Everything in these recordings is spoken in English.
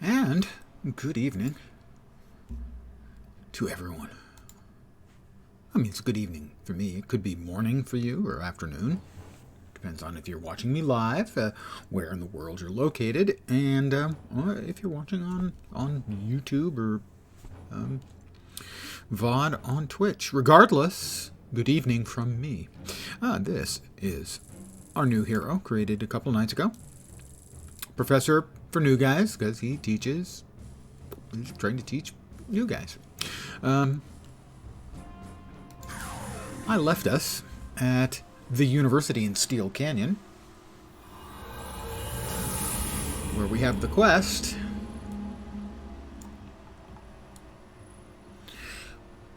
And good evening to everyone. I mean, it's good evening for me. It could be morning for you or afternoon. Depends on if you're watching me live, where in the world you're located, and or if you're watching on YouTube or VOD on Twitch. Regardless, good evening from me. This is our new hero, created a couple nights ago. Professor for new guys, because he's trying to teach new guys. I left us at the university in Steel Canyon, where we have the quest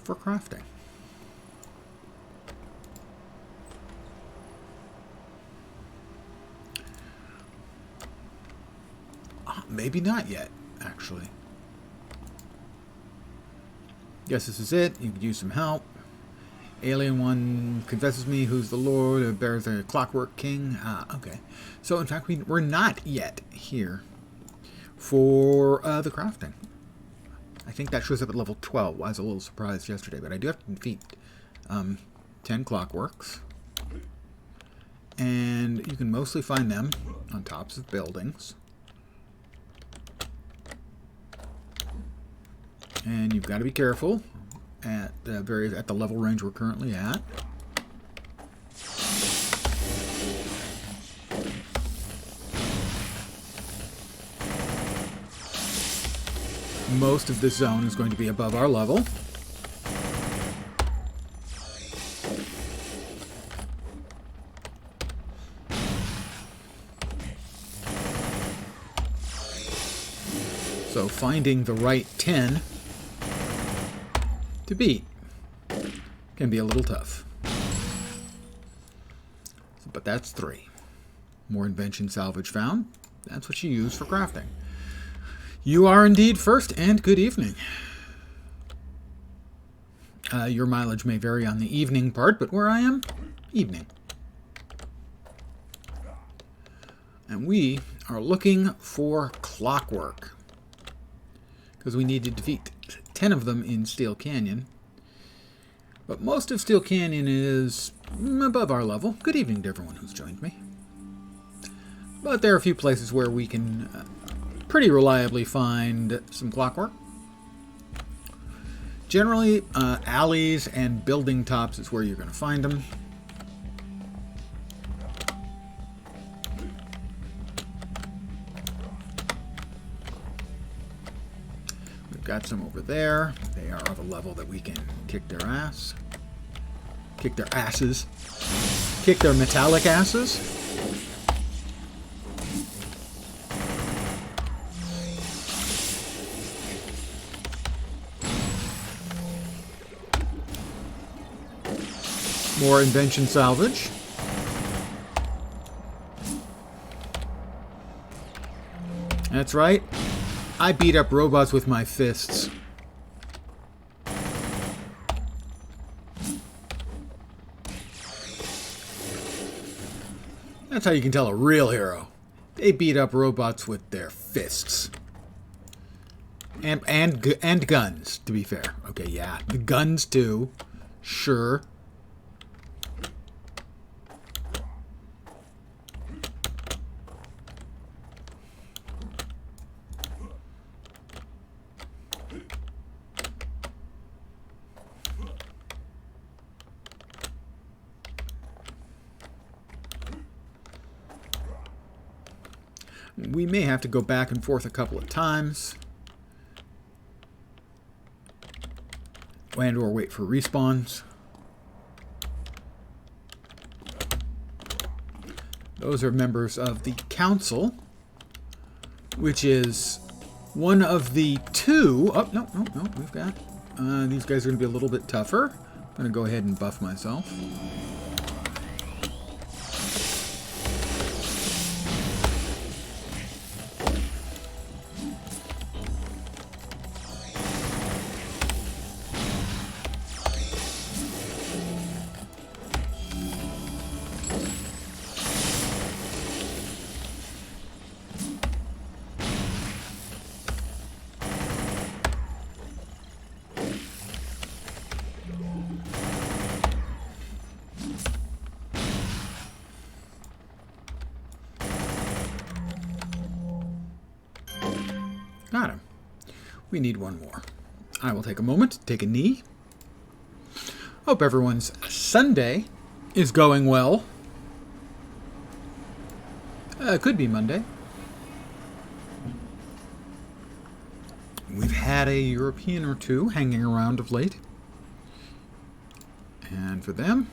for crafting. Maybe not yet, actually. Guess this is it. You could use some help. Alien one confesses me who's the Lord of bears a clockwork king. Okay. So, in fact, we're not yet here for the crafting. I think that shows up at level 12. I was a little surprised yesterday, but I do have to defeat 10 clockworks. And you can mostly find them on tops of buildings. And you've got to be careful at the level range we're currently at. Most of this zone is going to be above our level. So finding the right 10 to beat can be a little tough. But that's 3. More invention salvage found. That's what you use for crafting. You are indeed first, and good evening. Your mileage may vary on the evening part, but where I am, evening. And we are looking for clockwork, because we need to defeat 10 of them in Steel Canyon. But most of Steel Canyon is above our level. Good evening to everyone who's joined me. But there are a few places where we can pretty reliably find some clockwork. Generally, alleys and building tops is where you're going to find them. Got some over there. They are of a level that we can kick their ass. Kick their asses. Kick their metallic asses. More invention salvage. That's right. I beat up robots with my fists. That's how you can tell a real hero. They beat up robots with their fists. And guns, to be fair. Okay, yeah. The guns, too. Sure. We may have to go back and forth a couple of times. And or wait for respawns. Those are members of the council, which is one of the 2. Oh, no, we've got... these guys are going to be a little bit tougher. I'm going to go ahead and buff myself. Got him. We need one more. I will take a moment, take a knee. Hope everyone's Sunday is going well. Could be Monday. We've had a European or two hanging around of late. And for them,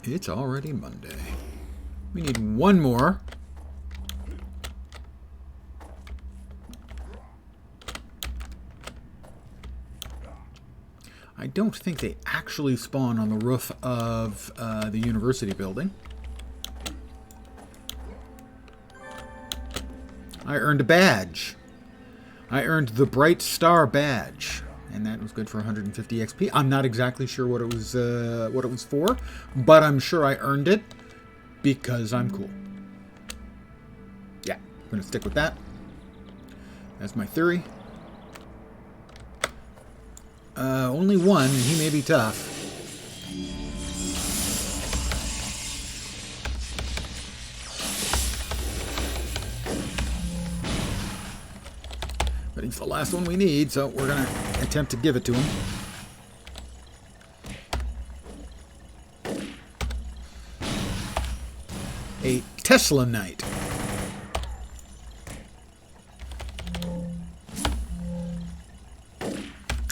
it's already Monday. We need one more. I don't think they actually spawn on the roof of the university building. I earned a badge. I earned the Bright Star badge, and that was good for 150 XP. I'm not exactly sure what it was for, but I'm sure I earned it because I'm cool. Yeah, I'm gonna stick with that. That's my theory. Only one, and he may be tough. But he's the last one we need, so we're going to attempt to give it to him. A Tesla Knight.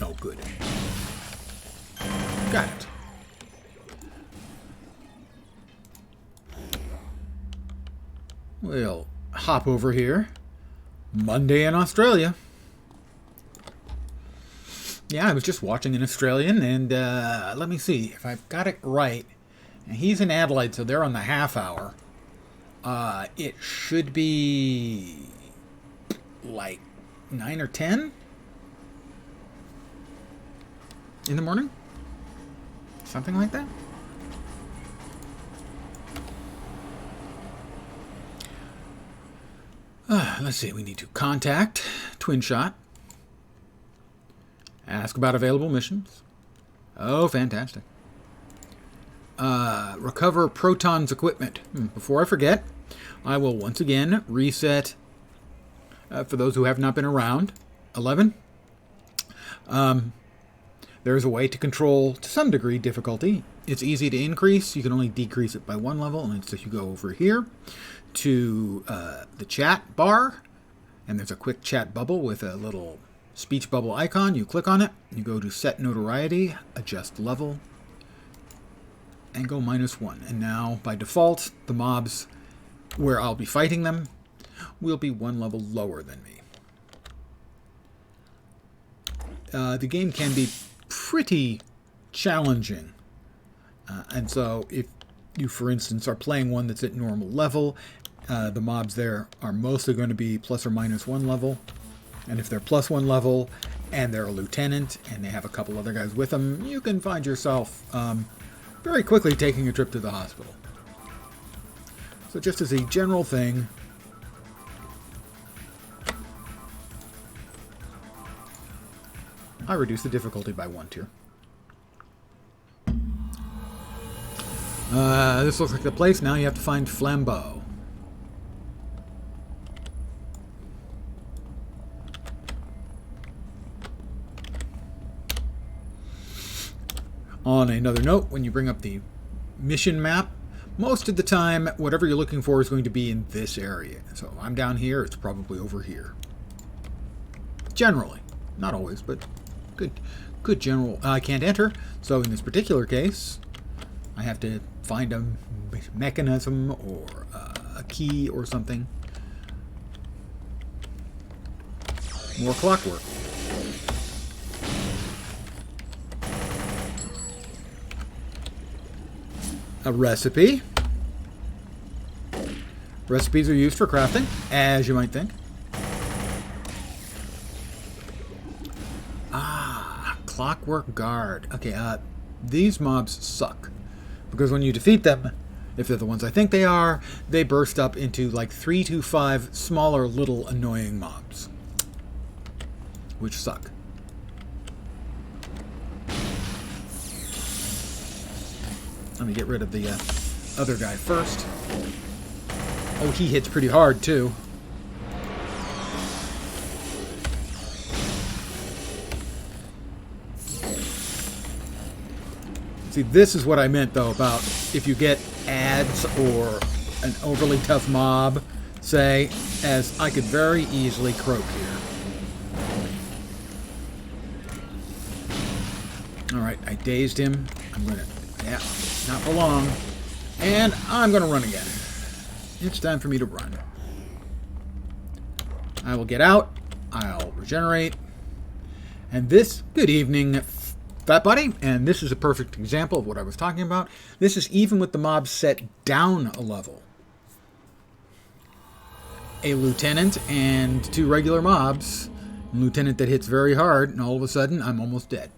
Oh, good. Got it. We'll hop over here. Monday in Australia. Yeah, I was just watching an Australian, and let me see if I've got it right. And he's in Adelaide, so they're on the half hour. It should be like 9 or 10 in the morning. Something like that. Let's see. We need to contact Twin Shot. Ask about available missions. Oh, fantastic. Recover Proton's equipment. Before I forget, I will once again reset, for those who have not been around, 11. There is a way to control, to some degree, difficulty. It's easy to increase. You can only decrease it by one level. And so you go over here to the chat bar, and there's a quick chat bubble with a little speech bubble icon. You click on it. You go to set notoriety, adjust level, and go -1. And now, by default, the mobs where I'll be fighting them will be one level lower than me. The game can be pretty challenging. And so if you, for instance, are playing one that's at normal level, the mobs there are mostly going to be plus or minus 1 level. And if they're plus 1 level and they're a lieutenant and they have a couple other guys with them, you can find yourself very quickly taking a trip to the hospital. So just as a general thing, I reduce the difficulty by 1 tier. This looks like the place. Now you have to find Flambeau. On another note, when you bring up the mission map, most of the time, whatever you're looking for is going to be in this area. So I'm down here, it's probably over here. Generally. Not always, but good general. I can't enter, so in this particular case, I have to find a mechanism or a key or something. More clockwork. A recipe. Recipes are used for crafting, as you might think. Clockwork Guard. Okay, these mobs suck. Because when you defeat them, if they're the ones I think they are, they burst up into like 3 to 5 smaller little annoying mobs. Which suck. Let me get rid of the other guy first. Oh, he hits pretty hard too. See, this is what I meant, though, about if you get ads or an overly tough mob, say, as I could very easily croak here. Alright, I dazed him. I'm gonna... Yeah, not for long. And I'm gonna run again. It's time for me to run. I will get out. I'll regenerate. And this... Good evening, Fat Buddy. And this is a perfect example of what I was talking about. This is even with the mobs set down a level. A lieutenant and 2 regular mobs. A lieutenant that hits very hard, and all of a sudden, I'm almost dead.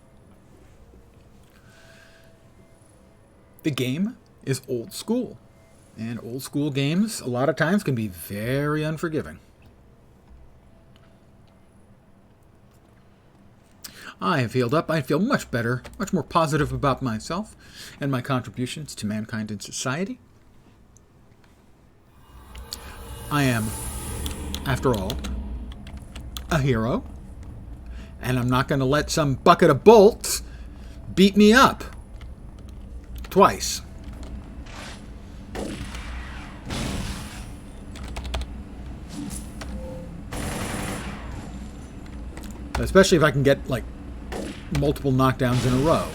The game is old school. And old school games, a lot of times, can be very unforgiving. I have healed up. I feel much better, much more positive about myself and my contributions to mankind and society. I am, after all, a hero. And I'm not going to let some bucket of bolts beat me up. Twice. Especially if I can get, like, multiple knockdowns in a row.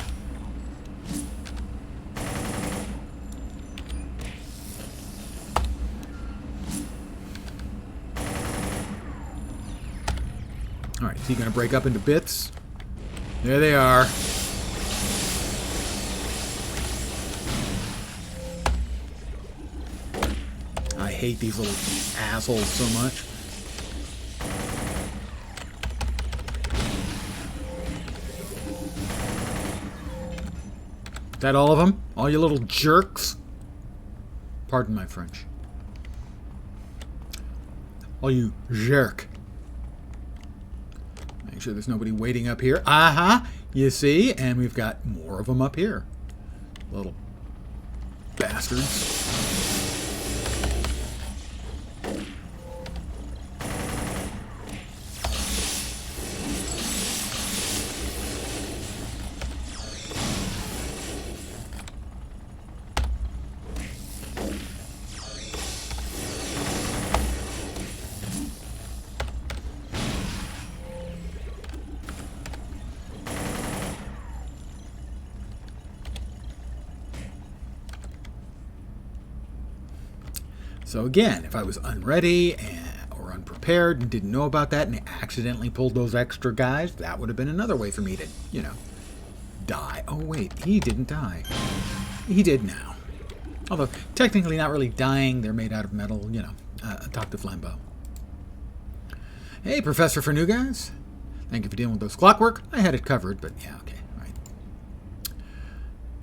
Alright, is he going to break up into bits? There they are. I hate these little assholes so much. Is that all of them? All you little jerks? Pardon my French. All you jerk. Make sure there's nobody waiting up here. Aha! You see? And we've got more of them up here. Little bastards. So again, if I was unready or unprepared and didn't know about that and accidentally pulled those extra guys, that would have been another way for me to, you know, die. Oh wait, he didn't die. He did now. Although, technically not really dying, they're made out of metal, you know, talk to Flambeau. Hey, Professor for New Guys. Thank you for dealing with those clockwork. I had it covered, but yeah, okay.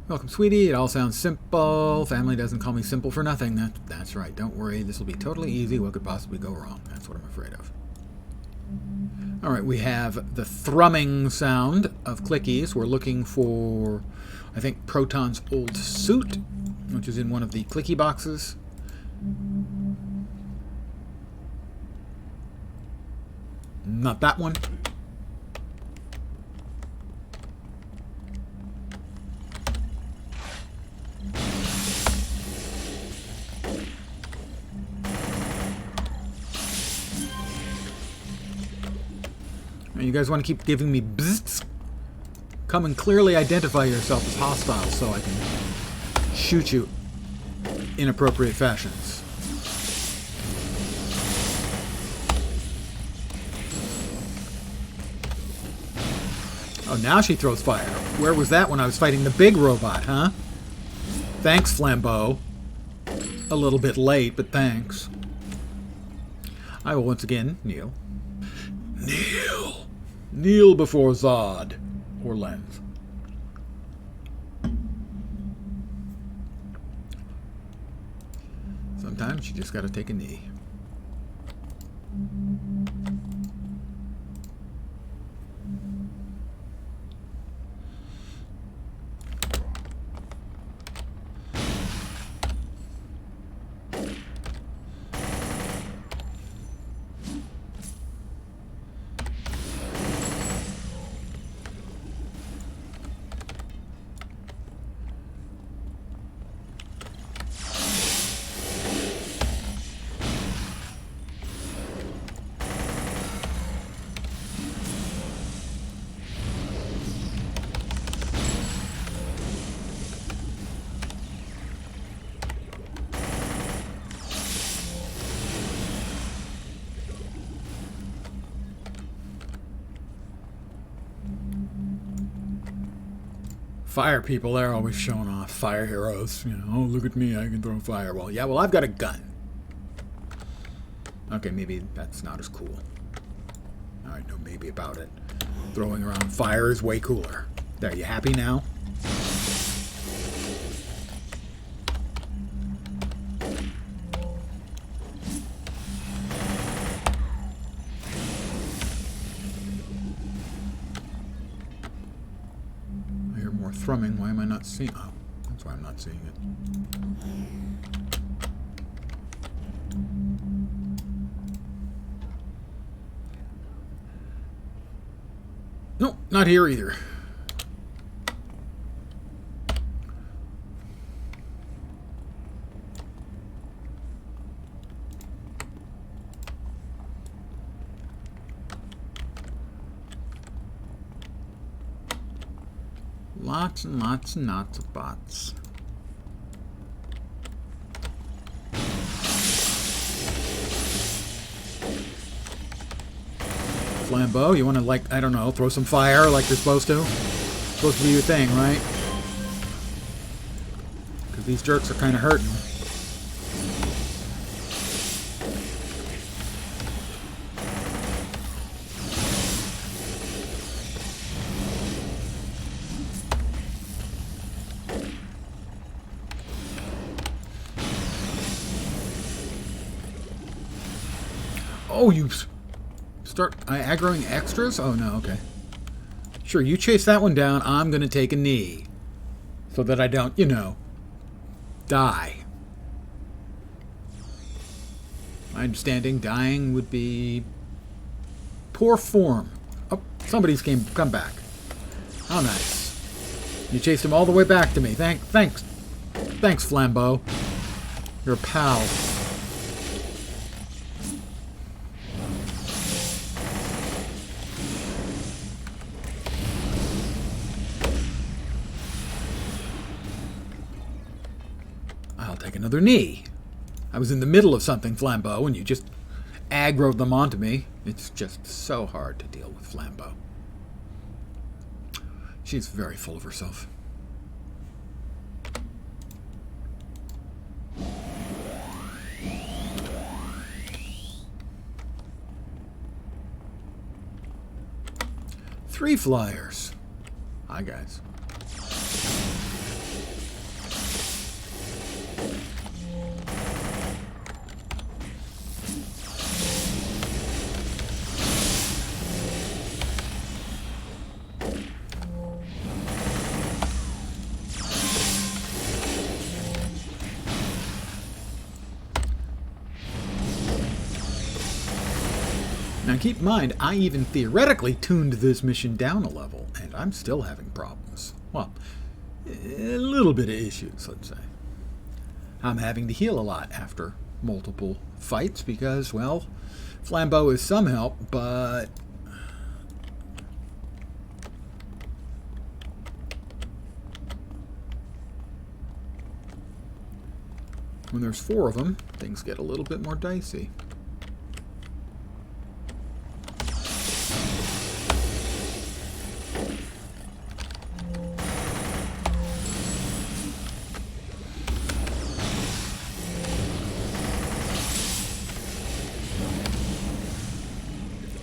Welcome, sweetie. It all sounds simple. Family doesn't call me simple for nothing. That's right. Don't worry. This will be totally easy. What could possibly go wrong? That's what I'm afraid of. All right. We have the thrumming sound of clickies. We're looking for, I think, Proton's old suit, which is in one of the clicky boxes. Not that one. You guys want to keep giving me bzzz? Come and clearly identify yourself as hostile so I can shoot you in appropriate fashions. Oh, now she throws fire. Where was that when I was fighting the big robot, huh? Thanks, Flambeau. A little bit late, but thanks. I will once again kneel. Kneel! Kneel before Zod, or Lens. Sometimes you just gotta take a knee. Fire people, they're always showing off. Fire heroes. You know, oh, look at me, I can throw fire. Well, yeah, well, I've got a gun. Okay, maybe that's not as cool. Alright, no maybe about it. Throwing around fire is way cooler. There, you happy now? I hear more thrumming. Why am I not seeing? Oh, that's why I'm not seeing it. Nope, not here either. Lots and lots and lots of bots. Flambeau, you want to, like, I don't know, throw some fire like you're supposed to? Supposed to be your thing, right? Because these jerks are kind of hurting. Oh, you start aggroing extras? Oh, no, okay. Sure, you chase that one down. I'm going to take a knee. So that I don't, you know, die. My understanding, dying would be poor form. Oh, somebody's come back. How nice. You chased him all the way back to me. Thanks, Flambeau. You're a pal. I'll take another knee. I was in the middle of something, Flambeau, and you just aggroed them onto me. It's just so hard to deal with Flambeau. She's very full of herself. Three flyers. Hi, guys. Now keep in mind, I even theoretically tuned this mission down a level, and I'm still having problems. Well, a little bit of issues, let's say. I'm having to heal a lot after multiple fights because, well, Flambeau is some help, but when there's four of them, things get a little bit more dicey.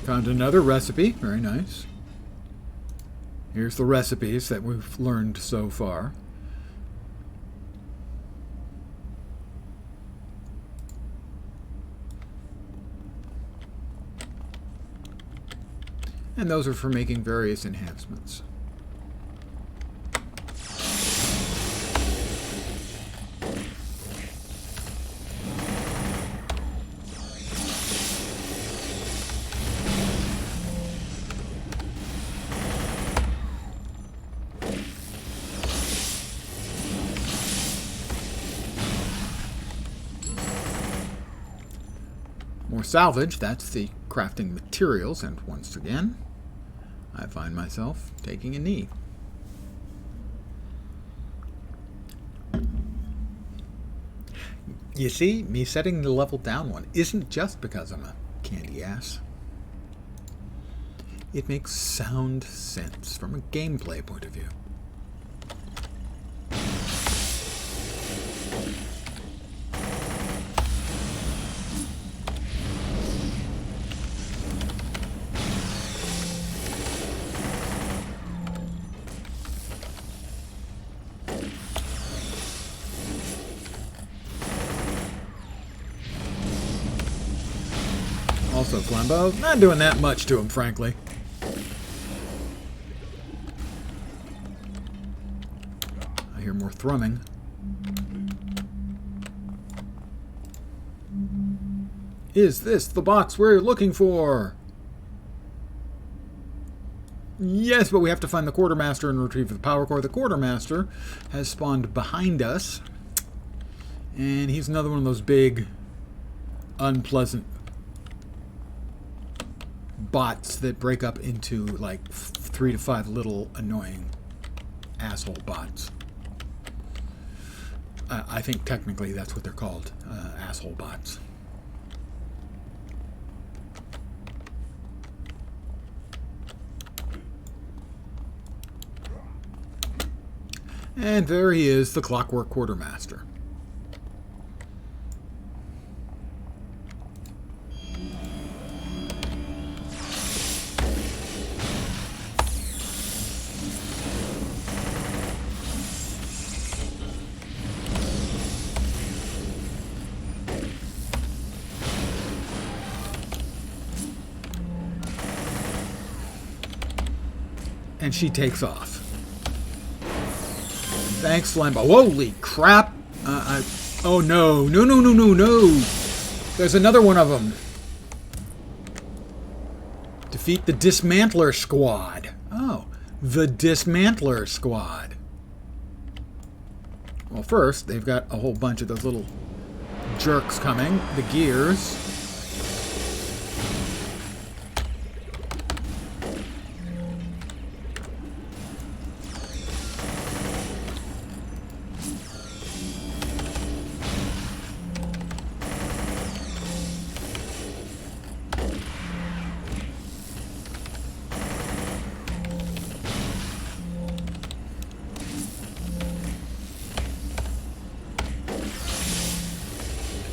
Found another recipe. Very nice. Here's the recipes that we've learned so far. And those are for making various enhancements. More salvage, that's the crafting materials, and once again, I find myself taking a knee. You see, me setting the level down one isn't just because I'm a candy ass. It makes sound sense from a gameplay point of view. Also Flambeau. Not doing that much to him, frankly. I hear more thrumming. Is this the box we're looking for? Yes, but we have to find the quartermaster and retrieve the power core. The quartermaster has spawned behind us. And he's another one of those big, unpleasant bots that break up into like 3 to 5 little annoying asshole bots. I think technically that's what they're called, asshole bots. And there he is, the Clockwork Quartermaster. And she takes off. Thanks, Flambeau. Holy crap! Oh no. No, no, no, no, no! There's another one of them. Defeat the Dismantler Squad. Oh, the Dismantler Squad. Well, first, they've got a whole bunch of those little jerks coming. The gears.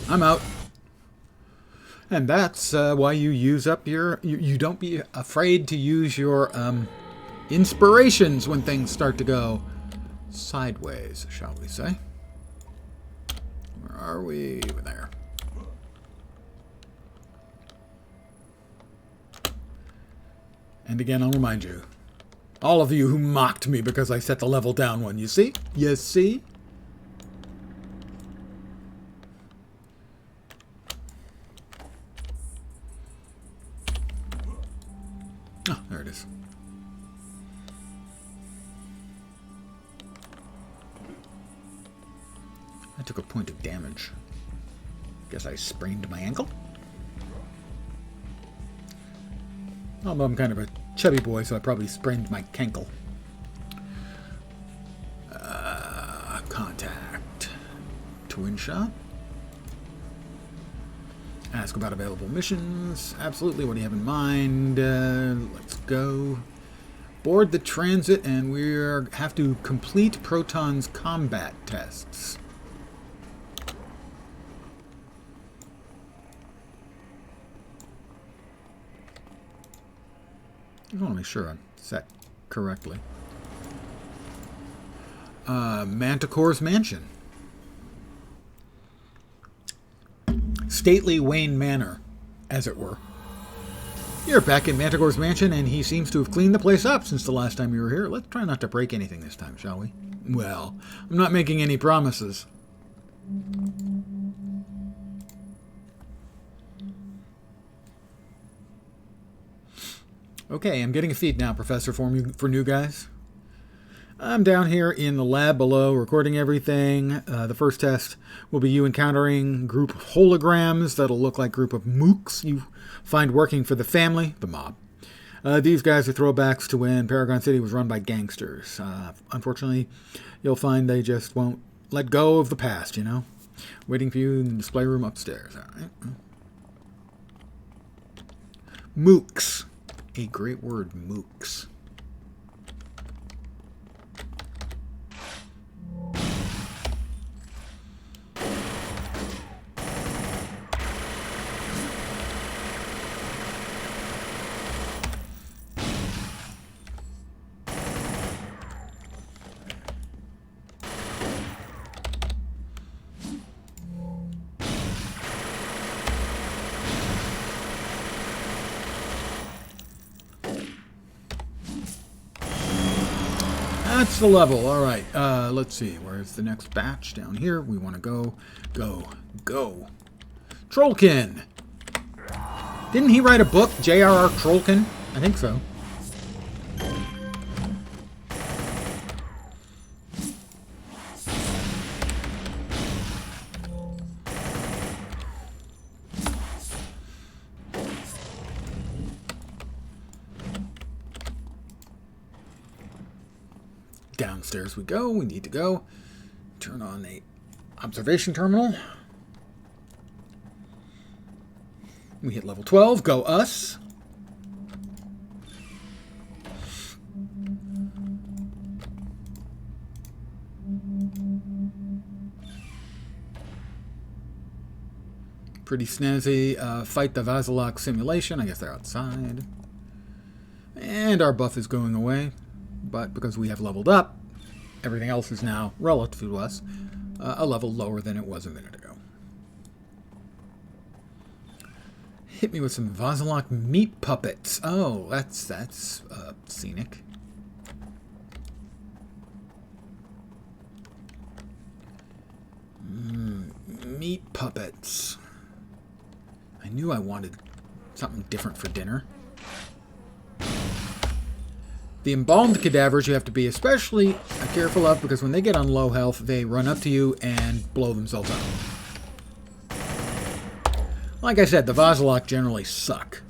I'm out. And that's why you use up your... You don't be afraid to use your inspirations when things start to go sideways, shall we say. Where are we? There. And again, I'll remind you. All of you who mocked me because I set the level down one. You see? You see? Oh, there it is. I took a point of damage. Guess I sprained my ankle. Although I'm kind of a chubby boy, so I probably sprained my cankle. Contact. Twin shot. Ask about available missions. Absolutely. What do you have in mind? Let's go. Board the transit, and we have to complete Proton's combat tests. I want to make sure I'm set correctly. Manticore's Mansion. Stately Wayne Manor, as it were. You're back in Manticore's Mansion, and he seems to have cleaned the place up since the last time you were here. Let's try not to break anything this time, shall we? Well, I'm not making any promises. Okay, I'm getting a feed now, Professor, for new guys. I'm down here in the lab below, recording everything. The first test will be you encountering group of holograms that'll look like group of mooks you find working for the family, the mob. These guys are throwbacks to when Paragon City was run by gangsters. Unfortunately, you'll find they just won't let go of the past, you know? Waiting for you in the display room upstairs. All right. Mooks. A great word, mooks. That's the level. All right. Let's see. Where's the next batch? Down here. We want to go. Trollkin. Didn't he write a book? J.R.R. Trollkin? I think so. Downstairs we go. We need to go. Turn on the observation terminal. We hit level 12. Go us. Pretty snazzy. Fight the Vasilok simulation. I guess they're outside. And our buff is going away. But because we have leveled up, everything else is now, relative to us, a level lower than it was a minute ago. Hit me with some Vasilok meat puppets. Oh, that's scenic. Meat puppets. I knew I wanted something different for dinner. The embalmed cadavers you have to be especially careful of because when they get on low health, they run up to you and blow themselves up. Like I said, the Vasilok generally suck.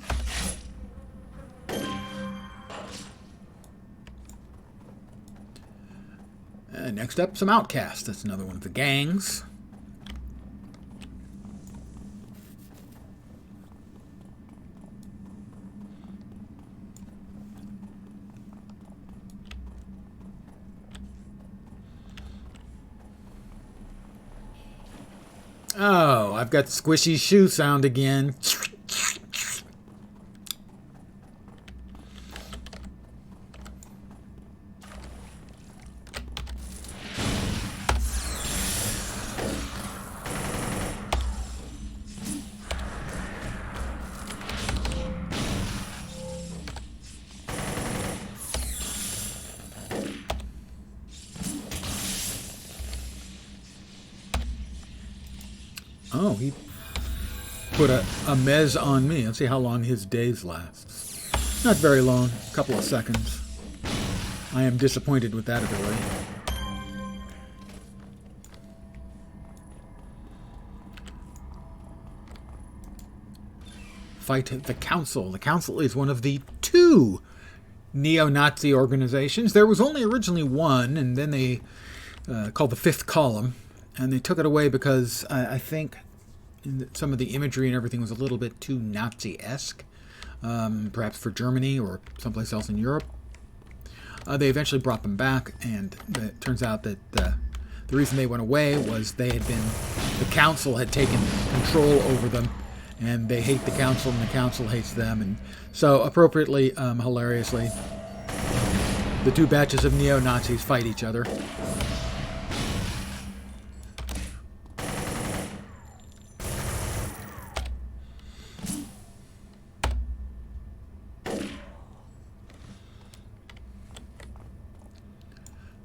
Next up, some outcasts. That's another one of the gangs. Oh, I've got squishy shoe sound again. Oh, he put a mez on me. Let's see how long his days last. Not very long. A couple of seconds. I am disappointed with that ability. Fight the Council. The Council is one of the 2 neo-Nazi organizations. There was only originally one, and then they called the Fifth Column. And they took it away because I think some of the imagery and everything was a little bit too Nazi-esque, perhaps for Germany or someplace else in Europe. They eventually brought them back, and it turns out that the reason they went away was the council had taken control over them, and they hate the council, and the council hates them. And so, appropriately, hilariously, the 2 batches of neo-Nazis fight each other.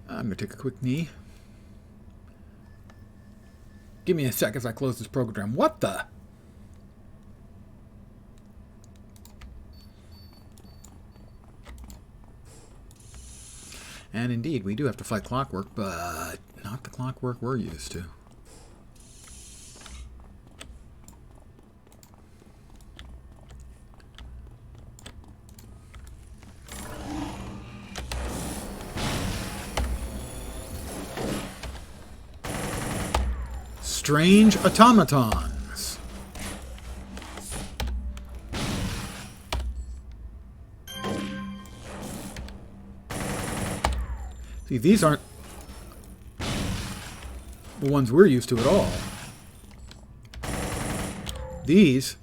I'm going to take a quick knee. Give me a sec as I close this program. What the? And indeed, we do have to fight Clockwork, but not the Clockwork we're used to. Strange automatons. See, these aren't the ones we're used to at all. These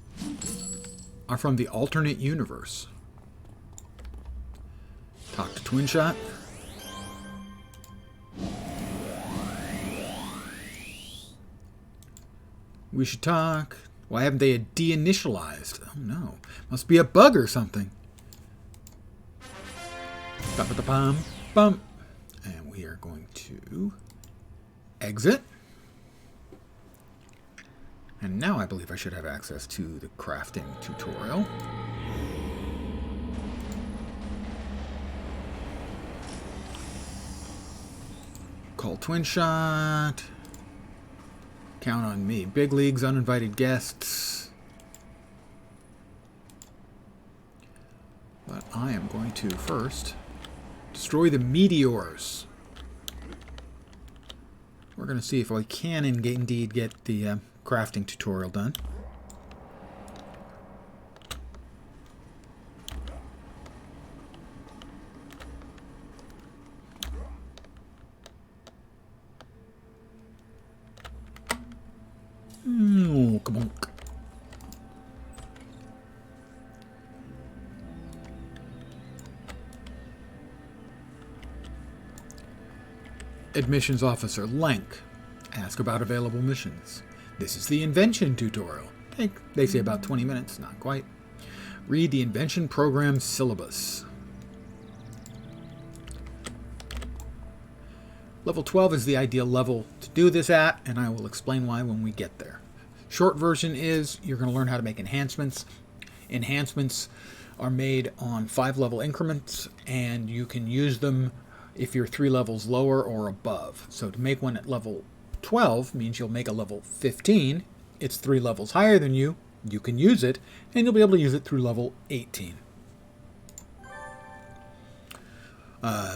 are from the alternate universe. Talk to Twin Shot. We should talk. Why haven't they de-initialized? Oh no. Must be a bug or something. Bum. And we are going to exit. And now I believe I should have access to the crafting tutorial. Call twin shot. Count on me. Big leagues, uninvited guests. But I am going to first destroy the meteors. We're going to see if I can indeed get the crafting tutorial done. Come on. Admissions Officer Lenk. Ask about available missions. This is the invention tutorial. They say about 20 minutes, not quite. Read the invention program syllabus. Level 12 is the ideal level to do this at, and I will explain why when we get there. Short version is you're going to learn how to make enhancements. Enhancements are made on 5-level increments, and you can use them if you're 3 levels lower or above. So to make one at level 12 means you'll make a level 15. It's 3 levels higher than you. You can use it, and you'll be able to use it through level 18.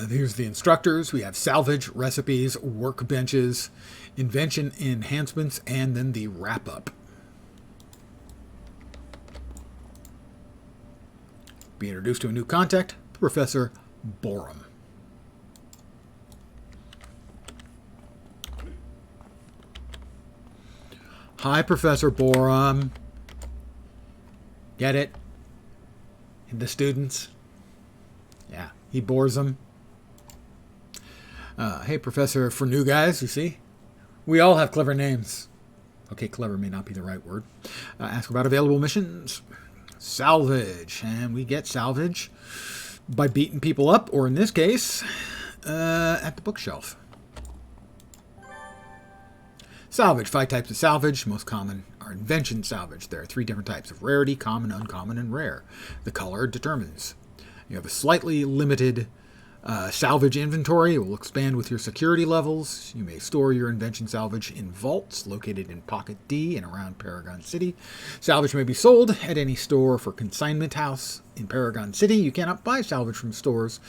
Here's the instructors. We have salvage, recipes, workbenches, invention enhancements, and then the wrap-up. Be introduced to a new contact, Professor Borum. Hi, Professor Borum. Get it? The students? Yeah, he bores them. Hey, Professor, for new guys, you see? We all have clever names. Okay, clever may not be the right word. Ask about available missions. Salvage. And we get salvage by beating people up, or in this case, at the bookshelf. Salvage. 5 types of salvage. Most common are invention salvage. There are 3 different types of rarity: common, uncommon, and rare. The color determines. You have a slightly limited salvage inventory. It will expand with your security levels. You may store your invention salvage in vaults located in Pocket D and around Paragon City. Salvage may be sold at any store for consignment house in Paragon City. You cannot buy salvage from stores.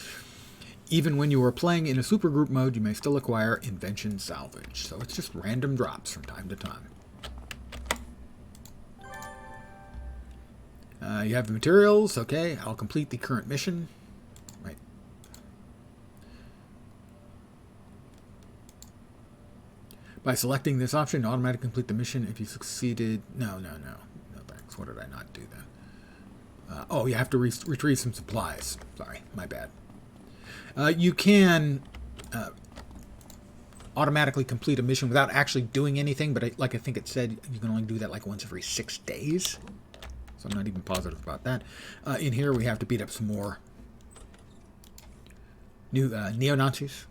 Even when you are playing in a supergroup mode, you may still acquire invention salvage. So it's just random drops from time to time. You have the materials. Okay, I'll complete the current mission. Right. By selecting this option, automatically complete the mission if you succeeded. No, thanks. What did I not do then? Oh, you have to retrieve some supplies. Sorry, my bad. You can automatically complete a mission without actually doing anything, but like I think it said, you can only do that like once every 6 days. So I'm not even positive about that. In here, we have to beat up some more new neo-Nazis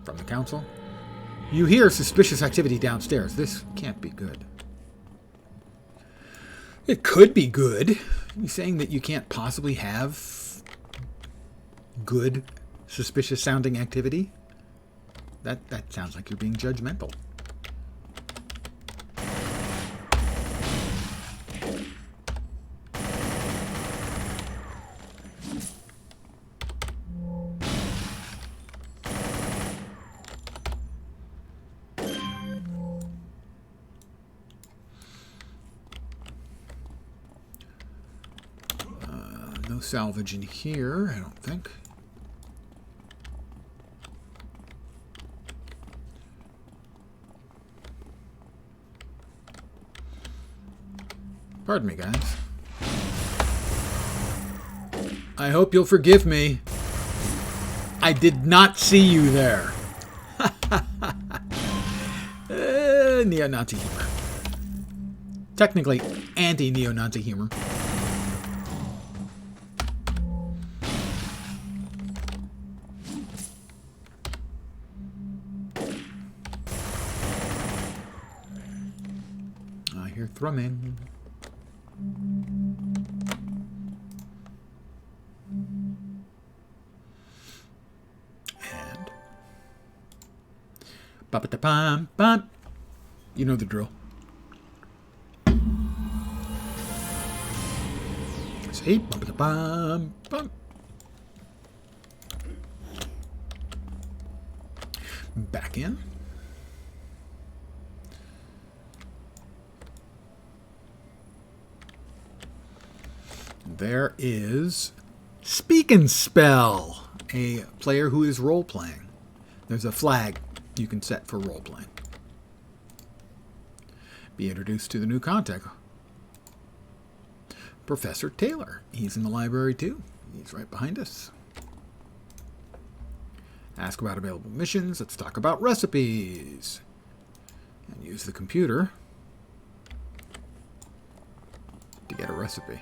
from the council. You hear suspicious activity downstairs. This can't be good. It could be good. You're saying that you can't possibly have good, suspicious-sounding activity? That sounds like you're being judgmental. No salvage in here, I don't think. Pardon me, guys. I hope you'll forgive me. I did not see you there. Neo-Nazi humor. Technically, anti-neo-Nazi humor. hear thrumming. And ba-ba-da-bam, bam. You know the drill. See, ba-ba-da-bam, bam. Back in. There is Speak and Spell, a player who is role-playing. There's a flag you can set for role-playing. Be introduced to the new contact. Professor Taylor. He's in the library too. He's right behind us. Ask about available missions. Let's talk about recipes. And use the computer to get a recipe.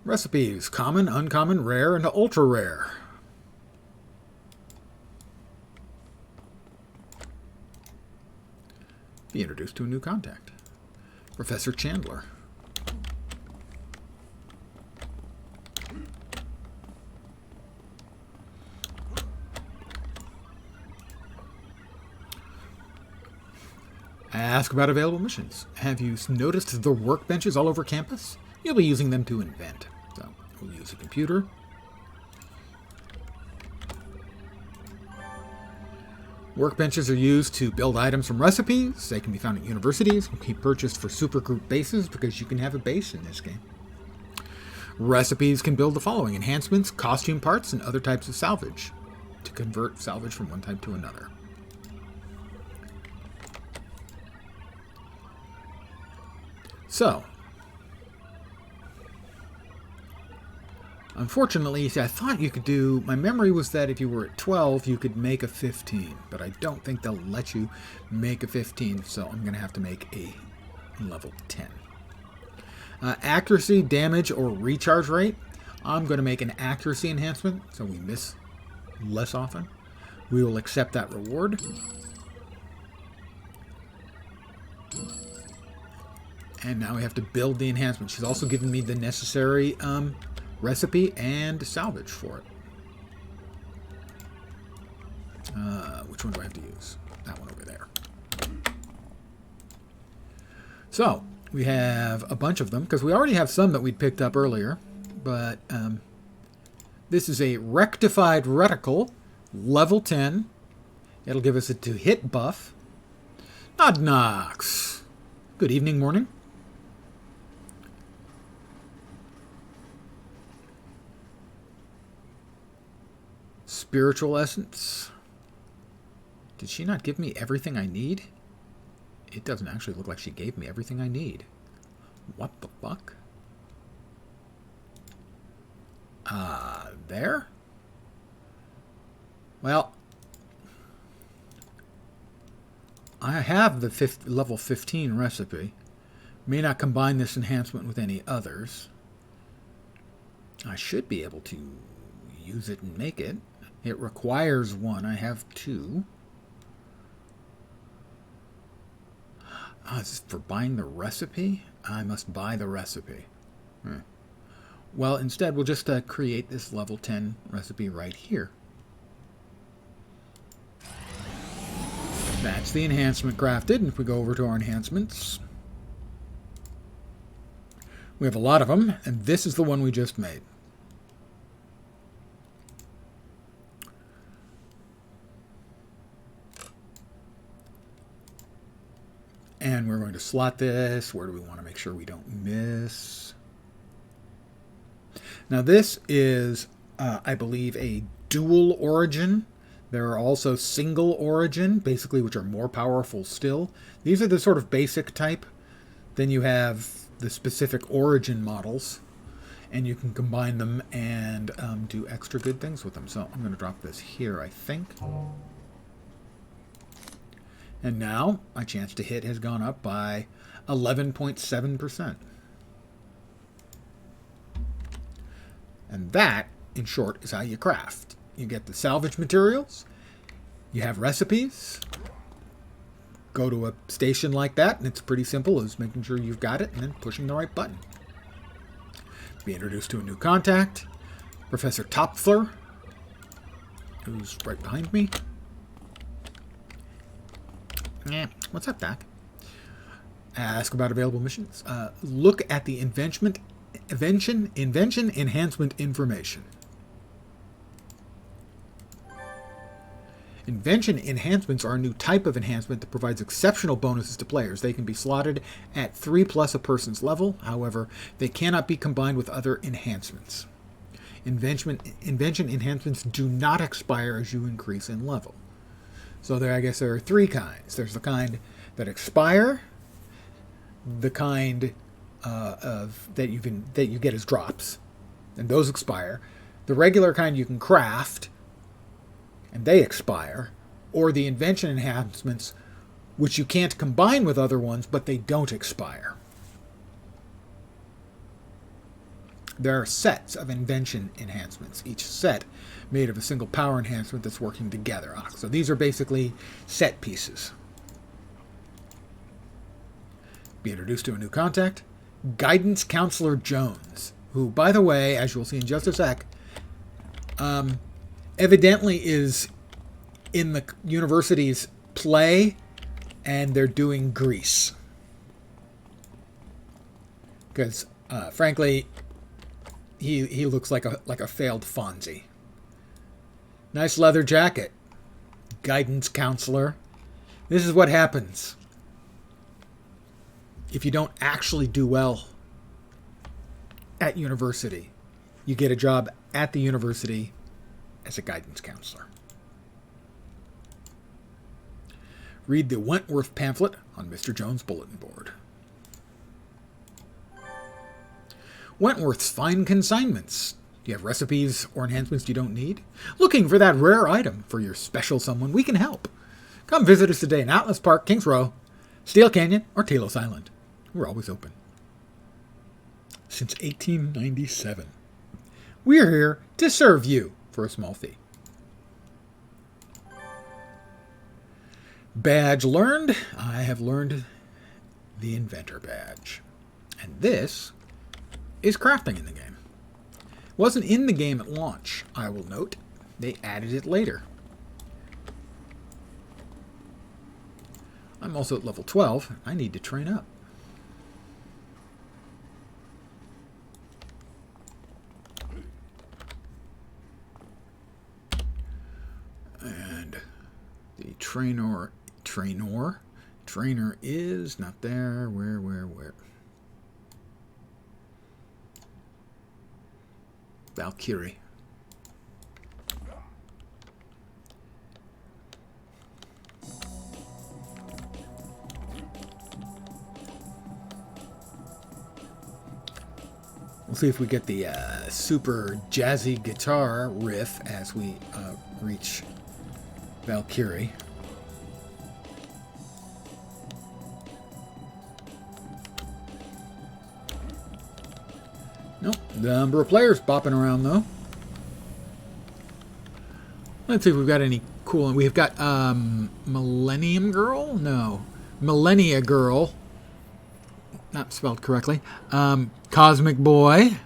Recipes: common, uncommon, rare, and ultra rare. Be introduced to a new contact. Professor Chandler. Ask about available missions. Have you noticed the workbenches all over campus? You'll be using them to invent. So we'll use a computer. Workbenches are used to build items from recipes. They can be found at universities. Can be purchased for supergroup bases because you can have a base in this game. Recipes can build the following: enhancements, costume parts, and other types of salvage to convert salvage from one type to another. So, unfortunately, see, I thought you could do, my memory was that if you were at 12, you could make a 15, but I don't think they'll let you make a 15, so I'm going to have to make a level 10. Accuracy, damage, or recharge rate. I'm going to make an accuracy enhancement, so we miss less often. We will accept that reward. And now we have to build the enhancement. She's also given me the necessary recipe and salvage for it. Which one do I have to use? That one over there. So, we have a bunch of them, because we already have some that we'd picked up earlier. But this is a rectified reticle, level 10. It'll give us a to-hit buff. Nod knocks. Good evening, morning. Spiritual essence. Did she not give me everything I need? It doesn't actually look like she gave me everything I need. What the fuck? There? Well, I have the level 15 recipe. May not combine this enhancement with any others. I should be able to use it and make it. It requires one. I have 2. Is this for buying the recipe? I must buy the recipe. Well, instead, we'll just create this level 10 recipe right here. That's the enhancement crafted. And if we go over to our enhancements, we have a lot of them, and this is the one we just made. And we're going to slot this. Where do we want to make sure we don't miss? Now this is, I believe, a dual origin. There are also single origin, basically, which are more powerful still. These are the sort of basic type. Then you have the specific origin models, and you can combine them and do extra good things with them. So I'm going to drop this here, I think. And now my chance to hit has gone up by 11.7%. And that, in short, is how you craft. You get the salvage materials, you have recipes, go to a station like that, and it's pretty simple. It's making sure you've got it and then pushing the right button. Be introduced to a new contact, Professor Topfler, who's right behind me. What's up, Doc? Ask about available missions. Look at the invention enhancement information. Invention enhancements are a new type of enhancement that provides exceptional bonuses to players. They can be slotted at 3+ a person's level. However, they cannot be combined with other enhancements. Invention enhancements do not expire as you increase in level. So I guess there are 3 kinds. There's the kind that expire, the kind that you get as drops, and those expire. The regular kind you can craft, and they expire, or the invention enhancements, which you can't combine with other ones, but they don't expire. There are sets of invention enhancements, each set made of a single power enhancement that's working together. So these are basically set pieces. Be introduced to a new contact, Guidance Counselor Jones, who, by the way, as you'll see in just a sec, evidently is in the university's play, and they're doing Grease. Because, frankly, he looks like a failed Fonzie. Nice leather jacket. Guidance Counselor. This is what happens if you don't actually do well at university. You get a job at the university as a guidance counselor. Read the Wentworth pamphlet on Mr. Jones' bulletin board. Wentworth's fine consignments. Do you have recipes or enhancements you don't need? Looking for that rare item for your special someone? We can help. Come visit us today in Atlas Park, Kings Row, Steel Canyon, or Talos Island. We're always open. Since 1897. We're here to serve you for a small fee. Badge learned. I have learned the Inventor Badge. And this is crafting in the game. Wasn't in the game at launch, I will note. They added it later. I'm also at level 12. I need to train up. And the trainer is not there. Where? Valkyrie. We'll see if we get the super jazzy guitar riff as we reach Valkyrie. Nope. The number of players bopping around, though. Let's see if we've got any cool... We've got Millennium Girl? No. Millennia Girl. Not spelled correctly. Cosmic Boy.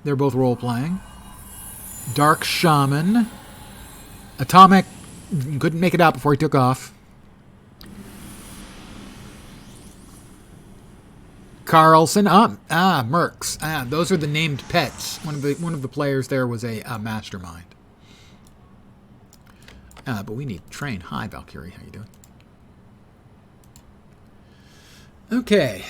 They're both role-playing. Dark Shaman. Atomic... Couldn't make it out before he took off. Carlson. Mercs. Those are the named pets. One of the players there was a mastermind. But we need to train. Hi, Valkyrie. How you doing? Okay.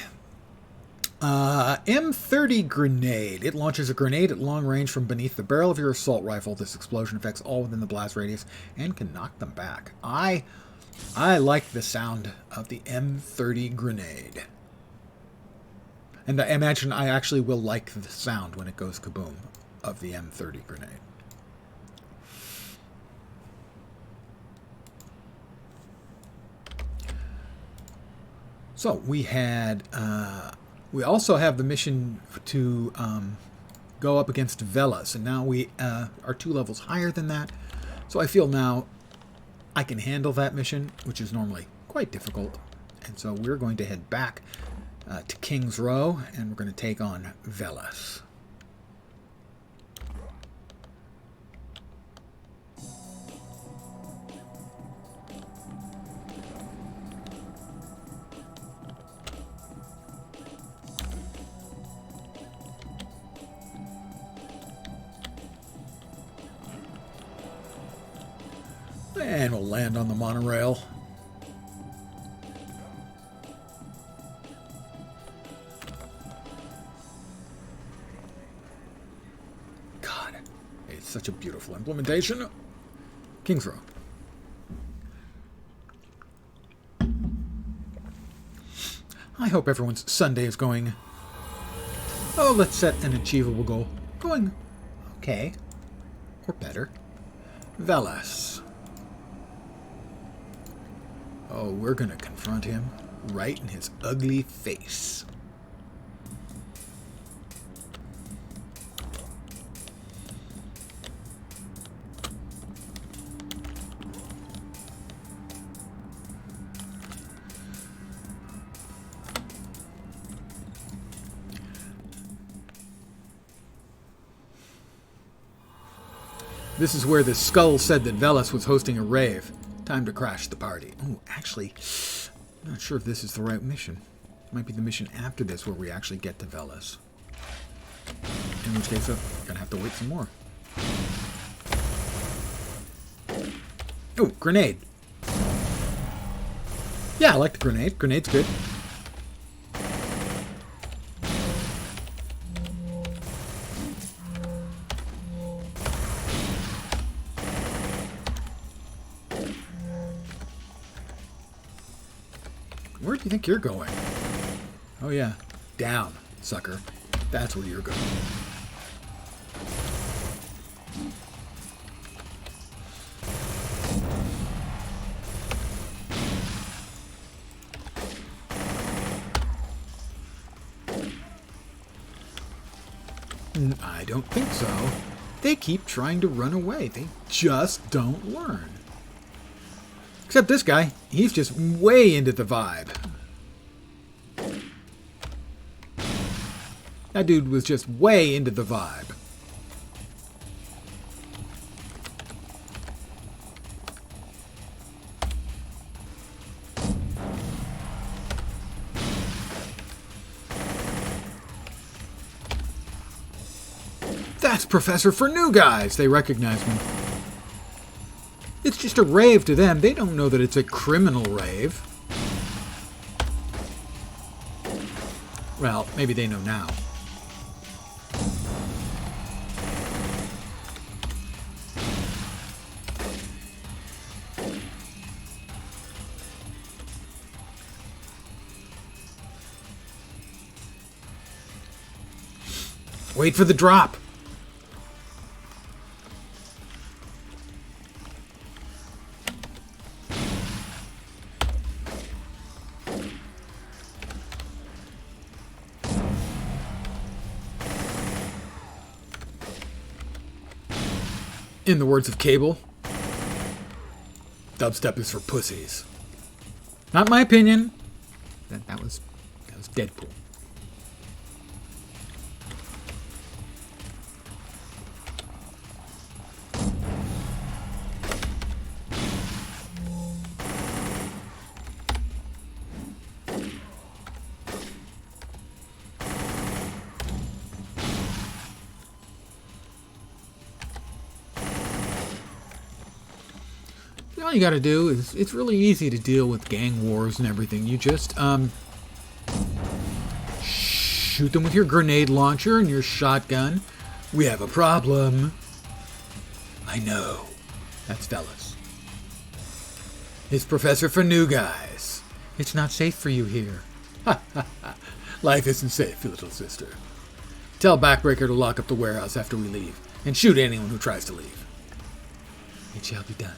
M30 grenade. It launches a grenade at long range from beneath the barrel of your assault rifle. This explosion affects all within the blast radius and can knock them back. I like the sound of the M30 grenade. And I imagine I actually will like the sound when it goes kaboom of the M30 grenade. So we had... we also have the mission to go up against Velas, and now we are 2 levels higher than that. So I feel now I can handle that mission, which is normally quite difficult. And so we're going to head back to King's Row, and we're going to take on Velas. And we'll land on the monorail. God, it's such a beautiful implementation. King's Row. I hope everyone's Sunday is going... Oh, let's set an achievable goal. Going okay. Or better. Velas. Oh, we're going to confront him right in his ugly face. This is where the skull said that Velas was hosting a rave. Time to crash the party. Oh, actually, I'm not sure if this is the right mission. It might be the mission after this where we actually get to Velas. In which case, I'm going to have to wait some more. Oh, grenade. Yeah, I like the grenade. Grenade's good. Where do you think you're going? Oh yeah, down, sucker. That's where you're going. I don't think so. They keep trying to run away. They just don't learn. Except this guy, he's just way into the vibe. That dude was just way into the vibe. That's Professor for New Guys. They recognize me. It's just a rave to them. They don't know that it's a criminal rave. Well, maybe they know now. Wait for the drop. In the words of Cable, dubstep is for pussies. Not my opinion. That was Deadpool. All you gotta do is, it's really easy to deal with gang wars and everything. You just, shoot them with your grenade launcher and your shotgun. We have a problem. I know. That's Velas. It's Professor for New Guys. It's not safe for you here. Ha ha ha. Life isn't safe, little sister. Tell Backbreaker to lock up the warehouse after we leave, and shoot anyone who tries to leave. It shall be done.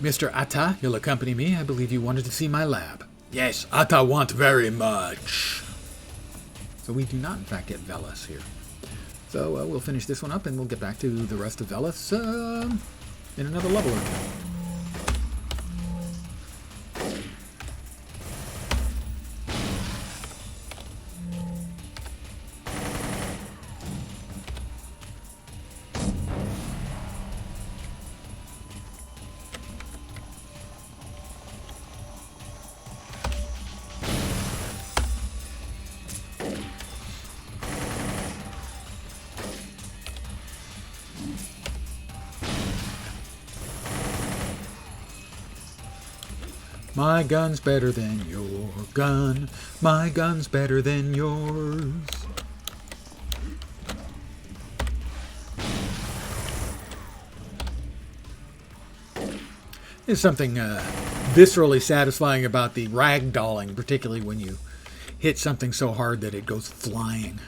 Mr. Atta, you'll accompany me. I believe you wanted to see my lab. Yes, Atta want very much. So we do not, in fact, get Velas here. So we'll finish this one up, and we'll get back to the rest of Velas in another level or two. My gun's better than your gun. My gun's better than yours. There's something viscerally satisfying about the ragdolling, particularly when you hit something so hard that it goes flying.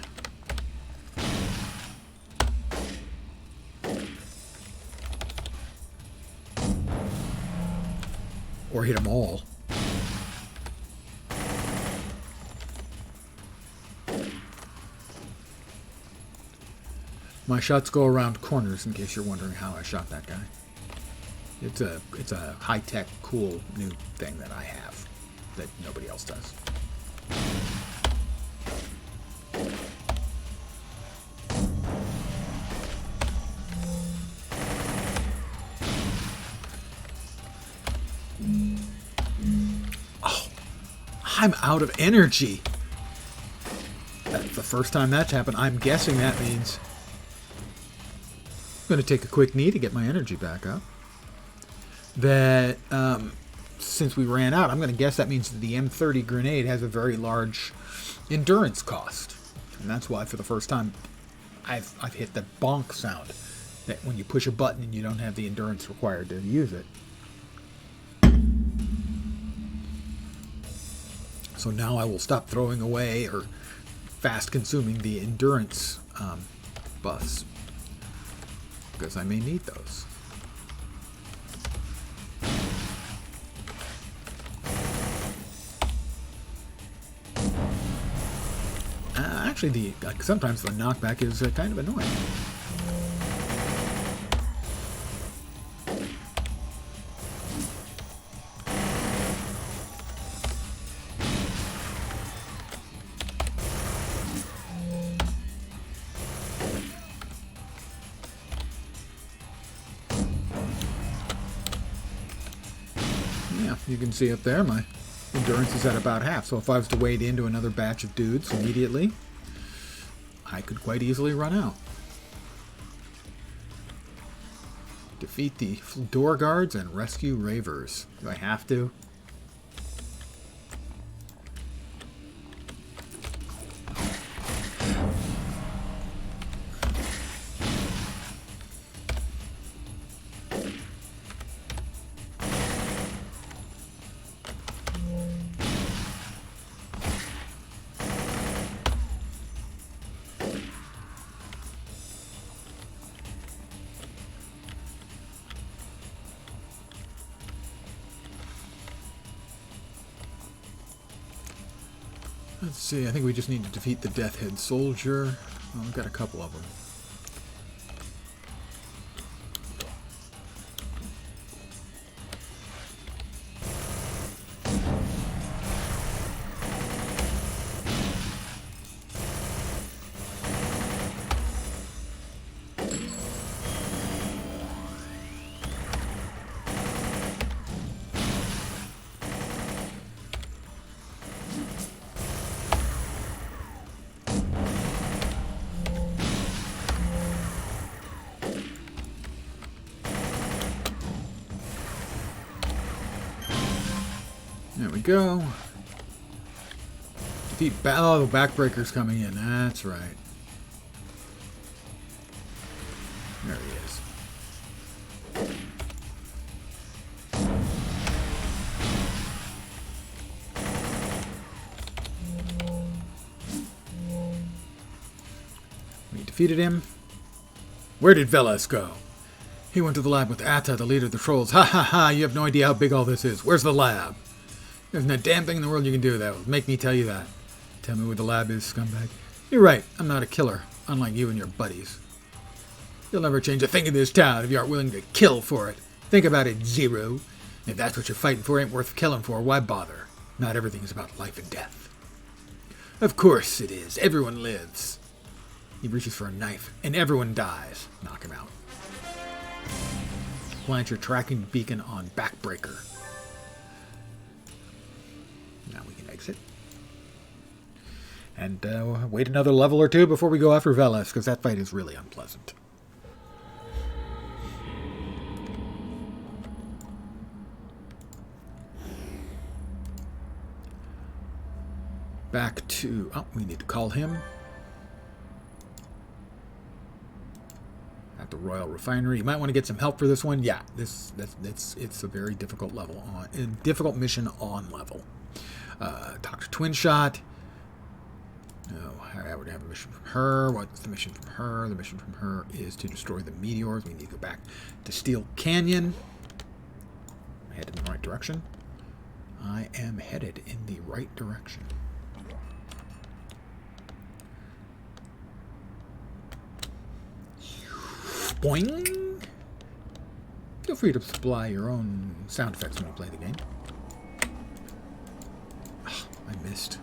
Or hit them all. My shots go around corners, in case you're wondering how I shot that guy. It's a high-tech, cool new thing that I have that nobody else does. Oh, I'm out of energy. That's the first time that's happened. I'm guessing that means I'm going to take a quick knee to get my energy back up. That since we ran out, I'm going to guess that means that the M30 grenade has a very large endurance cost. And that's why for the first time I've hit the bonk sound. That when you push a button and you don't have the endurance required to use it. So now I will stop throwing away or fast consuming the endurance buffs. Because I may need those. Actually, sometimes the knockback is kind of annoying. Yeah, you can see up there my endurance is at about half. So if I was to wade into another batch of dudes immediately, I could quite easily run out. Defeat the door guards and rescue ravers. Do I have to? Let's see, I think we just need to defeat the Death Head Soldier. Well, we've got a couple of them. There we go. Defeat oh, the backbreaker's coming in. That's right. There he is. We defeated him. Where did Velas go? He went to the lab with Atta, the leader of the trolls. Ha ha ha, you have no idea how big all this is. Where's the lab? There's no damn thing in the world you can do that will make me tell you that. Tell me where the lab is, scumbag. You're right, I'm not a killer, unlike you and your buddies. You'll never change a thing in this town if you aren't willing to kill for it. Think about it, Zero. If that's what you're fighting for ain't worth killing for, why bother? Not everything is about life and death. Of course it is. Everyone lives. He reaches for a knife, and everyone dies. Knock him out. Plant your tracking beacon on Backbreaker. Now we can exit. And wait another level or two before we go after Velas, because that fight is really unpleasant. Back to... Oh, we need to call him. At the Royal Refinery. You might want to get some help for this one. Yeah, it's a very difficult level on... difficult mission on level. Talk to Twin Shot. No, I would have a mission from her. What's the mission from her? The mission from her is to destroy the meteors. We need to go back to Steel Canyon. Head in the right direction. I am headed in the right direction. Boing! Feel free to supply your own sound effects when you play the game. Oh, I missed.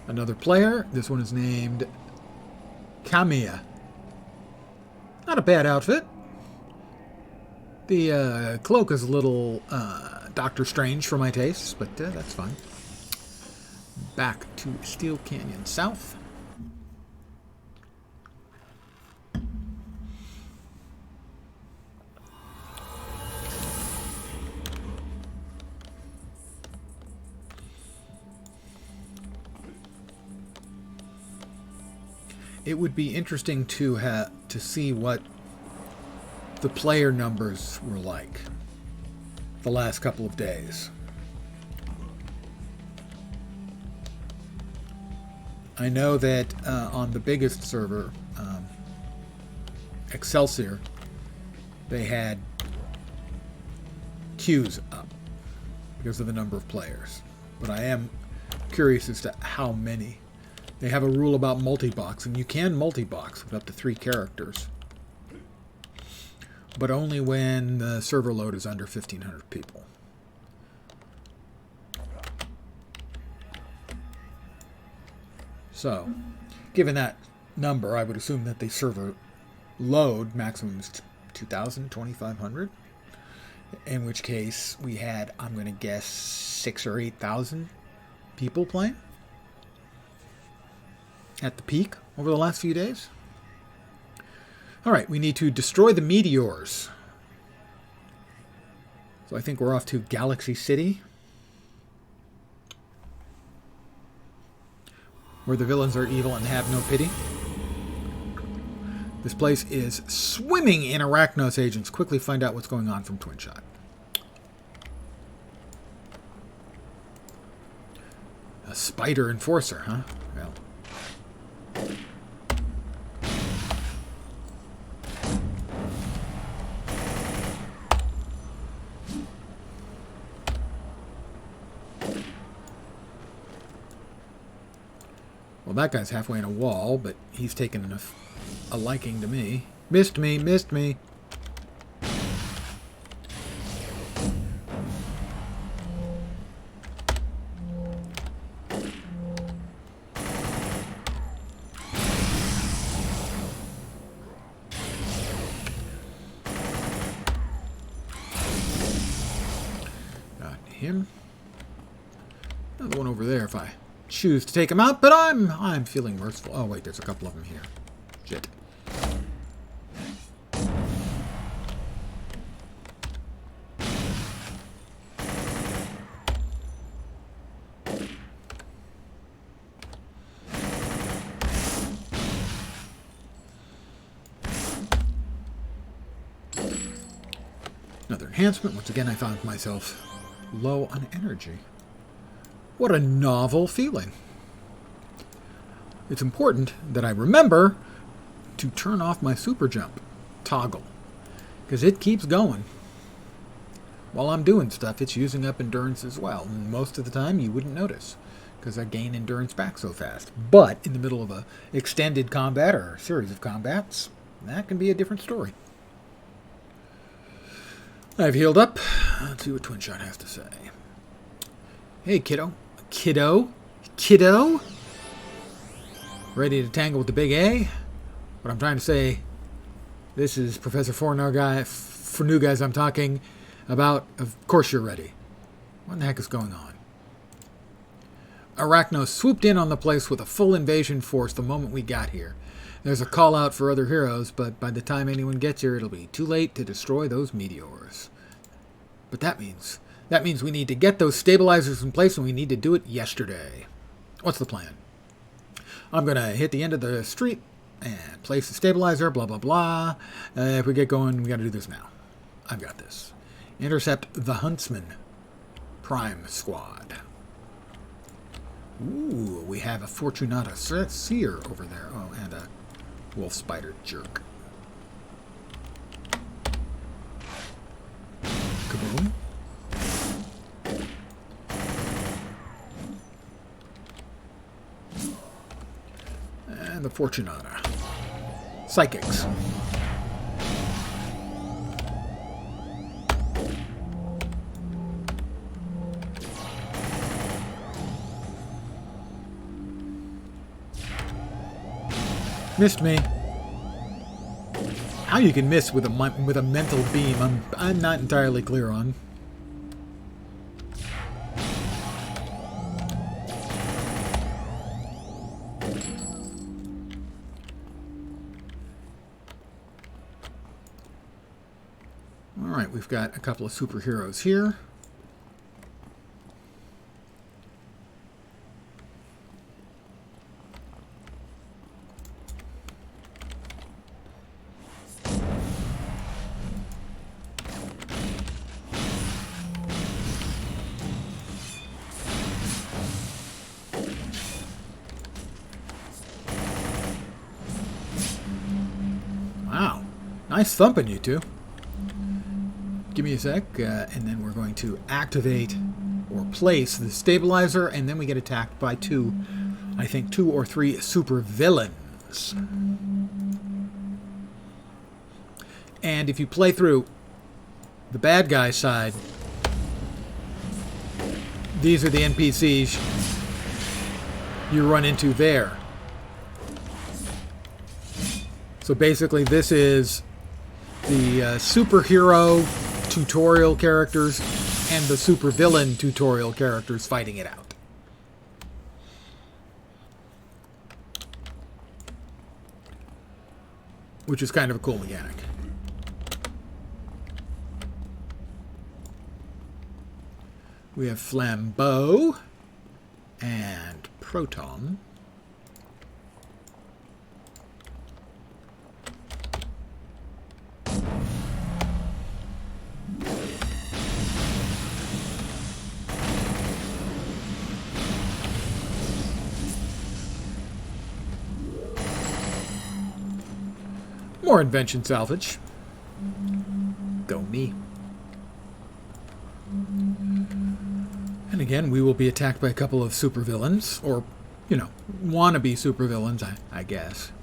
Another player. This one is named Kamiya. Not a bad outfit. The cloak is a little Doctor Strange for my tastes, but that's fine. Back to Steel Canyon South. It would be interesting to see what the player numbers were like the last couple of days. I know that on the biggest server, Excelsior, they had queues up because of the number of players. But I am curious as to how many. They have a rule about multi-box, and you can multi-box with up to 3 characters. But only when the server load is under 1,500 people. So, given that number, I would assume that the server load maximum is 2,000, 2,500. In which case, we had, I'm going to guess, 6,000 or 8,000 people playing at the peak over the last few days. All right, we need to destroy the meteors. So I think we're off to Galaxy City, where the villains are evil and have no pity. This place is swimming in Arachnos agents. Quickly find out what's going on from Twin Shot. A spider enforcer, huh? Well. Well, that guy's halfway in a wall, but he's taken a liking to me. Missed me, missed me. Got him. Another one over there if I choose to take him out, but I'm feeling merciful. Oh wait, there's a couple of them here. Shit. Another enhancement. Once again, I found myself low on energy. What a novel feeling. It's important that I remember to turn off my super jump toggle, because it keeps going. While I'm doing stuff, it's using up endurance as well. And most of the time, you wouldn't notice, because I gain endurance back so fast. But in the middle of a extended combat or a series of combats, that can be a different story. I've healed up. Let's see what Twin Shot has to say. Hey, kiddo. Kiddo? Kiddo? Ready to tangle with the big A? What I'm trying to say, this is Professor For New Guys I'm talking about. Of course you're ready. What the heck is going on? Arachnos swooped in on the place with a full invasion force the moment we got here. There's a call out for other heroes, but by the time anyone gets here, it'll be too late to destroy those meteors. But that means That means we need to get those stabilizers in place, and we need to do it yesterday. What's the plan? I'm going to hit the end of the street and place the stabilizer, blah, blah, blah. If we get going, we got to do this now. I've got this. Intercept the Huntsman Prime Squad. Ooh, we have a Fortunata Seer over there. Oh, and a Wolf Spider Jerk. Kaboom. And the Fortunata. Psychics. Missed me. How you can miss with a mental beam, I'm not entirely clear on. All right, we've got a couple of superheroes here. Wow, nice thumping, you two. Give me a sec, and then we're going to activate or place the stabilizer, and then we get attacked by two or three super villains. And if you play through the bad guy side, these are the NPCs you run into there. So basically this is the superhero tutorial characters and the supervillain tutorial characters fighting it out. Which is kind of a cool mechanic. We have Flambeau and Proton. More invention salvage. Go me. And again, we will be attacked by a couple of supervillains, or, you know, wannabe supervillains, I guess.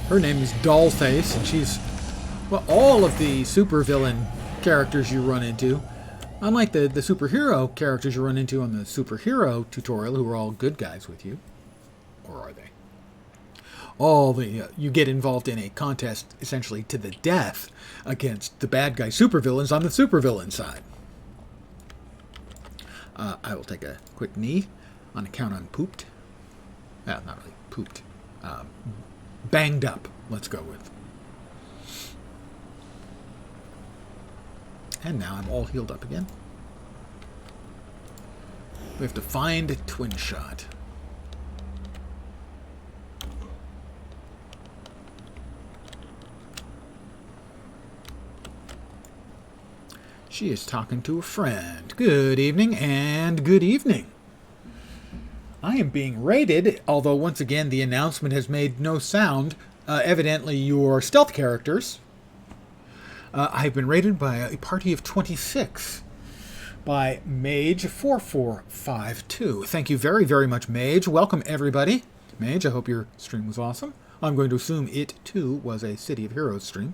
Her name is Dollface, and she's, well, all of the supervillain characters you run into, unlike the superhero characters you run into on the superhero tutorial, who are all good guys with you. Or are they? All the, you get involved in a contest, essentially, to the death against the bad guy supervillains on the supervillain side. I will take a quick knee on account on pooped. Well, not really pooped. Banged up, let's go with. And now I'm all healed up again. We have to find Twin Shot. She is talking to a friend. Good evening and good evening. I am being raided, although once again the announcement has made no sound. Evidently your stealth characters. I've been raided by a party of 26 by Mage4452. Thank you very, very much, Mage. Welcome, everybody. Mage, I hope your stream was awesome. I'm going to assume it, too, was a City of Heroes stream.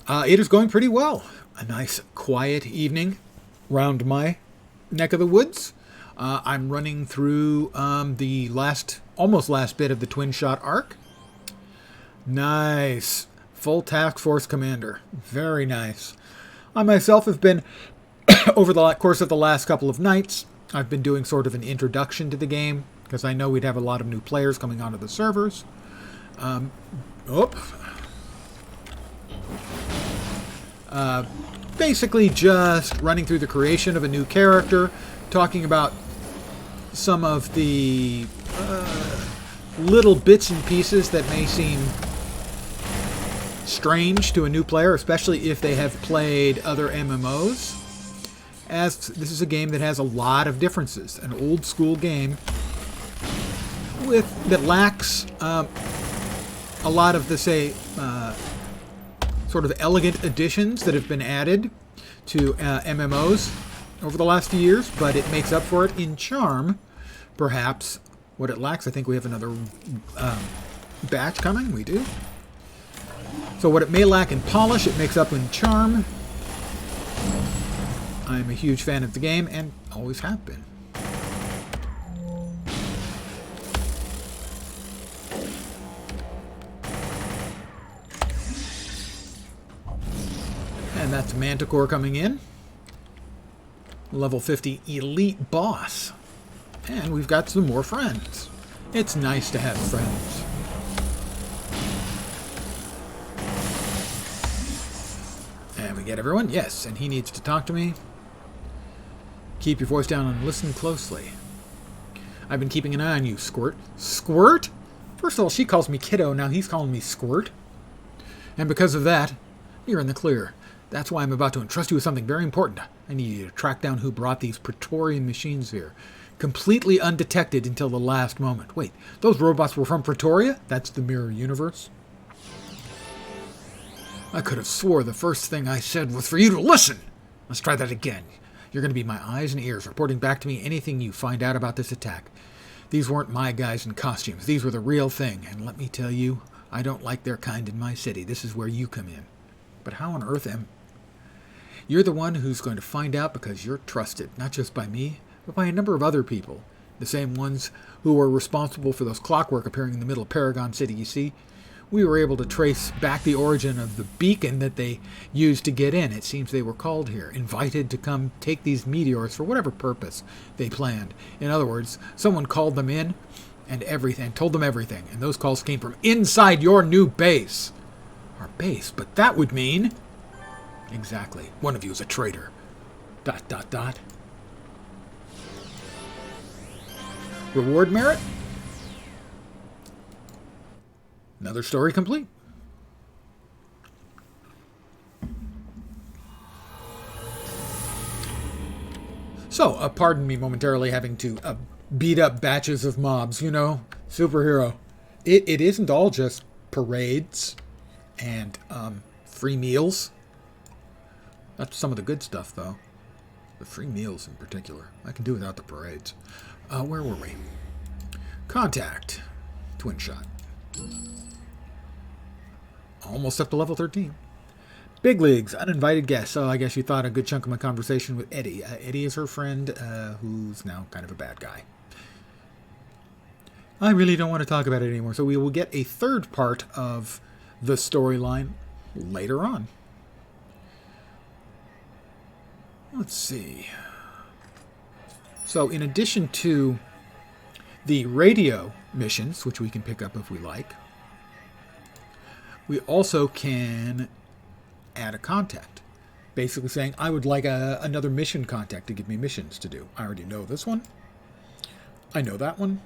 It is going pretty well. A nice, quiet evening round my neck of the woods. I'm running through the almost last bit of the Twin Shot arc. Nice. Full Task Force Commander. Very nice. I myself have been, over the course of the last couple of nights, I've been doing sort of an introduction to the game, because I know we'd have a lot of new players coming onto the servers. Basically just running through the creation of a new character, talking about some of the little bits and pieces that may seem strange to a new player, especially if they have played other MMOs, as this is a game that has a lot of differences. An old school game that lacks a lot of the, sort of elegant additions that have been added to MMOs over the last few years, but it makes up for it in charm, perhaps. What it lacks, I think we have another batch coming. We do. So what it may lack in polish, it makes up in charm. I'm a huge fan of the game, and always have been. And that's Manticore coming in. Level 50 Elite Boss. And we've got some more friends. It's nice to have friends. And we get everyone. Yes, and he needs to talk to me. Keep your voice down and listen closely. I've been keeping an eye on you, Squirt. Squirt? First of all, she calls me Kiddo. Now he's calling me Squirt. And because of that, you're in the clear. That's why I'm about to entrust you with something very important. I need you to track down who brought these Praetorian machines here. Completely undetected until the last moment. Wait, those robots were from Pretoria? That's the mirror universe? I could have swore the first thing I said was for you to listen. Let's try that again. You're going to be my eyes and ears, reporting back to me anything you find out about this attack. These weren't my guys in costumes. These were the real thing. And let me tell you, I don't like their kind in my city. This is where you come in. But how on earth am... You're the one who's going to find out because you're trusted, not just by me, but by a number of other people. The same ones who were responsible for those clockwork appearing in the middle of Paragon City, you see. We were able to trace back the origin of the beacon that they used to get in. It seems they were called here, invited to come take these meteors for whatever purpose they planned. In other words, someone called them in and told them everything. And those calls came from inside your new base. Our base? But that would mean... Exactly. One of you is a traitor. ... Reward merit? Another story complete. So, pardon me momentarily having to beat up batches of mobs, you know, superhero. It isn't all just parades and free meals. That's some of the good stuff, though. The free meals in particular. I can do without the parades. Where were we? Contact. Twin Shot. Almost up to level 13. Big Leagues, uninvited guest. So I guess you thought a good chunk of my conversation with Eddie. Eddie is her friend, who's now kind of a bad guy. I really don't want to talk about it anymore. So we will get a third part of the storyline later on. Let's see. So in addition to the radio missions, which we can pick up if we like, we also can add a contact. Basically saying, I would like another mission contact to give me missions to do. I already know this one. I know that one.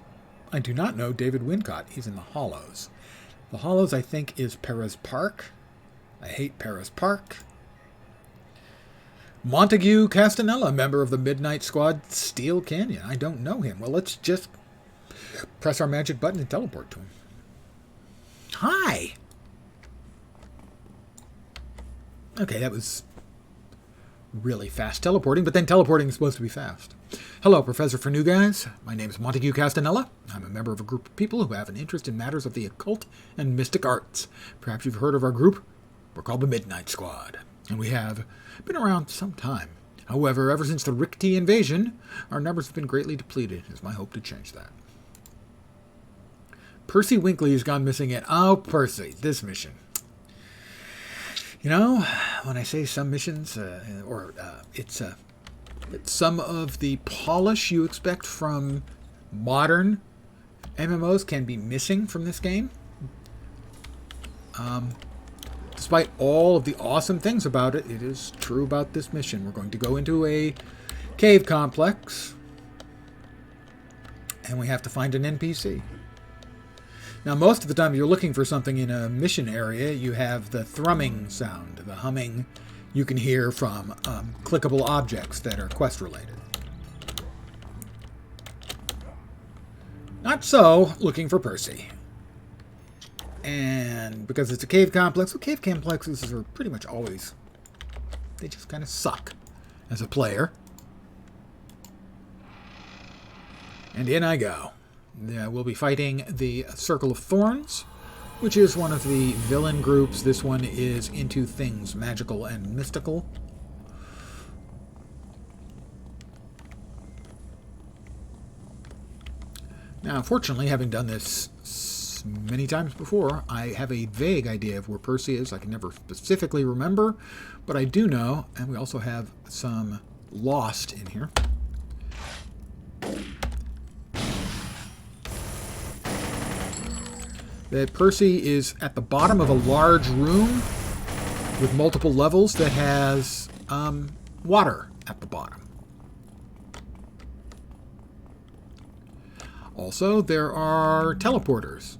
I do not know David Wincott. He's in the Hollows. The Hollows, I think, is Perez Park. I hate Perez Park. Montague Castanella, member of the Midnight Squad, Steel Canyon. I don't know him. Well, let's just press our magic button and teleport to him. Hi! Okay, that was really fast teleporting, but then teleporting is supposed to be fast. Hello, Professor for New Guys. My name is Montague Castanella. I'm a member of a group of people who have an interest in matters of the occult and mystic arts. Perhaps you've heard of our group. We're called the Midnight Squad, and we have been around some time. However, ever since the Ricti invasion, our numbers have been greatly depleted. It's my hope to change that. Percy Winkley has gone missing yet. Oh, Percy, this mission. You know, when I say some missions, it's some of the polish you expect from modern MMOs can be missing from this game. Despite all of the awesome things about it, it is true about this mission. We're going to go into a cave complex, and we have to find an NPC. Now, most of the time you're looking for something in a mission area, you have the thrumming sound, the humming you can hear from clickable objects that are quest-related. Not so looking for Percy. And because it's a cave complex, well, cave complexes are pretty much always, they just kind of suck as a player. And in I go. We'll be fighting the Circle of Thorns, which is one of the villain groups. This one is into things magical and mystical. Now, unfortunately, having done this many times before, I have a vague idea of where Percy is. I can never specifically remember, but I do know, and we also have some lost in here. That Percy is at the bottom of a large room with multiple levels that has water at the bottom. Also, there are teleporters.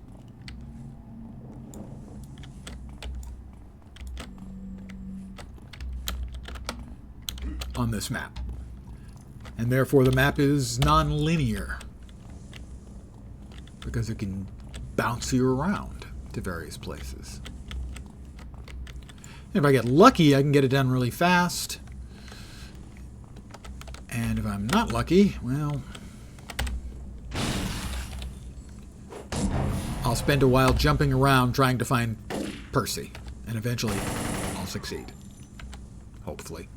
On this map. And therefore the map is non-linear. Because it can bounce you around to various places. And if I get lucky, I can get it done really fast. And if I'm not lucky, well, I'll spend a while jumping around trying to find Percy. And eventually, I'll succeed. Hopefully.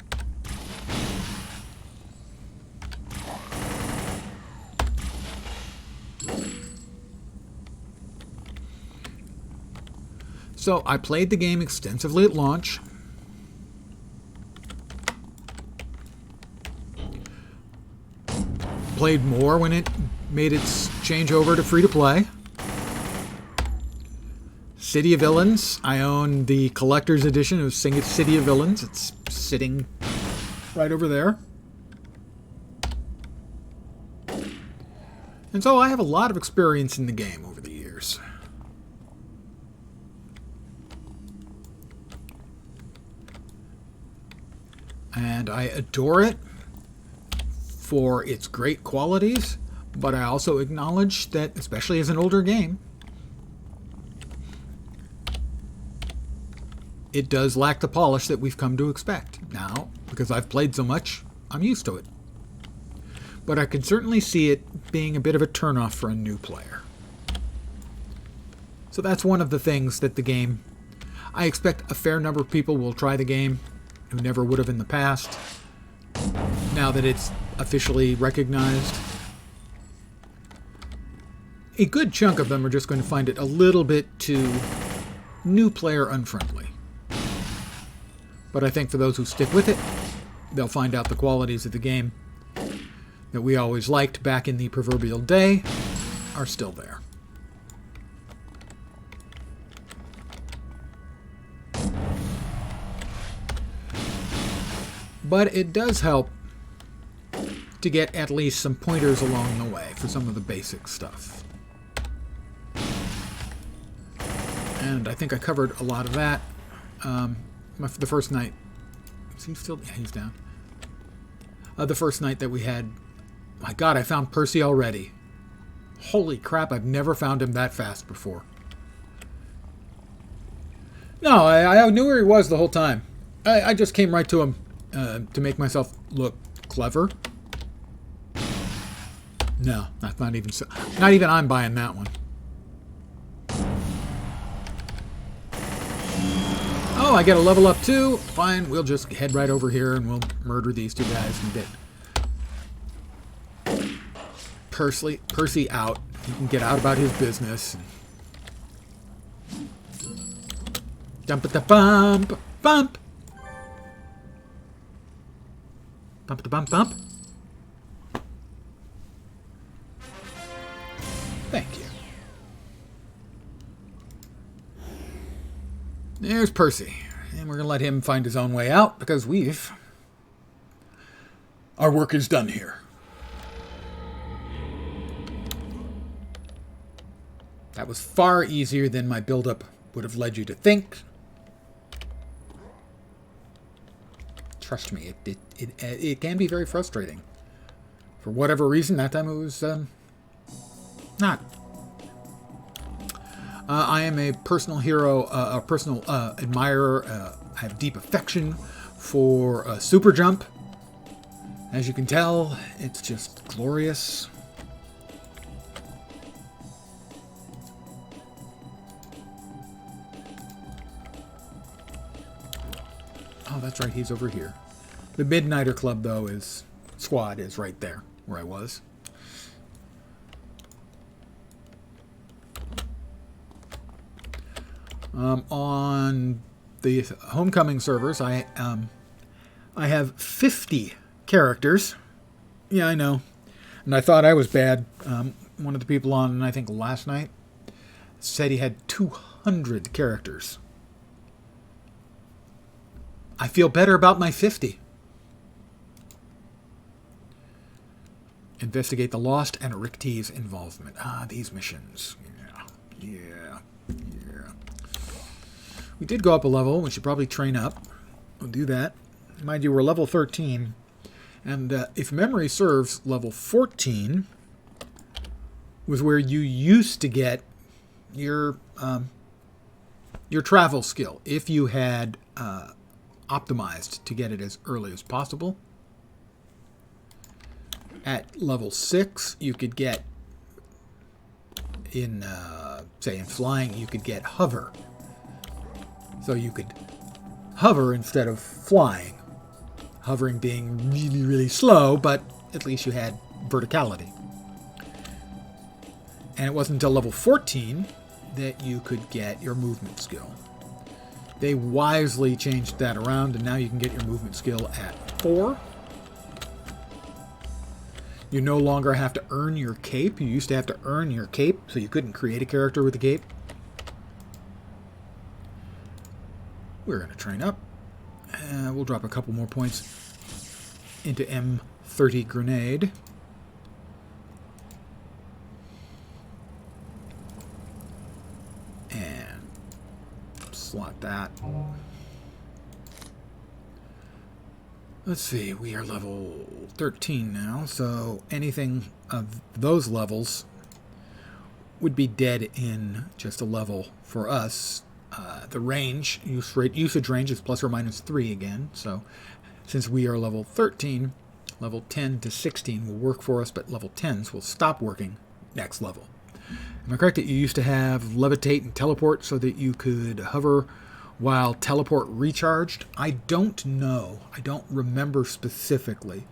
So, I played the game extensively at launch. Played more when it made its change over to free-to-play. City of Villains. I own the collector's edition of City of Villains. It's sitting right over there. And so I have a lot of experience in the game over the years. And I adore it for its great qualities, but I also acknowledge that, especially as an older game, it does lack the polish that we've come to expect. Now, because I've played so much, I'm used to it. But I can certainly see it being a bit of a turnoff for a new player. So that's one of the things that the game... I expect a fair number of people will try the game who never would have in the past, now that it's officially recognized. A good chunk of them are just going to find it a little bit too new player unfriendly. But I think for those who stick with it, they'll find out the qualities of the game that we always liked back in the proverbial day are still there. But it does help to get at least some pointers along the way for some of the basic stuff. And I think I covered a lot of that. The first night... Is he still... Yeah, he's down. The first night that we had... My God, I found Percy already. Holy crap, I've never found him that fast before. No, I knew where he was the whole time. I just came right to him. To make myself look clever. No, that's not even so. Not even I'm buying that one. Oh, I get a level up too. Fine, we'll just head right over here and we'll murder these two guys in a bit. Percy out. He can get out about his business. Jump at the bump. Bump. Bump the bump bump. Thank you. There's Percy. And we're going to let him find his own way out because our work is done here. That was far easier than my build-up would have led you to think. Trust me, it can be very frustrating. For whatever reason, that time it was not. I am a personal hero, a personal admirer. I have deep affection for Super Jump. As you can tell, it's just glorious. Oh, that's right, he's over here. The Midnighter Club, though, squad is right there, where I was. On the Homecoming servers, I have 50 characters. Yeah, I know. And I thought I was bad. One of the people on, I think, last night said he had 200 characters. I feel better about my 50. Investigate the Lost and Rick T's involvement. Ah, these missions. Yeah. We did go up a level. We should probably train up. We'll do that. Mind you, we're level 13. And if memory serves, level 14 was where you used to get your travel skill. If you had optimized to get it as early as possible. At level 6, you could get, in flying, you could get hover. So you could hover instead of flying. Hovering being really, really slow, but at least you had verticality. And it wasn't until level 14 that you could get your movement skill. They wisely changed that around, and now you can get your movement skill at 4. You no longer have to earn your cape. You used to have to earn your cape, so you couldn't create a character with a cape. We're going to train up. We'll drop a couple more points into M30 Grenade. And slot that. Let's see, we are level 13 now, so anything of those levels would be dead in just a level for us. The range, usage range is plus or minus 3 again, so since we are level 13, level 10 to 16 will work for us, but level 10s will stop working next level. Am I correct that you used to have levitate and teleport so that you could hover while teleport recharged? I don't know. I don't remember specifically.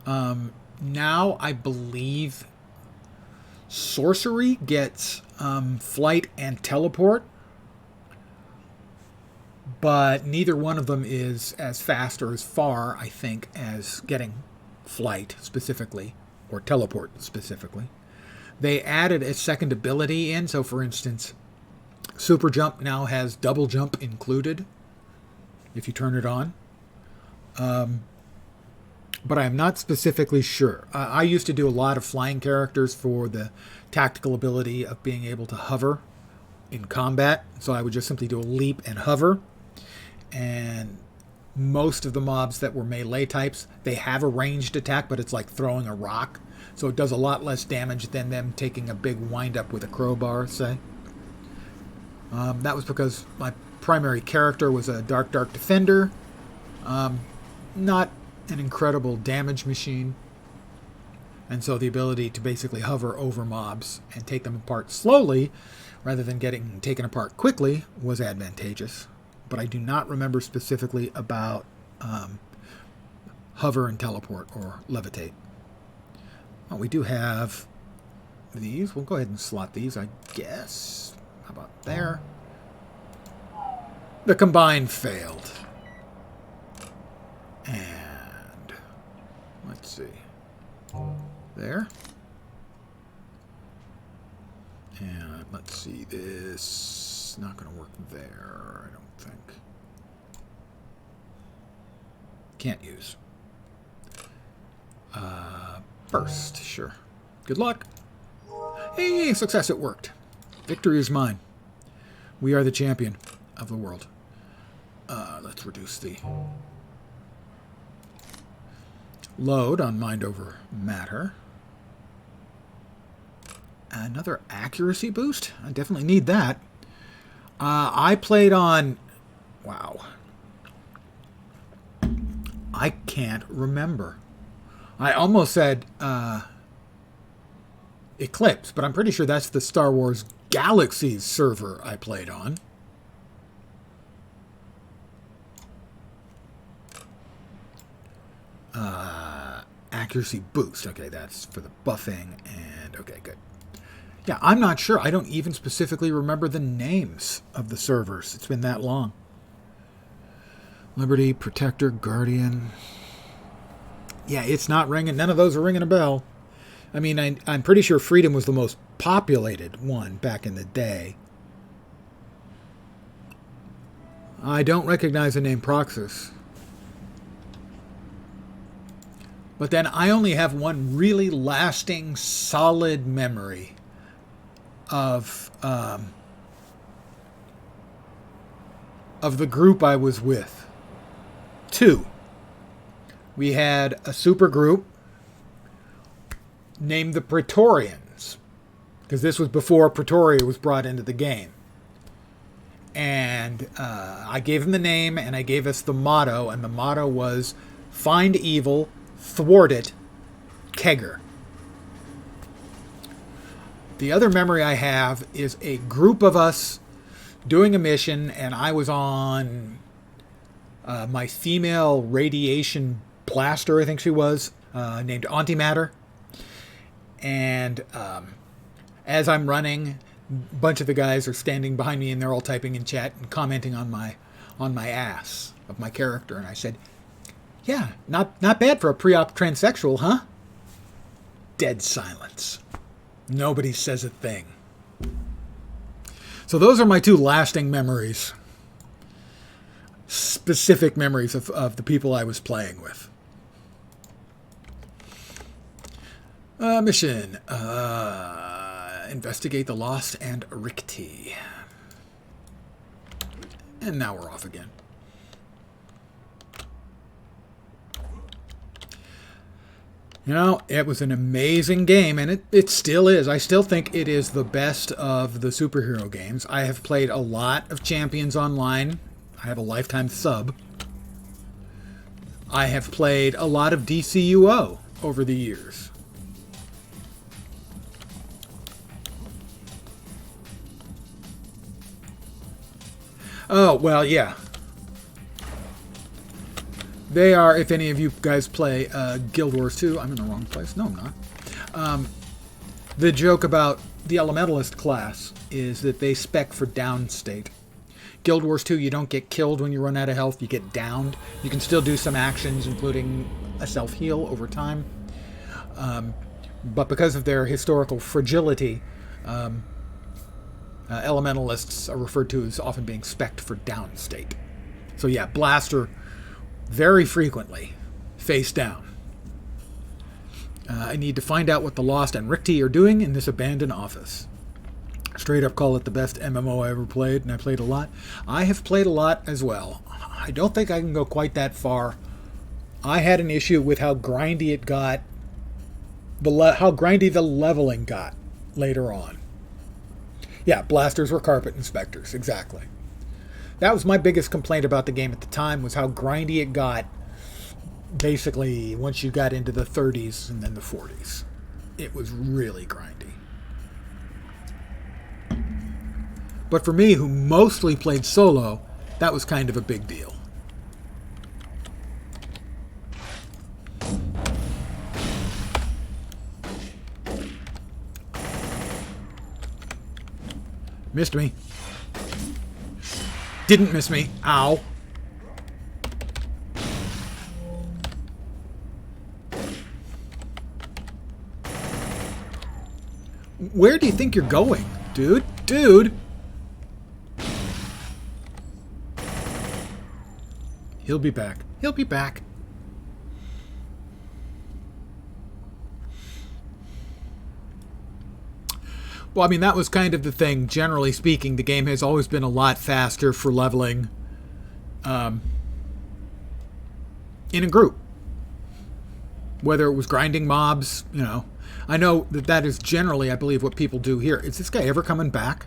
Now I believe sorcery gets flight and teleport, but neither one of them is as fast or as far, I think, as getting flight specifically or teleport specifically. They added a second ability in, so for instance, Super Jump now has double jump included if you turn it on. But I'm not specifically sure. I used to do a lot of flying characters for the tactical ability of being able to hover in combat. So I would just simply do a leap and hover. And most of the mobs that were melee types, they have a ranged attack, but it's like throwing a rock. So it does a lot less damage than them taking a big wind-up with a crowbar, say. That was because my primary character was a Dark Defender. Not an incredible damage machine. And so the ability to basically hover over mobs and take them apart slowly, rather than getting taken apart quickly, was advantageous. but I do not remember specifically about hover and teleport or levitate. Oh, we do have these. We'll go ahead and slot these, I guess. How about there? The combine failed. And let's see. There. And let's see, this not going to work there, I don't think. Can't use. Burst, sure. Good luck. Hey, success, it worked. Victory is mine. We are the champion of the world. Let's reduce the load on mind over matter. Another accuracy boost? I definitely need that. I played on... Wow. I can't remember. I almost said Eclipse, but I'm pretty sure that's the Star Wars Galaxies server I played on. Accuracy boost. Okay, that's for the buffing. And okay, good. Yeah, I'm not sure. I don't even specifically remember the names of the servers. It's been that long. Liberty, Protector, Guardian. Yeah, it's not ringing. None of those are ringing a bell. I mean, I'm pretty sure Freedom was the most populated one back in the day. I don't recognize the name Proxus. But then I only have one really lasting, solid memory of the group I was with. Two. We had a super group named the Praetorians, because this was before Pretoria was brought into the game. And I gave them the name, and I gave us the motto, and the motto was, find evil, thwart it, Kegger. The other memory I have is a group of us doing a mission, and I was on my female radiation blaster, I think she was, named Antimatter. And as I'm running, a bunch of the guys are standing behind me, and they're all typing in chat and commenting on my ass of my character. And I said, yeah, not bad for a pre-op transsexual, huh? Dead silence. Nobody says a thing. So those are my two lasting memories. Specific memories of the people I was playing with. Mission. Investigate the Lost and Rikti. And now we're off again. You know, it was an amazing game, and it still is. I still think it is the best of the superhero games. I have played a lot of Champions Online. I have a lifetime sub. I have played a lot of DCUO over the years. Oh, well, yeah. They are, if any of you guys play Guild Wars 2, I'm in the wrong place. No, I'm not. The joke about the Elementalist class is that they spec for down state. Guild Wars 2, you don't get killed when you run out of health. You get downed. You can still do some actions, including a self-heal over time. But because of their historical fragility, Elementalists are referred to as often being spec'd for down state. So yeah, Blaster very frequently face down. I need to find out what the Lost and Rikti are doing in this abandoned office. Straight up call it the best MMO I ever played, and I played a lot. I have played a lot as well. I don't think I can go quite that far. I had an issue with how grindy it got, how grindy the leveling got later on. Yeah, blasters were carpet inspectors, exactly. That was my biggest complaint about the game at the time, was how grindy it got, basically, once you got into the 30s and then the 40s. It was really grindy. But for me, who mostly played solo, that was kind of a big deal. Missed me. Didn't miss me. Ow. Where do you think you're going, dude? Dude! He'll be back. He'll be back. Well, I mean, that was kind of the thing. Generally speaking, the game has always been a lot faster for leveling in a group. Whether it was grinding mobs, you know. I know that that is generally, I believe, what people do here. Is this guy ever coming back?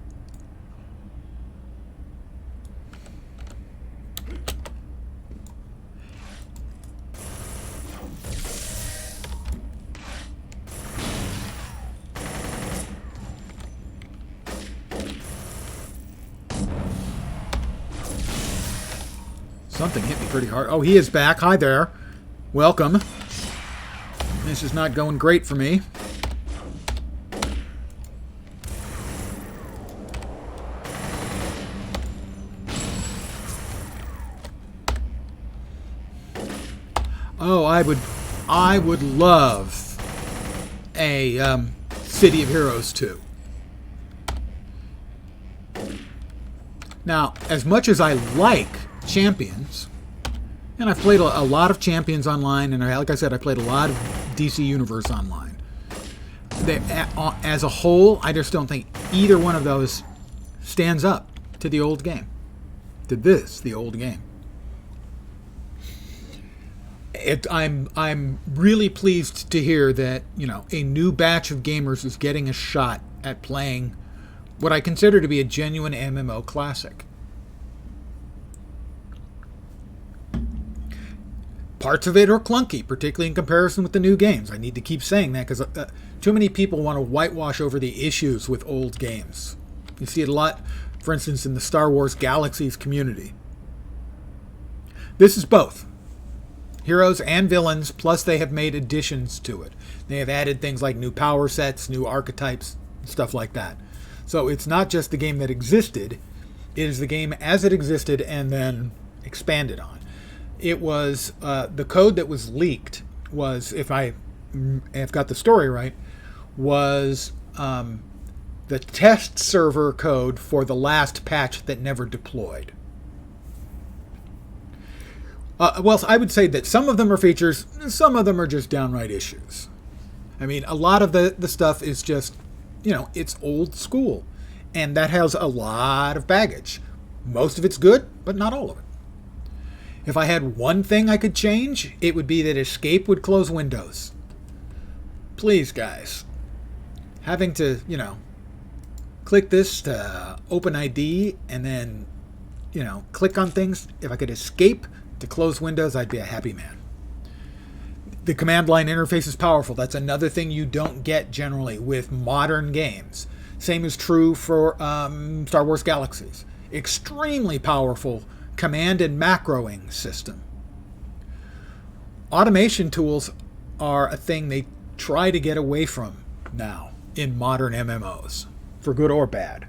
Something hit me pretty hard. Oh, he is back. Hi there. Welcome. This is not going great for me. Oh, I would love a City of Heroes 2. Now, as much as I like Champions, and I've played a lot of Champions online, and like I said, I played a lot of DC Universe online. As a whole, I just don't think either one of those stands up to the old game. To the old game. I'm really pleased to hear that, you know, a new batch of gamers is getting a shot at playing what I consider to be a genuine MMO classic. Parts of it are clunky, particularly in comparison with the new games. I need to keep saying that because too many people want to whitewash over the issues with old games. You see it a lot, for instance, in the Star Wars Galaxies community. This is both. Heroes and villains, plus they have made additions to it. They have added things like new power sets, new archetypes, stuff like that. So it's not just the game that existed, it is the game as it existed and then expanded on. It was, the code that was leaked was, if I have got the story right, was the test server code for the last patch that never deployed. Well, I would say that some of them are features, some of them are just downright issues. I mean, a lot of the stuff is just, you know, it's old school. And that has a lot of baggage. Most of it's good, but not all of it. If I had one thing I could change, it would be that Escape would close Windows. Please, guys. Having to, you know, click this to open ID and then, you know, click on things. If I could escape to close Windows, I'd be a happy man. The command line interface is powerful. That's another thing you don't get generally with modern games. Same is true for Star Wars Galaxies. Extremely powerful command and macroing system. Automation tools are a thing they try to get away from now in modern MMOs, for good or bad.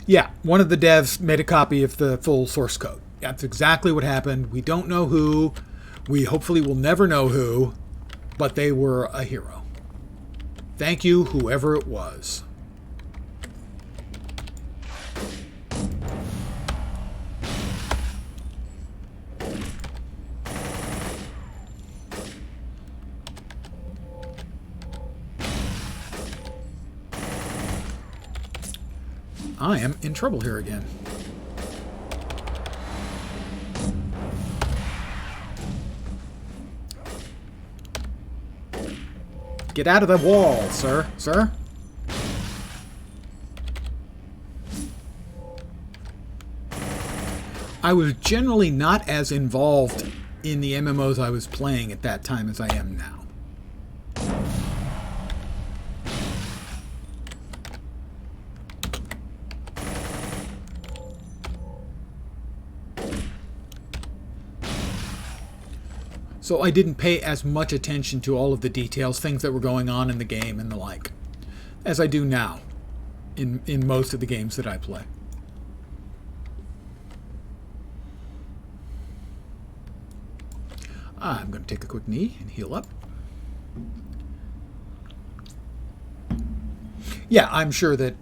Yeah, one of the devs made a copy of the full source code. That's exactly what happened. We don't know who. We hopefully will never know who, but they were a hero. Thank you, whoever it was. I am in trouble here again. Get out of the wall, sir. Sir? I was generally not as involved in the MMOs I was playing at that time as I am now. So I didn't pay as much attention to all of the details, things that were going on in the game and the like, as I do now in most of the games that I play. I'm going to take a quick knee and heal up. Yeah, I'm sure that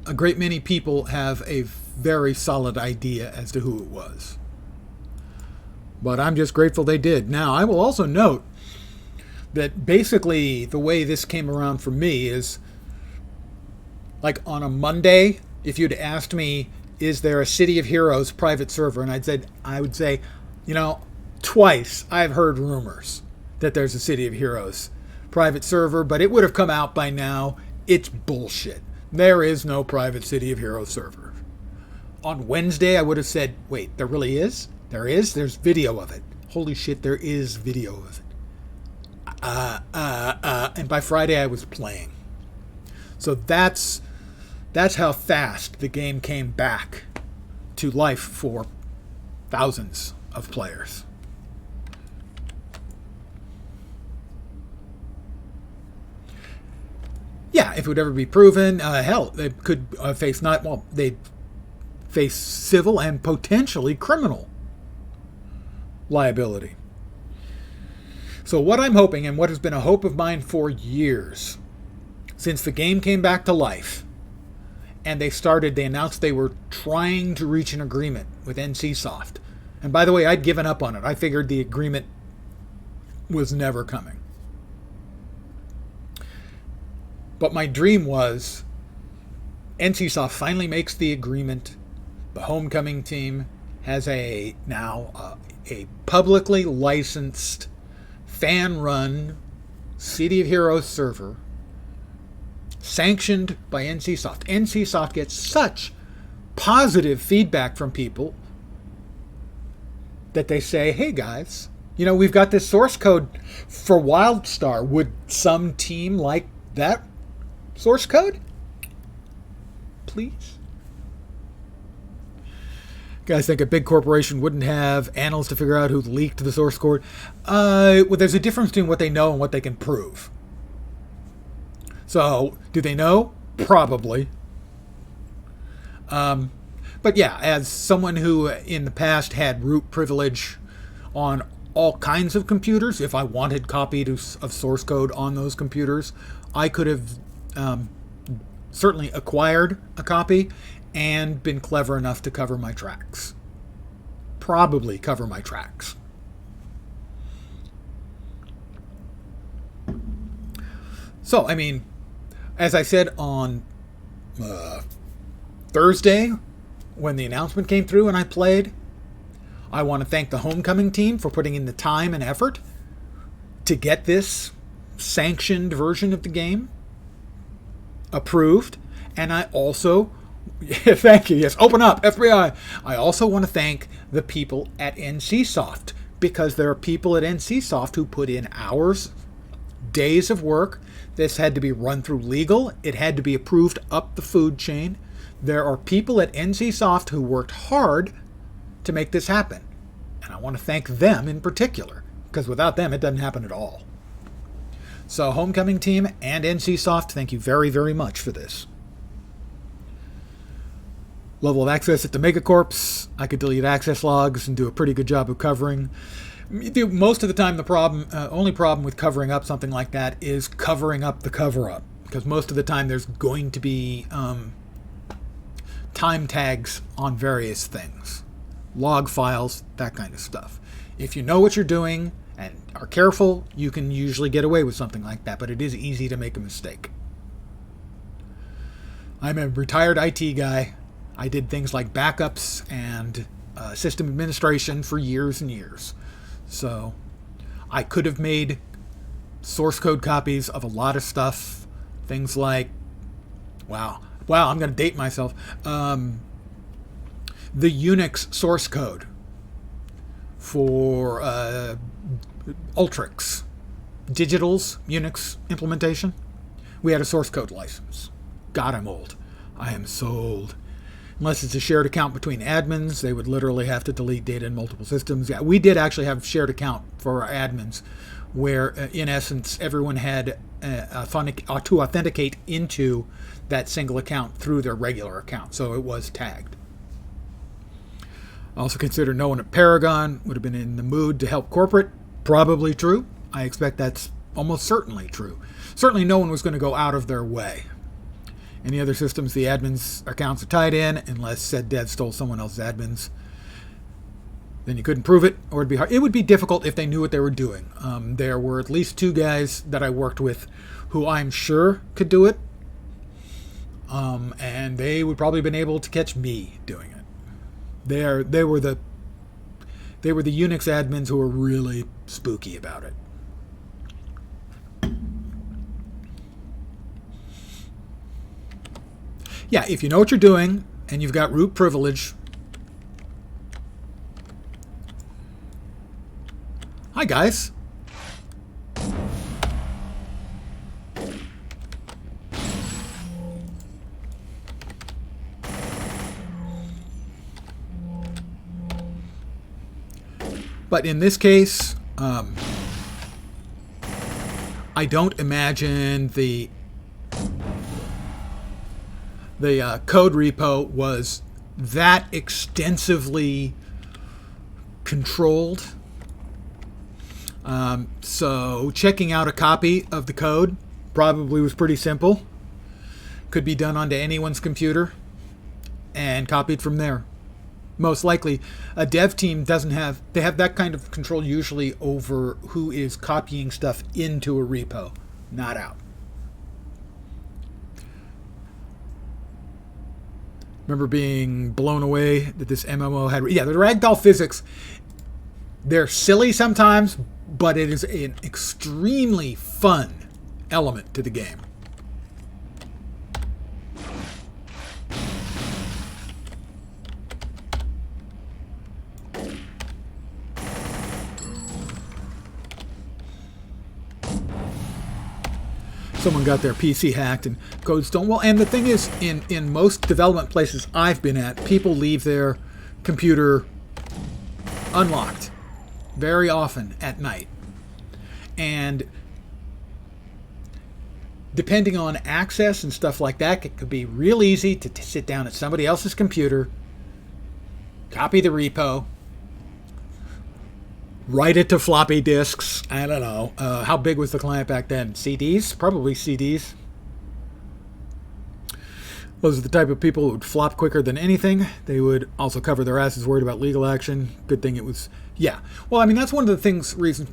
a great many people have a very solid idea as to who it was. But I'm just grateful they did. Now, I will also note that basically the way this came around for me is, like on a Monday, if you'd asked me, is there a City of Heroes private server? And I would say, twice I've heard rumors that there's a City of Heroes private server, but it would have come out by now. It's bullshit. There is no private City of Heroes server. On Wednesday, I would have said, wait, there really is? There is? There's video of it. Holy shit, there is video of it. And by Friday, I was playing. So that's how fast the game came back to life for thousands of players. Yeah, if it would ever be proven, hell, they could they'd face civil and potentially criminal liability. So what I'm hoping, and what has been a hope of mine for years, since the game came back to life, and they announced they were trying to reach an agreement with NCSoft. And by the way, I'd given up on it. I figured the agreement was never coming. But my dream was NCSoft finally makes the agreement. The homecoming team has now a publicly licensed, fan-run City of Heroes server sanctioned by NCSoft. NCSoft gets such positive feedback from people that they say, hey guys, we've got this source code for WildStar. Would some team like that source code? Please? Guys think a big corporation wouldn't have analysts to figure out who leaked the source code? Well, there's a difference between what they know and what they can prove. So, do they know? Probably. But yeah, as someone who in the past had root privilege on all kinds of computers, if I wanted copies of source code on those computers, I could have certainly acquired a copy and been clever enough to cover my tracks. Probably cover my tracks. So, as I said on Thursday, when the announcement came through and I played, I want to thank the homecoming team for putting in the time and effort to get this sanctioned version of the game approved. And I also, thank you, yes, open up, FBI. I also want to thank the people at NCSoft, because there are people at NCSoft who put in hours, days of work. This had to be run through legal. It had to be approved up the food chain. There are people at NCSoft who worked hard to make this happen. And I want to thank them in particular, because without them, it doesn't happen at all. So, homecoming team and NCSoft, thank you very, very much for this. Level of access at the Megacorps. I could delete access logs and do a pretty good job of covering. Most of the time, the only problem with covering up something like that is covering up the cover-up, because most of the time there's going to be time tags on various things, log files, that kind of stuff. If you know what you're doing and are careful, you can usually get away with something like that, but it is easy to make a mistake. I'm a retired IT guy. I did things like backups and system administration for years and years. So I could have made source code copies of a lot of stuff. Things like, wow, I'm going to date myself. The Unix source code for Ultrix, Digital's Unix implementation. We had a source code license. God, I'm old. I am so old. Unless it's a shared account between admins, they would literally have to delete data in multiple systems. Yeah, we did actually have a shared account for our admins where, in essence, everyone had to authenticate into that single account through their regular account. So it was tagged. Also consider no one at Paragon would have been in the mood to help corporate. Probably true. I expect that's almost certainly true. Certainly no one was going to go out of their way. Any other systems, the admins' accounts are tied in, unless said dev stole someone else's admins. Then you couldn't prove it, or it'd be hard. It would be difficult if they knew what they were doing. There were at least 2 guys that I worked with who I'm sure could do it. And they would probably have been able to catch me doing it. They were the Unix admins who were really spooky about it. Yeah, if you know what you're doing and you've got root privilege. Hi, guys. But in this case, I don't imagine the code repo was that extensively controlled. So checking out a copy of the code probably was pretty simple. Could be done onto anyone's computer and copied from there. Most likely, a dev team they have that kind of control usually over who is copying stuff into a repo, not out. Remember being blown away that this MMO had... Yeah, the ragdoll physics, they're silly sometimes, but it is an extremely fun element to the game. Someone got their PC hacked and code stolen. Well, and the thing is, in most development places I've been at, people leave their computer unlocked very often at night. And depending on access and stuff like that, it could be real easy to sit down at somebody else's computer, copy the repo, write it to floppy disks. I don't know. How big was the client back then? CDs? Probably CDs. Those are the type of people who would flop quicker than anything. They would also cover their asses worried about legal action. Good thing it was... Yeah. Well, I mean, that's one of the reasons...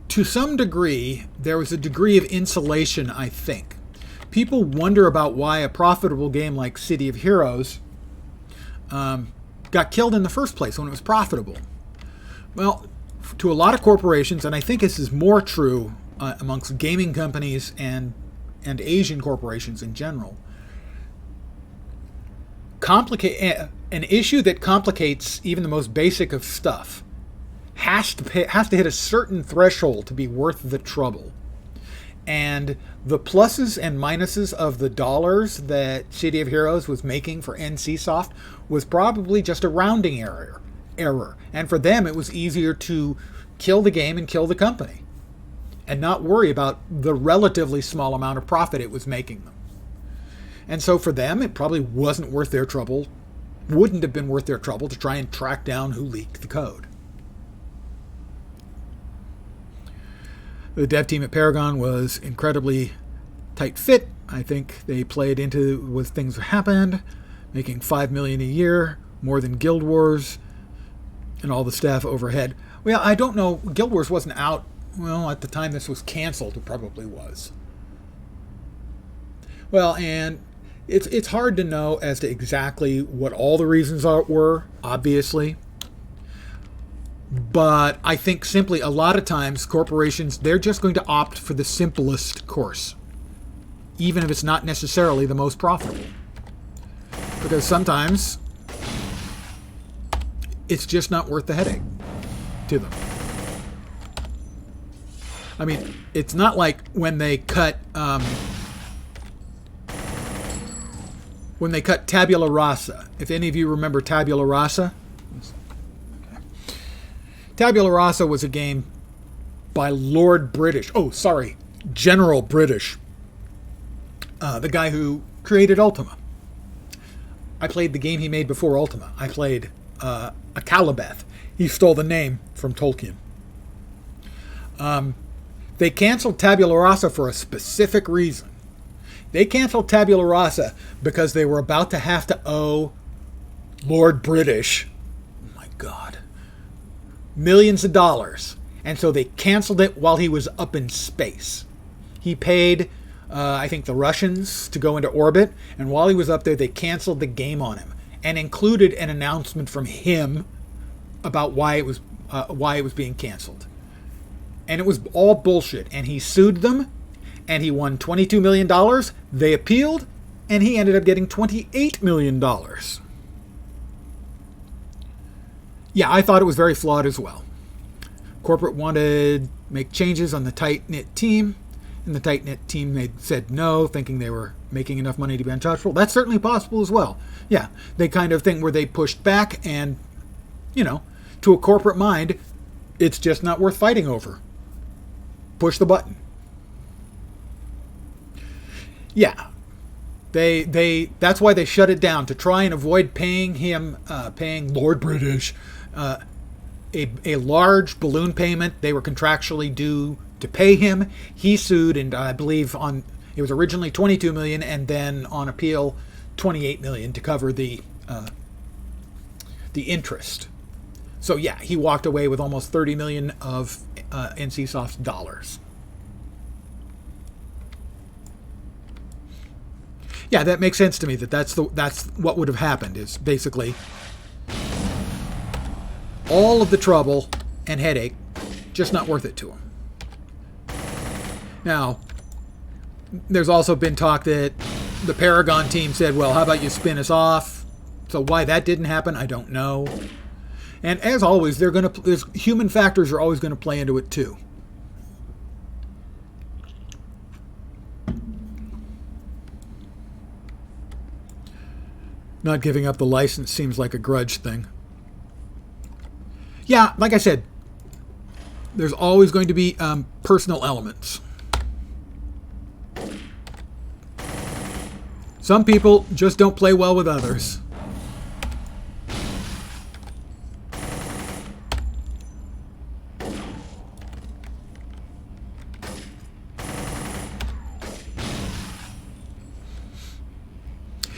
To some degree, there was a degree of insulation, I think. People wonder about why a profitable game like City of Heroes... got killed in the first place when it was profitable. Well, to a lot of corporations, and I think this is more true amongst gaming companies and Asian corporations in general, an issue that complicates even the most basic of stuff has to hit a certain threshold to be worth the trouble. And the pluses and minuses of the dollars that City of Heroes was making for NCSoft was probably just a rounding error. And for them, it was easier to kill the game and kill the company and not worry about the relatively small amount of profit it was making them. And so for them, it probably wasn't worth their trouble, wouldn't have been worth their trouble to try and track down who leaked the code. The dev team at Paragon was incredibly tight fit. I think they played into what things happened, making $5 million a year, more than Guild Wars, and all the staff overhead. Well, I don't know. Guild Wars wasn't out. Well, at the time this was canceled, it probably was. Well, and it's hard to know as to exactly what all the reasons were, obviously. But I think simply a lot of times corporations, they're just going to opt for the simplest course, even if it's not necessarily the most profitable. Because sometimes it's just not worth the headache to them. I mean, it's not like when they cut when they cut Tabula Rasa. If any of you remember Tabula Rasa. Tabula Rasa was a game by Lord British. Oh, sorry. General British. The guy who created Ultima. I played the game he made before Ultima. I played Akalabeth. He stole the name from Tolkien. They canceled Tabula Rasa for a specific reason. They canceled Tabula Rasa because they were about to have to owe Lord British, oh my God, millions of dollars. And so they canceled it while he was up in space. He paid, I think, the Russians to go into orbit. And while he was up there, they canceled the game on him and included an announcement from him about why it was being canceled. And it was all bullshit. And he sued them, and he won $22 million. They appealed, and he ended up getting $28 million. Yeah, I thought it was very flawed as well. Corporate wanted to make changes on the tight-knit team, and the tight-knit team said no, thinking they were making enough money to be untouchable. That's certainly possible as well. Yeah, they kind of thing where they pushed back, and, to a corporate mind, it's just not worth fighting over. Push the button. Yeah, that's why they shut it down, to try and avoid paying Lord British a large balloon payment. They were contractually due to pay him. He sued, and I believe it was originally $22 million, and then on appeal, $28 million to cover the interest. So yeah, he walked away with almost $30 million of NCSoft's dollars. Yeah, that makes sense to me. That's what would have happened. Is basically all of the trouble and headache, just not worth it to him. Now, there's also been talk that the Paragon team said, "Well, how about you spin us off?" So why that didn't happen, I don't know. And as always, there's human factors are always going to play into it too. Not giving up the license seems like a grudge thing. Yeah, like I said, there's always going to be personal elements. Some people just don't play well with others.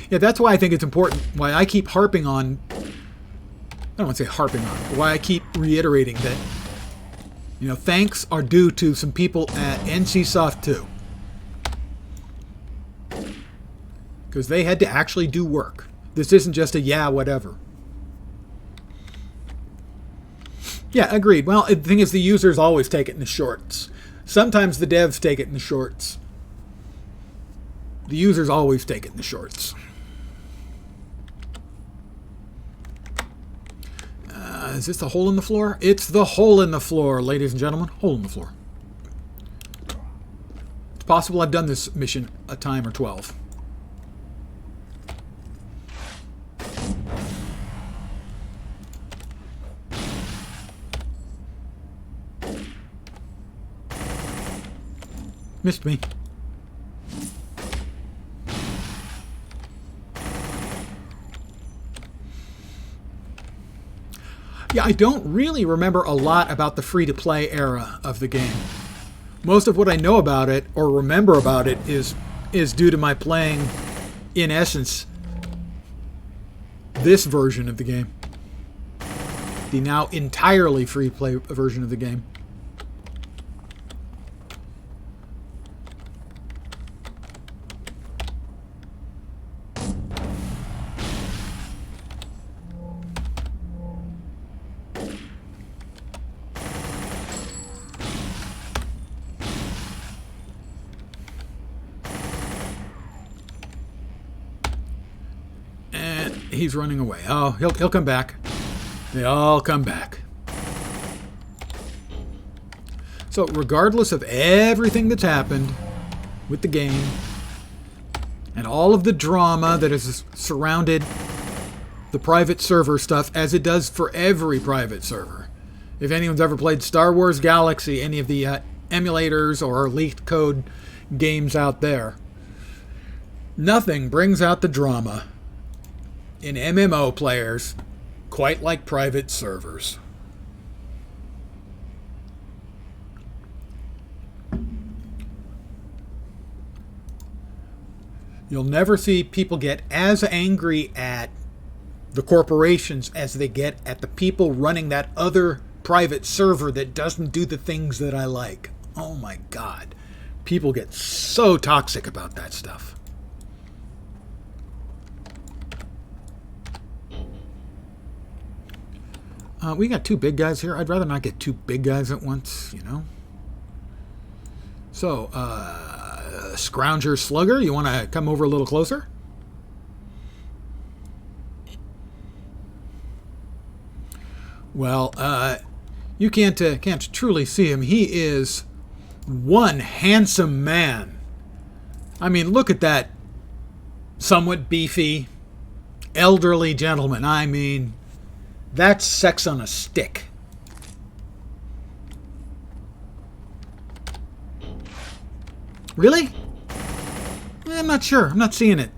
Yeah, that's why I think it's important. Why I keep harping on, I don't want to say harping on, but why I keep reiterating that, thanks are due to some people at NCSoft too. Because they had to actually do work. This isn't just a whatever. Yeah, agreed. Well, the thing is, the users always take it in the shorts. Sometimes the devs take it in the shorts. The users always take it in the shorts. Is this the hole in the floor? It's the hole in the floor, ladies and gentlemen. Hole in the floor. It's possible I've done this mission a time or 12. Missed me. Yeah, I don't really remember a lot about the free-to-play era of the game. Most of what I know about it, or remember about it, is due to my playing, in essence, this version of the game. The now entirely free-play version of the game. He's running away. Oh, he'll come back. They all come back. So regardless of everything that's happened with the game and all of the drama that has surrounded the private server stuff, as it does for every private server. If anyone's ever played Star Wars Galaxy, any of the emulators or leaked code games out there, nothing brings out the drama in MMO players quite like private servers. You'll never see people get as angry at the corporations as they get at the people running that other private server that doesn't do the things that I like. Oh my God. People get so toxic about that stuff. We got two big guys here. I'd rather not get two big guys at once, you know. So, Scrounger Slugger, you want to come over a little closer? Well, you can't truly see him. He is one handsome man. I mean, look at that somewhat beefy, elderly gentleman. I mean, that's sex on a stick. Really? I'm not sure. I'm not seeing it.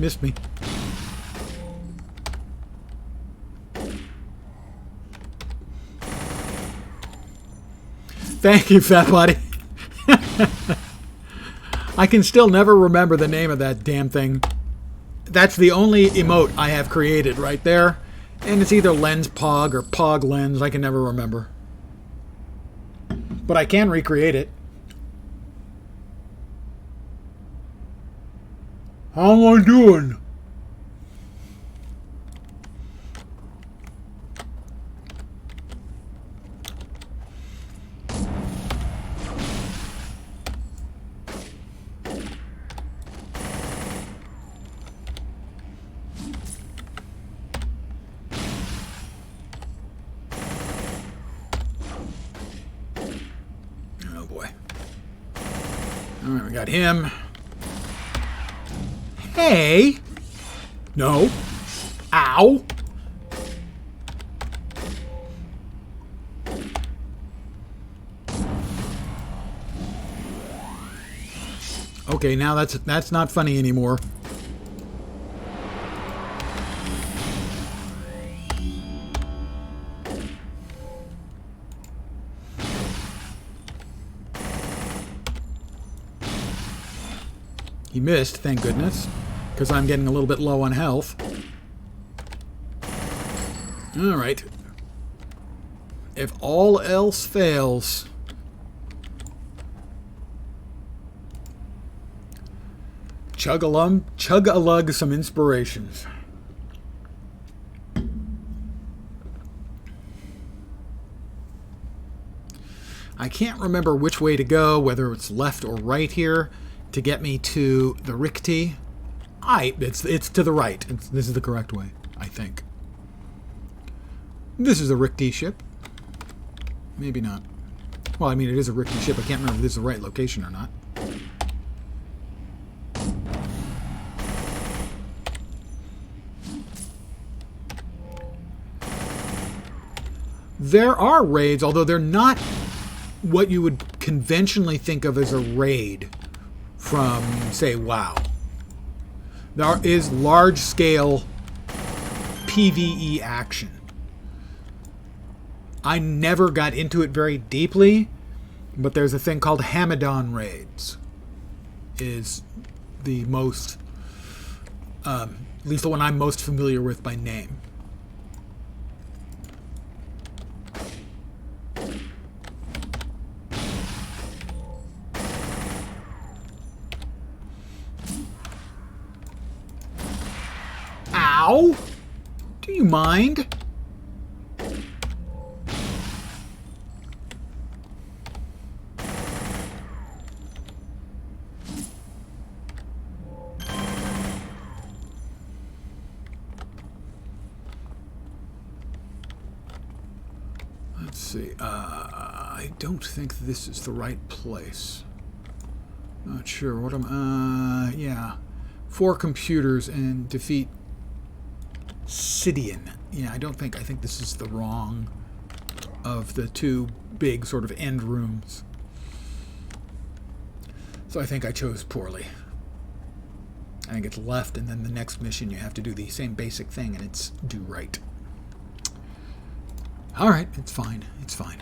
Missed me. Thank you, fat buddy. I can still never remember the name of that damn thing. That's the only emote I have created right there. And it's either Lens Pog or Pog Lens. I can never remember. But I can recreate it. How am I doing? Oh boy. Alright, we got him. Hey! No. Ow! Okay, now that's not funny anymore. He missed, thank goodness, because I'm getting a little bit low on health. Alright. If all else fails, chug-a-lug some inspirations. I can't remember which way to go, whether it's left or right here, to get me to the Rikti. It's to the right. This is the correct way, I think. This is a Rikti ship. Maybe not. Well, I mean, it is a Rikti ship. I can't remember if this is the right location or not. There are raids, although they're not what you would conventionally think of as a raid from, say, WoW. There is large-scale PvE action. I never got into it very deeply, but there's a thing called Hamadan raids. Is the most, at least the one I'm most familiar with by name. Ow! Do you mind? see. I don't think this is the right place. Not sure what I'm... yeah. 4 computers and defeat Sidian. Yeah, I think this is the wrong of the 2 big sort of end rooms. So I think I chose poorly. I think it's left, and then the next mission you have to do the same basic thing, and it's do right. Alright, it's fine. It's fine.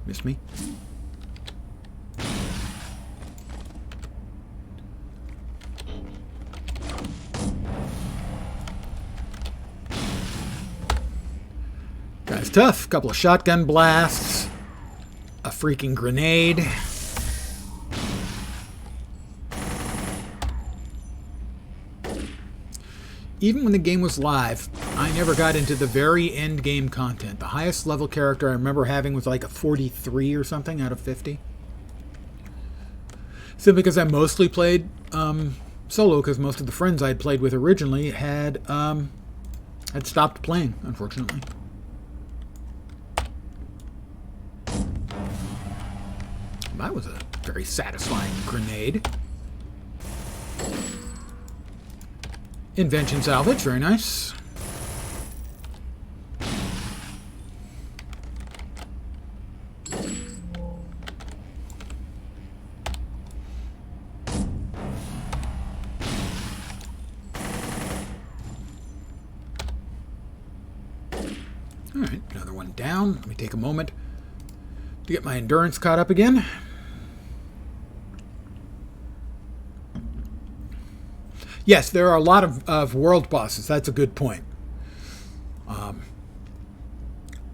Miss me? Guy's tough. Couple of shotgun blasts. A freaking grenade. Even when the game was live, I never got into the very end game content. The highest level character I remember having was like a 43 or something out of 50. Simply because I mostly played solo, because most of the friends I'd played with originally had stopped playing, unfortunately. That was a very satisfying grenade. Invention salvage, very nice. Alright, another one down. Let me take a moment to get my endurance caught up again. Yes, there are a lot of world bosses. That's a good point.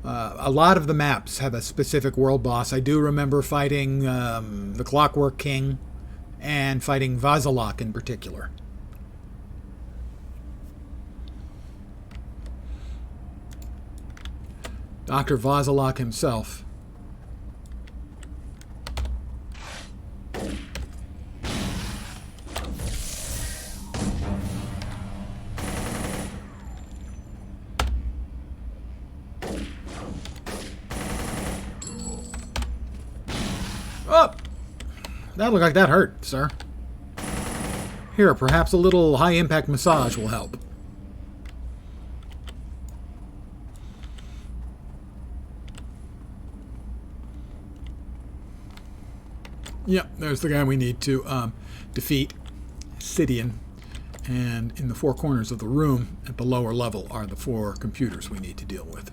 A lot of the maps have a specific world boss. I do remember fighting the Clockwork King and fighting Vazalok in particular. Dr. Vazalok himself. Oh! That looked like that hurt, sir. Here, perhaps a little high-impact massage will help. Yep, there's the guy we need to defeat, Sidian. And in the 4 corners of the room, at the lower level, are the 4 computers we need to deal with.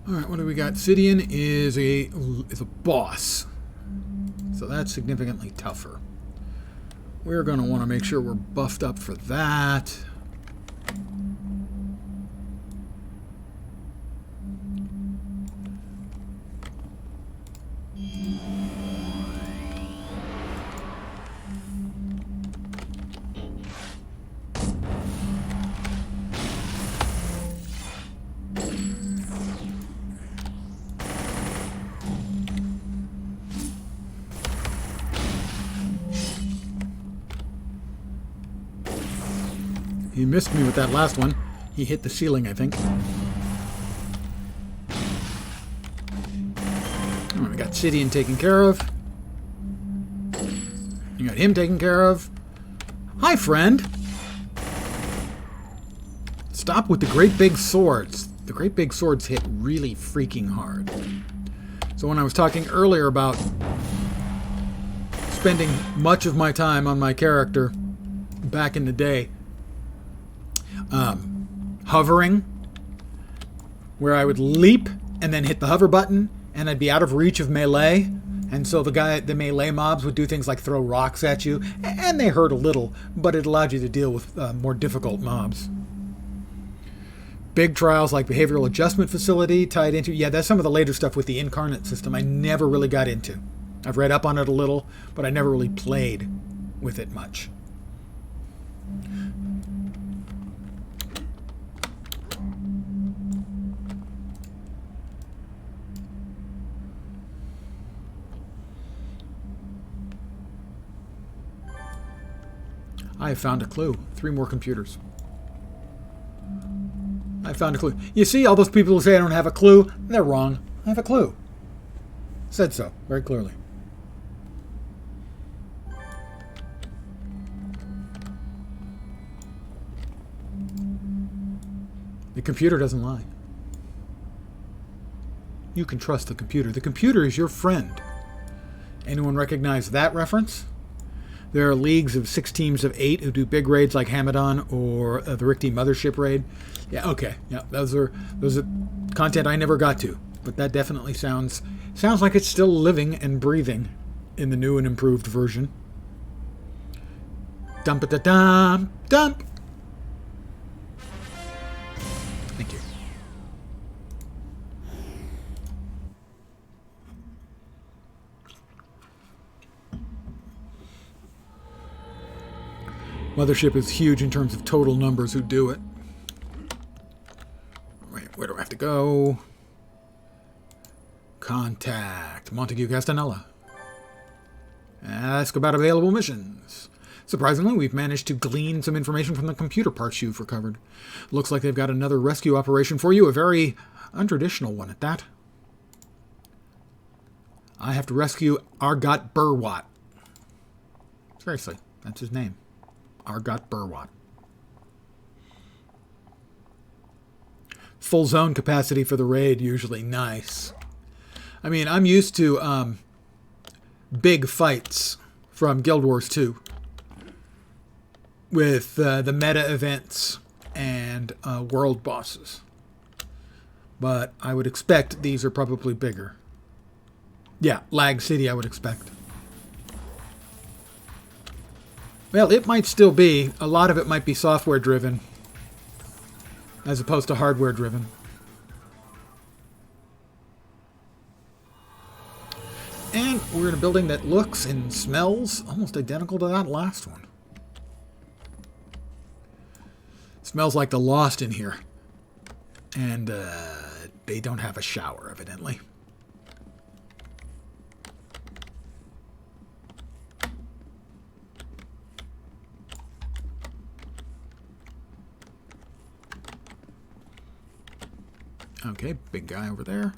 Alright, what do we got? Sidian is a boss. So that's significantly tougher. We're going to want to make sure we're buffed up for that. He missed me with that last one. He hit the ceiling, I think. Oh, we got Sidian taken care of. You got him taken care of. Hi, friend. Stop with the great big swords. The great big swords hit really freaking hard. So when I was talking earlier about spending much of my time on my character back in the day, hovering, where I would leap and then hit the hover button, and I'd be out of reach of melee, and so the melee mobs would do things like throw rocks at you, and they hurt a little, but it allowed you to deal with more difficult mobs. Big trials like Behavioral Adjustment Facility tied into, yeah, that's some of the later stuff with the Incarnate system I never really got into. I've read up on it a little, but I never really played with it much. I have found a clue. 3 more computers. I found a clue. You see, all those people who say I don't have a clue, they're wrong. I have a clue. Said so, very clearly. The computer doesn't lie. You can trust the computer. The computer is your friend. Anyone recognize that reference? There are leagues of 6 teams of 8 who do big raids like Hamadan or the Richty Mothership raid. Yeah, okay. Yeah, those are content I never got to, but that definitely sounds like it's still living and breathing in the new and improved version. Dump it, dump, dump. Thank you. Mothership is huge in terms of total numbers who do it. Wait, where do I have to go? Contact Montague Castanella. Ask about available missions. Surprisingly, we've managed to glean some information from the computer parts you've recovered. Looks like they've got another rescue operation for you, a very untraditional one at that. I have to rescue Argot Burwat. Seriously, that's his name. Argot Burwat. Full zone capacity for the raid, usually. Nice. I mean, I'm used to big fights from Guild Wars 2 with the meta events and world bosses. But I would expect these are probably bigger. Yeah, Lag City I would expect. Well, it might still be. A lot of it might be software driven as opposed to hardware driven. And we're in a building that looks and smells almost identical to that last one. Smells like the Lost in here. And they don't have a shower, evidently. Okay, big guy over there.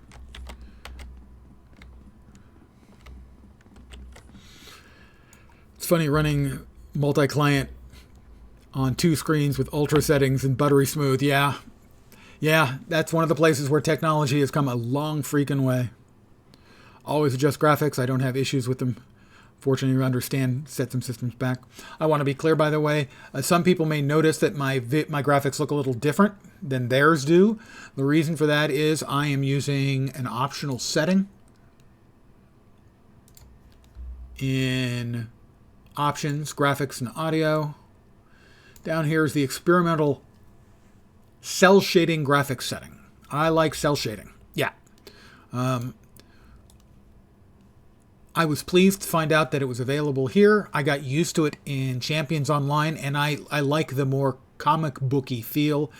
It's funny running multi-client on 2 screens with ultra settings and buttery smooth. Yeah, that's one of the places where technology has come a long freaking way. Always adjust graphics. I don't have issues with them. Fortunately, I understand, set some systems back. I want to be clear, by the way, some people may notice that my graphics look a little different than theirs do. The reason for that is I am using an optional setting in Options, Graphics, and Audio. Down here is the experimental cell shading graphics setting. I like cell shading. Yeah. I was pleased to find out that it was available here. I got used to it in Champions Online, and I like the more comic booky feel.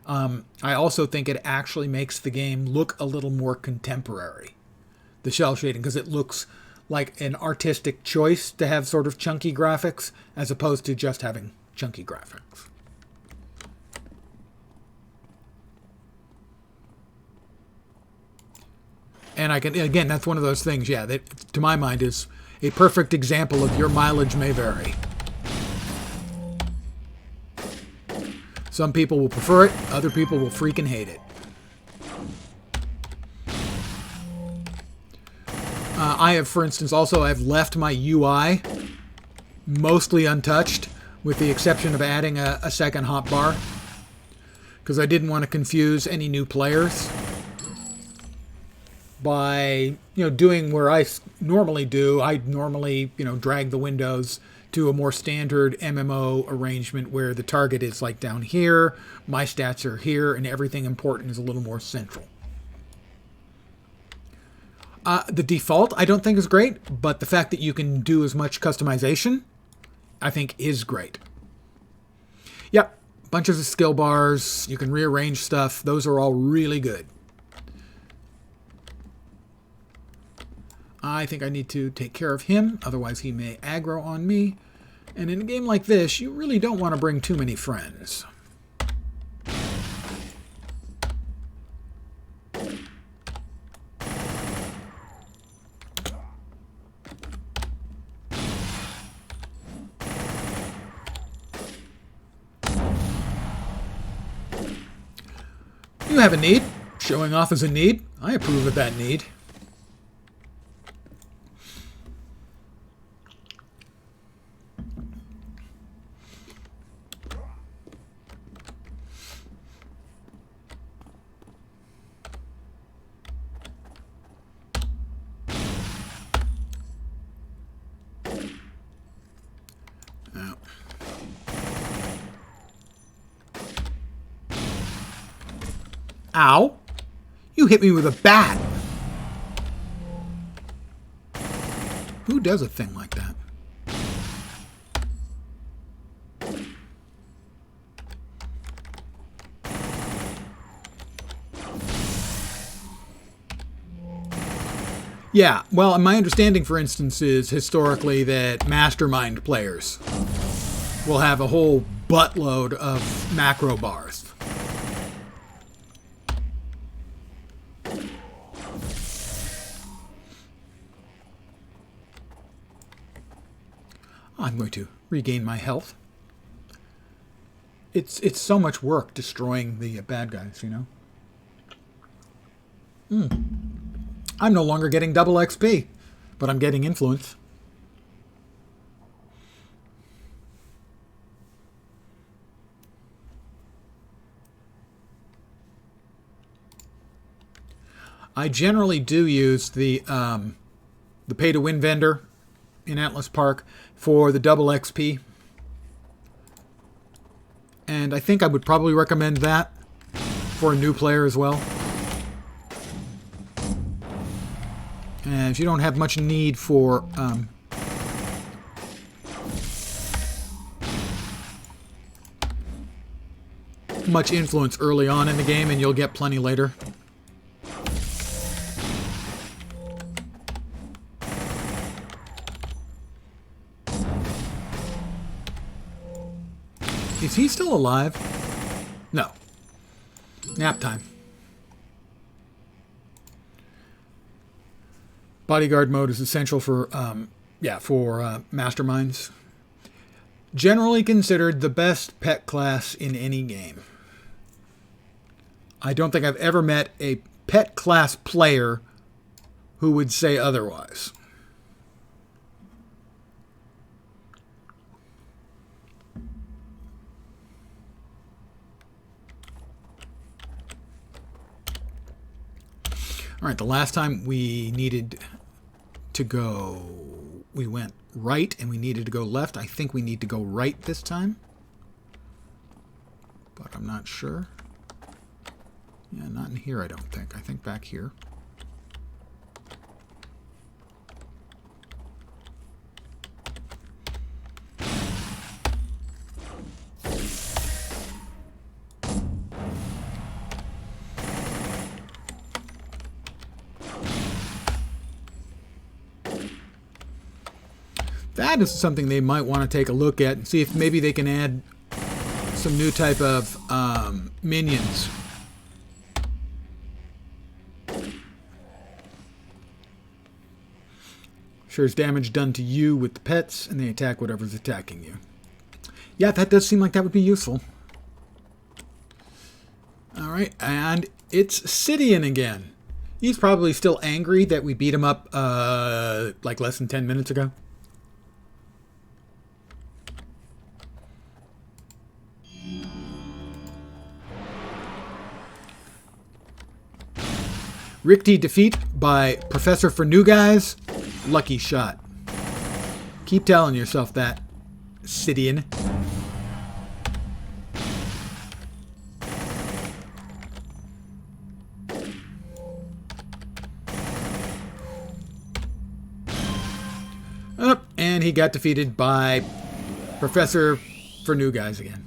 I also think it actually makes the game look a little more contemporary, the cell shading, because it looks like an artistic choice to have sort of chunky graphics as opposed to just having chunky graphics. And I can, again, that's one of those things, yeah, that to my mind is a perfect example of your mileage may vary. Some people will prefer it, other people will freaking hate it. I have, for instance, I've left my UI mostly untouched, with the exception of adding a second hotbar, because I didn't want to confuse any new players by, doing where I normally do. I normally, drag the windows to a more standard MMO arrangement where the target is like down here, my stats are here, and everything important is a little more central. The default I don't think is great, but the fact that you can do as much customization, I think is great. Yep, bunches of skill bars, you can rearrange stuff, those are all really good. I think I need to take care of him, otherwise he may aggro on me. And in a game like this, you really don't want to bring too many friends. You have a need. Showing off as a need. I approve of that need. Ow! You hit me with a bat! Who does a thing like that? Yeah, well, my understanding, for instance, is historically that mastermind players will have a whole buttload of macro bars. I'm going to regain my health. It's so much work destroying the bad guys, you know? I'm no longer getting double XP, but I'm getting influence. I generally do use the pay-to-win vendor in Atlas Park for the double XP. And I think I would probably recommend that for a new player as well. And if you don't have much need for much influence early on in the game, and you'll get plenty later. Is he still alive? No. Nap time. Bodyguard mode is essential for, masterminds. Generally considered the best pet class in any game. I don't think I've ever met a pet class player who would say otherwise. All right, the last time we needed to go, we went right and we needed to go left. I think we need to go right this time, but I'm not sure. Yeah, not in here, I don't think. I think back here. That is something they might want to take a look at and see if maybe they can add some new type of minions. Sure is damage done to you with the pets, and they attack whatever's attacking you. Yeah, that does seem like that would be useful. Alright, and it's Sidian again. He's probably still angry that we beat him up like less than 10 minutes ago. Rickety defeat by Professor for New Guys. Lucky shot. Keep telling yourself that, Sidian. Oh, and he got defeated by Professor for New Guys again.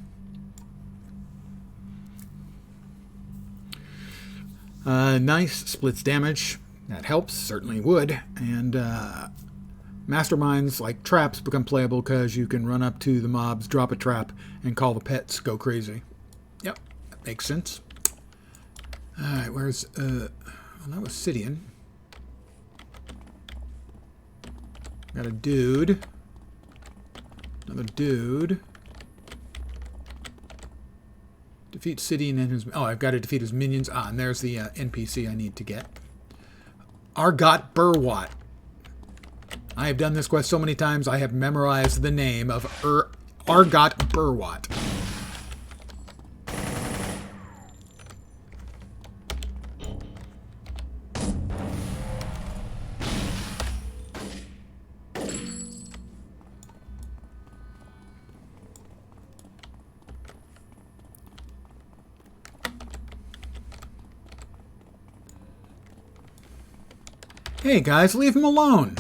Nice, splits damage. That helps, certainly would. And Masterminds like traps become playable because you can run up to the mobs, drop a trap, and call the pets go crazy. Yep, that makes sense. Alright, where's... well, that was Sidian. Got a dude. Another dude. Defeat Sidian and his... Oh, I've got to defeat his minions. Ah, and there's the NPC I need to get. Argot Burwat. I have done this quest so many times, I have memorized the name of Argot Burwat. Hey guys, leave him alone.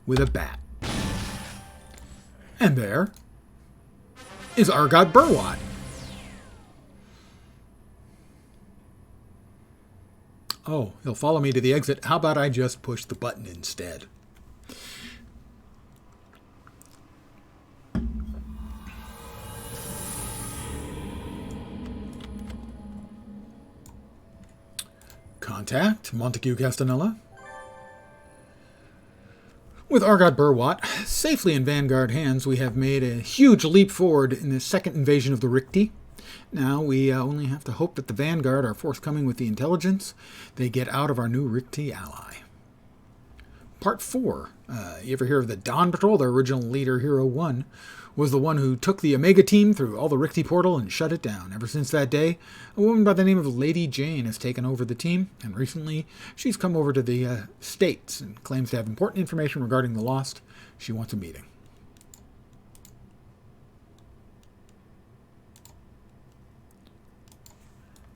With a bat. And there is Argot Burwat. Oh, he'll follow me to the exit. How about I just push the button instead? Contact Montague Castanella. With Argot Burwat safely in Vanguard hands, we have made a huge leap forward in the second invasion of the Rikti. Now we only have to hope that the Vanguard are forthcoming with the intelligence they get out of our new Rikti ally. Part 4. You ever hear of the Dawn Patrol? Their original leader, Hero 1, was the one who took the Omega team through all the Rikti portal and shut it down. Ever since that day, a woman by the name of Lady Jane has taken over the team, and recently she's come over to the States and claims to have important information regarding the Lost. She wants a meeting.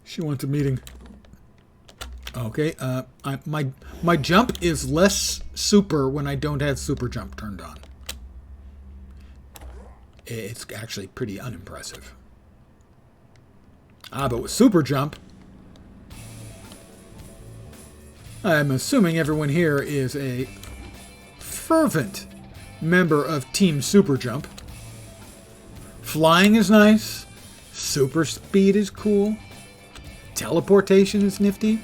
She wants a meeting. Okay, my jump is less super when I don't have super jump turned on. It's actually pretty unimpressive. But with super jump, I'm assuming everyone here is a fervent member of Team Super Jump. Flying is nice. Super speed is cool. Teleportation is nifty.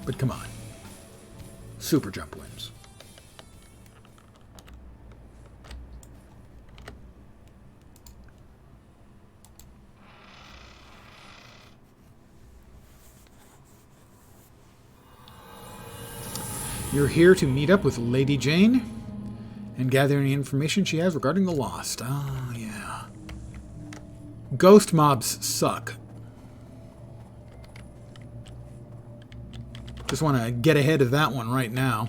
But come on. Super jump wins. You're here to meet up with Lady Jane and gather any information she has regarding the Lost. Oh, yeah. Ghost mobs suck. Just want to get ahead of that one right now.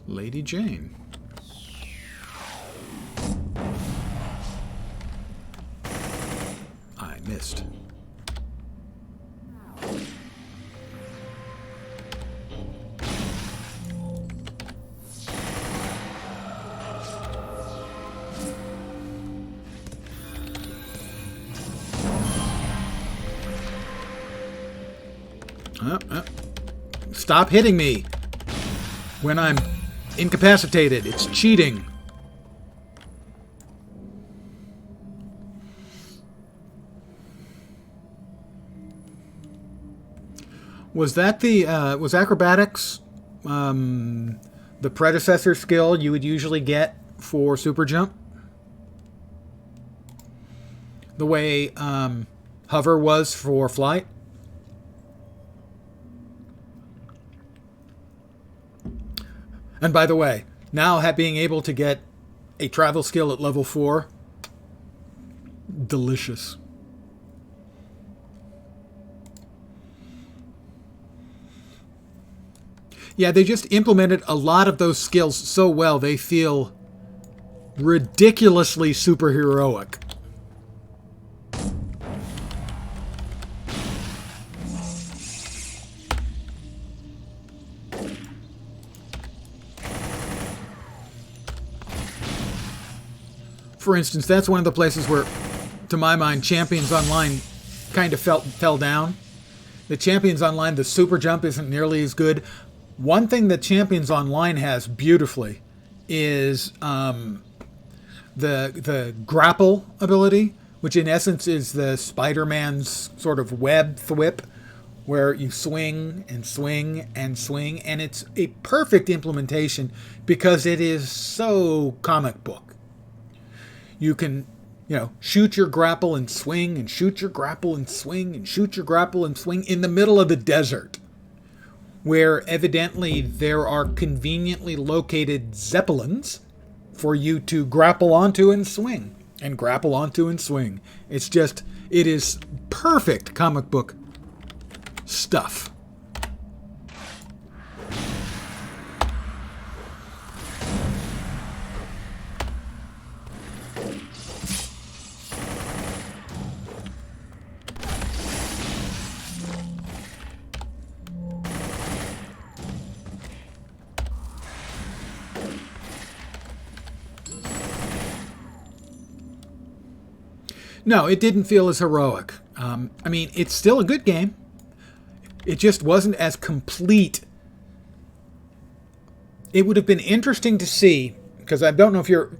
Lady Jane. I missed. Stop hitting me when I'm incapacitated. It's cheating. Was that the was acrobatics the predecessor skill you would usually get for super jump? The way hover was for flight? And by the way, now being able to get a travel skill at level 4, delicious. Yeah, they just implemented a lot of those skills so well, they feel ridiculously superheroic. for instance, that's one of the places where, to my mind, Champions Online kind of fell down. The Champions Online, the super jump isn't nearly as good. One thing that Champions Online has beautifully is the grapple ability, which in essence is the Spider-Man's sort of web thwip, where you swing and swing and swing, and it's a perfect implementation because it is so comic book. You can, shoot your grapple and swing, and shoot your grapple and swing, and shoot your grapple and swing in the middle of the desert, where evidently there are conveniently located zeppelins for you to grapple onto and swing, and grapple onto and swing. It is perfect comic book stuff. No, it didn't feel as heroic. It's still a good game. It just wasn't as complete. It would have been interesting to see, because I don't know if you're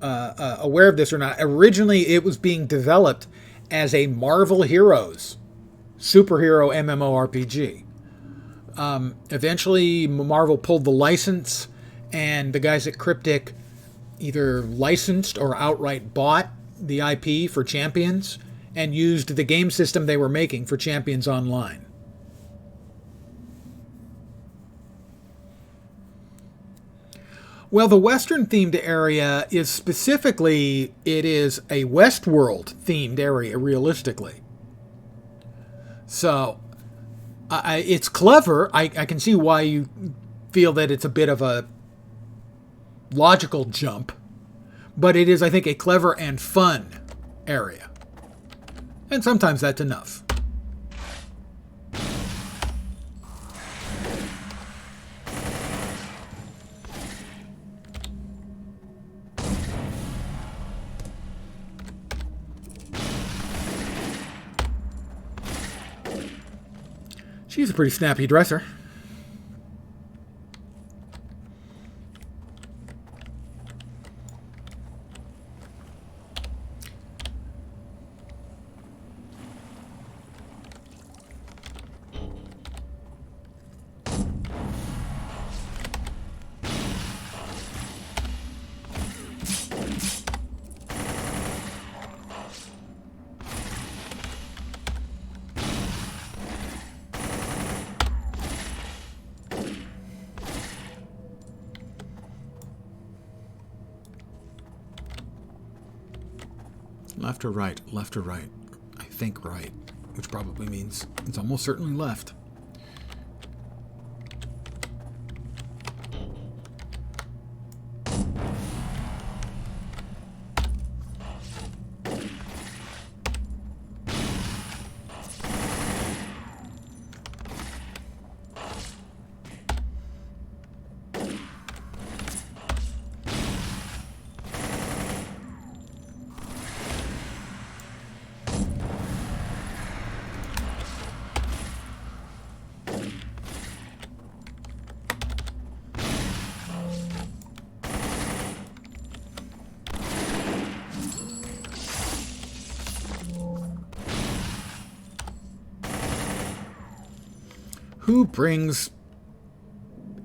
aware of this or not. Originally, it was being developed as a Marvel Heroes superhero MMORPG. Eventually, Marvel pulled the license, and the guys at Cryptic either licensed or outright bought the IP for Champions and used the game system they were making for Champions Online. Well, the Western-themed area is specifically, it is a Westworld-themed area, realistically. So, it's clever. I can see why you feel that it's a bit of a logical jump. But it is, I think, a clever and fun area. And sometimes that's enough. She's a pretty snappy dresser. Left or right? Left or right? I think right, which probably means it's almost certainly left. Who brings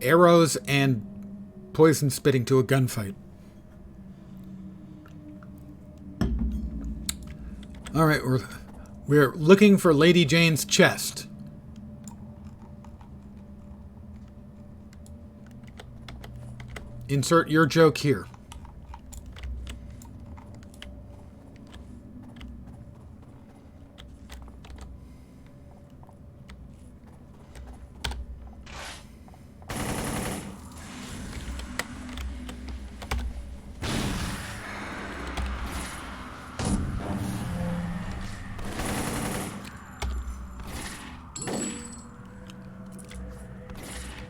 arrows and poison spitting to a gunfight? All right, we're looking for Lady Jane's chest. Insert your joke here.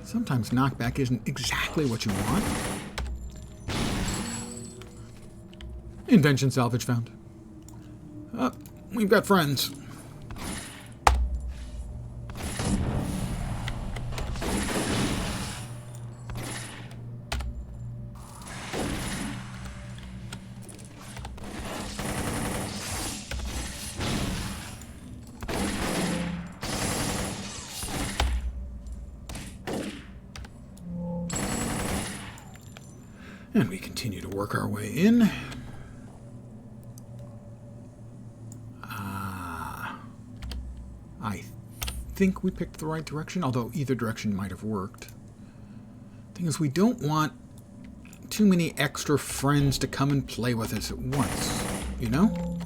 Sometimes knockback isn't exactly what you want. Invention salvage found. We've got friends. And we continue to work our way in. I think we picked the right direction, although either direction might have worked. Thing is, we don't want too many extra friends to come and play with us at once, you know?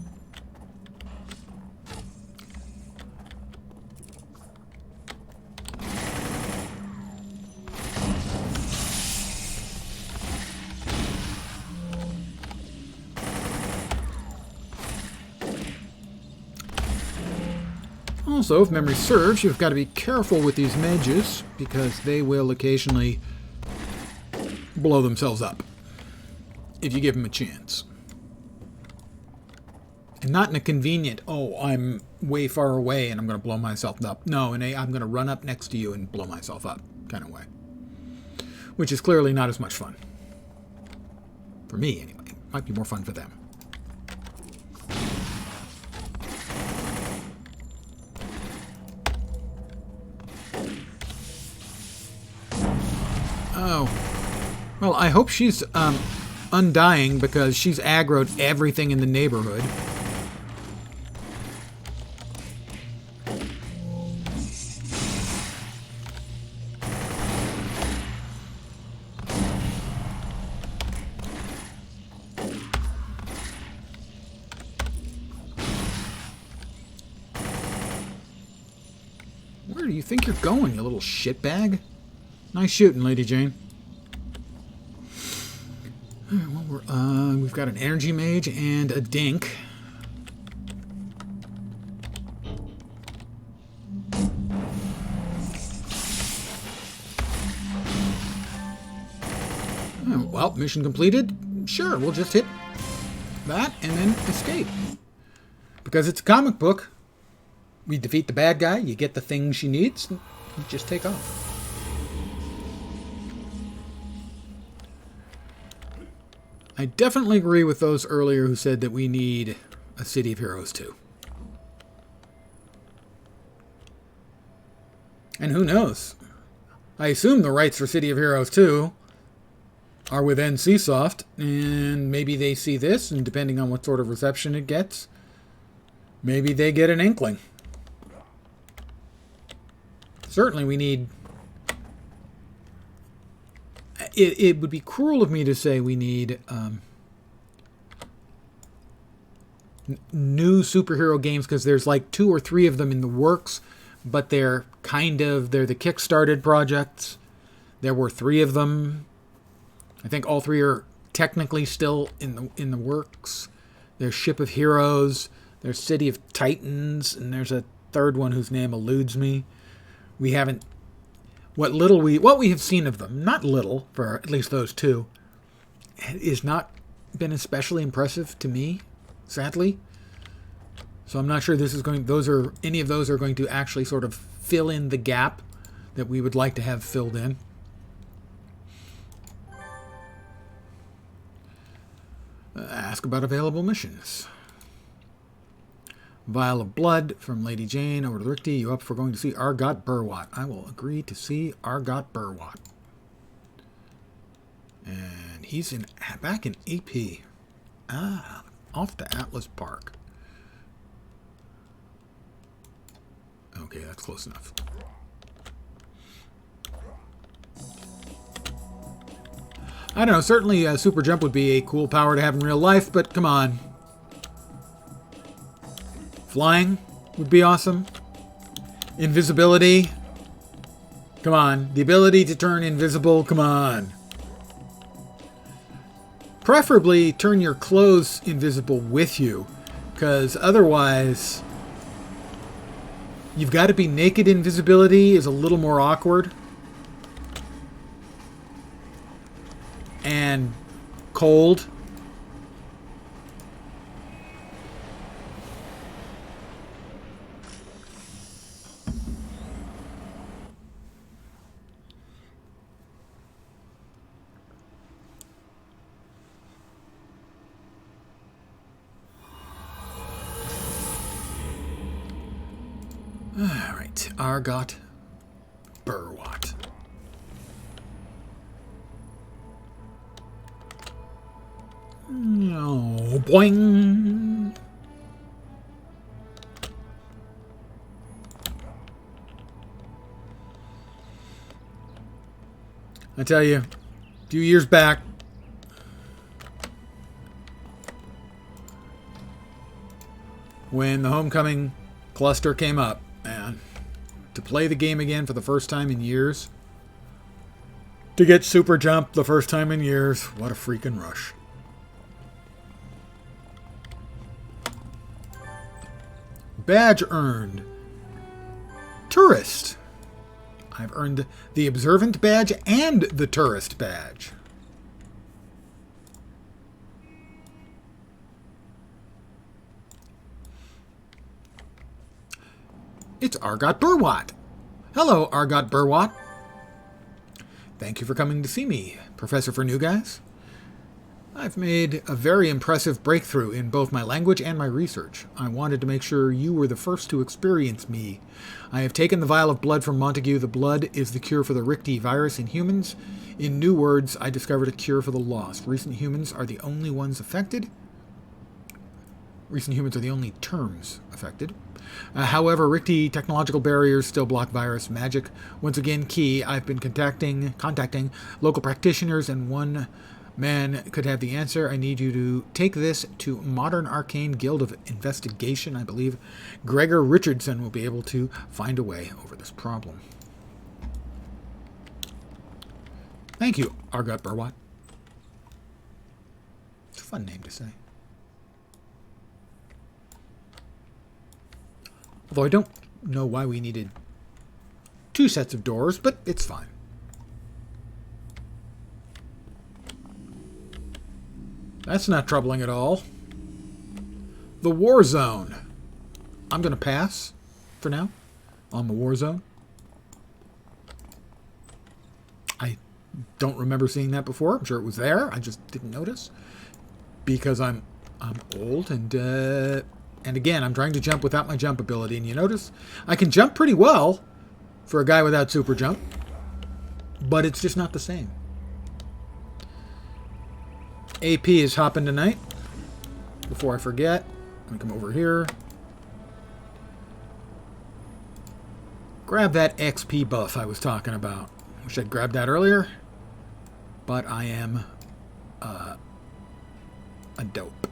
Also, if memory serves, you've got to be careful with these mages, because they will occasionally blow themselves up if you give them a chance. And not in a convenient, oh, I'm way far away and I'm going to blow myself up. No, in a, I'm going to run up next to you and blow myself up kind of way. Which is clearly not as much fun. For me, anyway. Might be more fun for them. Oh. Well, I hope she's undying, because she's aggroed everything in the neighborhood. Where do you think you're going, you little shitbag? Nice shooting, Lady Jane. Well, we've got an energy mage and a dink. Well, mission completed. Sure, we'll just hit that and then escape. Because it's a comic book. We defeat the bad guy, you get the thing she needs, and you just take off. I definitely agree with those earlier who said that we need a City of Heroes 2. And who knows? I assume the rights for City of Heroes 2 are with NCSoft, and maybe they see this, and depending on what sort of reception it gets, maybe they get an inkling. Certainly we need... It would be cruel of me to say we need new superhero games, because there's like 2 or 3 of them in the works, but they're the Kickstarted projects. There were 3 of them. I think all 3 are technically still in the works. There's Ship of Heroes, there's City of Titans, and there's a 3rd one whose name eludes me. We haven't... What we have seen of them, not little, for at least those 2, has not been especially impressive to me, sadly. So I'm not sure any of those are going to actually sort of fill in the gap that we would like to have filled in. Ask about available missions. Vial of Blood from Lady Jane over to Ricky. You up for going to see Argot Burwatt? I will agree to see Argot Burwatt. And he's back in AP. Off to Atlas Park. Okay, that's close enough. I don't know, certainly Super Jump would be a cool power to have in real life, but come on. Flying would be awesome. Invisibility. Come on. The ability to turn invisible. Come on. Preferably turn your clothes invisible with you, because otherwise you've got to be naked. Invisibility is a little more awkward. And cold. Alright, Argot Burwatt. Oh, boing! I tell you, a few years back, when the Homecoming cluster came up, man, to play the game again for the first time in years, to get super jump the first time in years, what a freaking rush. Badge earned. Tourist. I've earned the Observant badge and the Tourist badge. It's Argot Burwatt. Hello, Argot Burwatt. Thank you for coming to see me, Professor for New Guys. I've made a very impressive breakthrough in both my language and my research. I wanted to make sure you were the first to experience me. I have taken the vial of blood from Montague. The blood is the cure for the Ricti virus in humans. In new words, I discovered a cure for the lost. Recent humans are the only ones affected. Recent humans are the only terms affected. However, Ricti technological barriers still block virus magic. Once again, key. I've been contacting local practitioners, and one man could have the answer. I need you to take this to Modern Arcane Guild of Investigation. I believe Gregor Richardson will be able to find a way over this problem. Thank you, Argot Burwatt. It's a fun name to say. Although I don't know why we needed 2 sets of doors, but it's fine. That's not troubling at all. The War Zone. I'm going to pass for now on the War Zone. I don't remember seeing that before. I'm sure it was there. I just didn't notice because I'm old and again, I'm trying to jump without my jump ability. And you notice I can jump pretty well for a guy without super jump, but it's just not the same. AP is hopping tonight. Before I forget, let me come over here. Grab that XP buff I was talking about. Wish I'd grabbed that earlier, but I am a dope.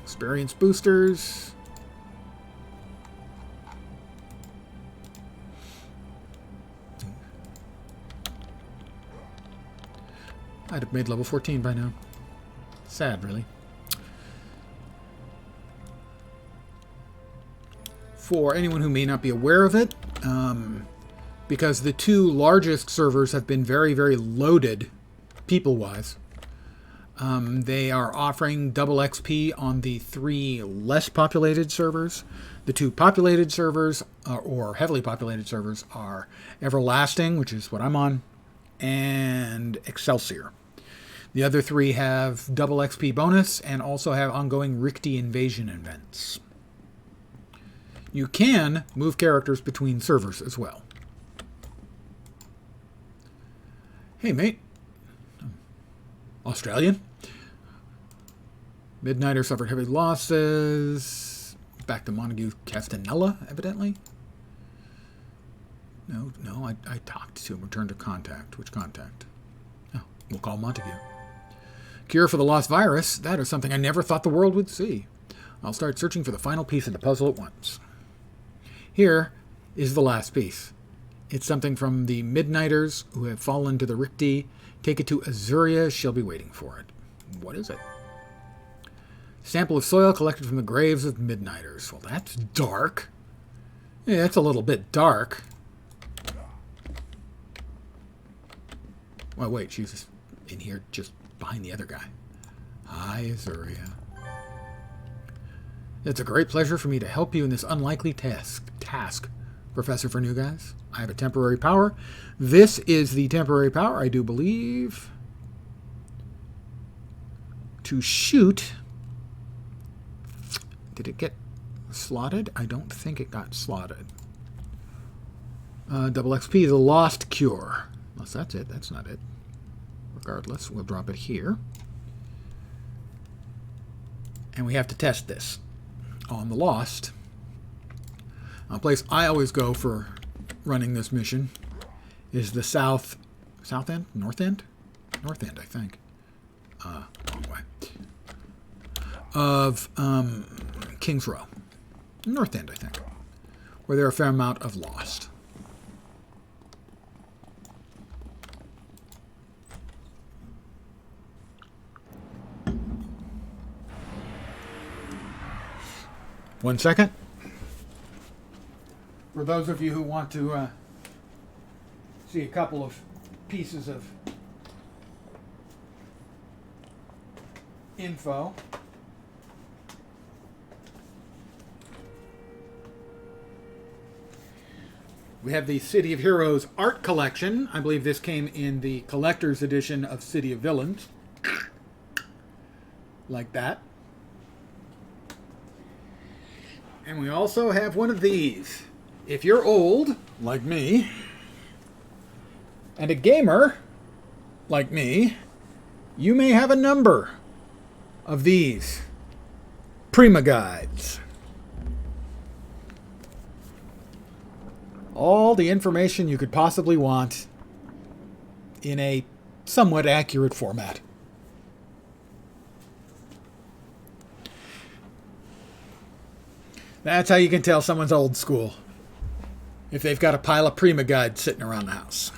Experience boosters. I'd have made level 14 by now. Sad, really. For anyone who may not be aware of it, because the 2 largest servers have been very, very loaded, people-wise, they are offering double XP on the 3 less populated servers. The 2 populated servers, or heavily populated servers, are Everlasting, which is what I'm on, and Excelsior. The other 3 have double XP bonus and also have ongoing Ricti invasion events. You can move characters between servers as well. Hey, mate. Australian. Midnighter suffered heavy losses. Back to Montague Castanella, evidently. No, I talked to him. Return to contact. Which contact? Oh, we'll call Montague. Cure for the lost virus. That is something I never thought the world would see. I'll start searching for the final piece of the puzzle at once. Here is the last piece. It's something from the Midnighters who have fallen to the Ricti. Take it to Azuria. She'll be waiting for it. What is it? Sample of soil collected from the graves of Midnighters. Well, that's dark. Yeah, that's a little bit dark. Well, wait, she's in here just behind the other guy. Hi, Azuria. It's a great pleasure for me to help you in this unlikely task, Professor for New Guys. I have a temporary power. This is the temporary power, I do believe. To shoot. Did it get slotted? I don't think it got slotted. Double XP, the Lost Cure. Unless that's it. That's not it. Regardless, we'll drop it here. And we have to test this on the Lost. A place I always go for running this mission is the south end? North end? North end, I think. Wrong way. Of King's Row. North end, I think. Where there are a fair amount of Lost. One second. For those of you who want to see a couple of pieces of info. We have the City of Heroes art collection. I believe this came in the collector's edition of City of Villains. Like that. And we also have one of these. If you're old, like me, and a gamer, like me, you may have a number of these Prima Guides. All the information you could possibly want in a somewhat accurate format. That's how you can tell someone's old school. If they've got a pile of Prima Guides sitting around the house.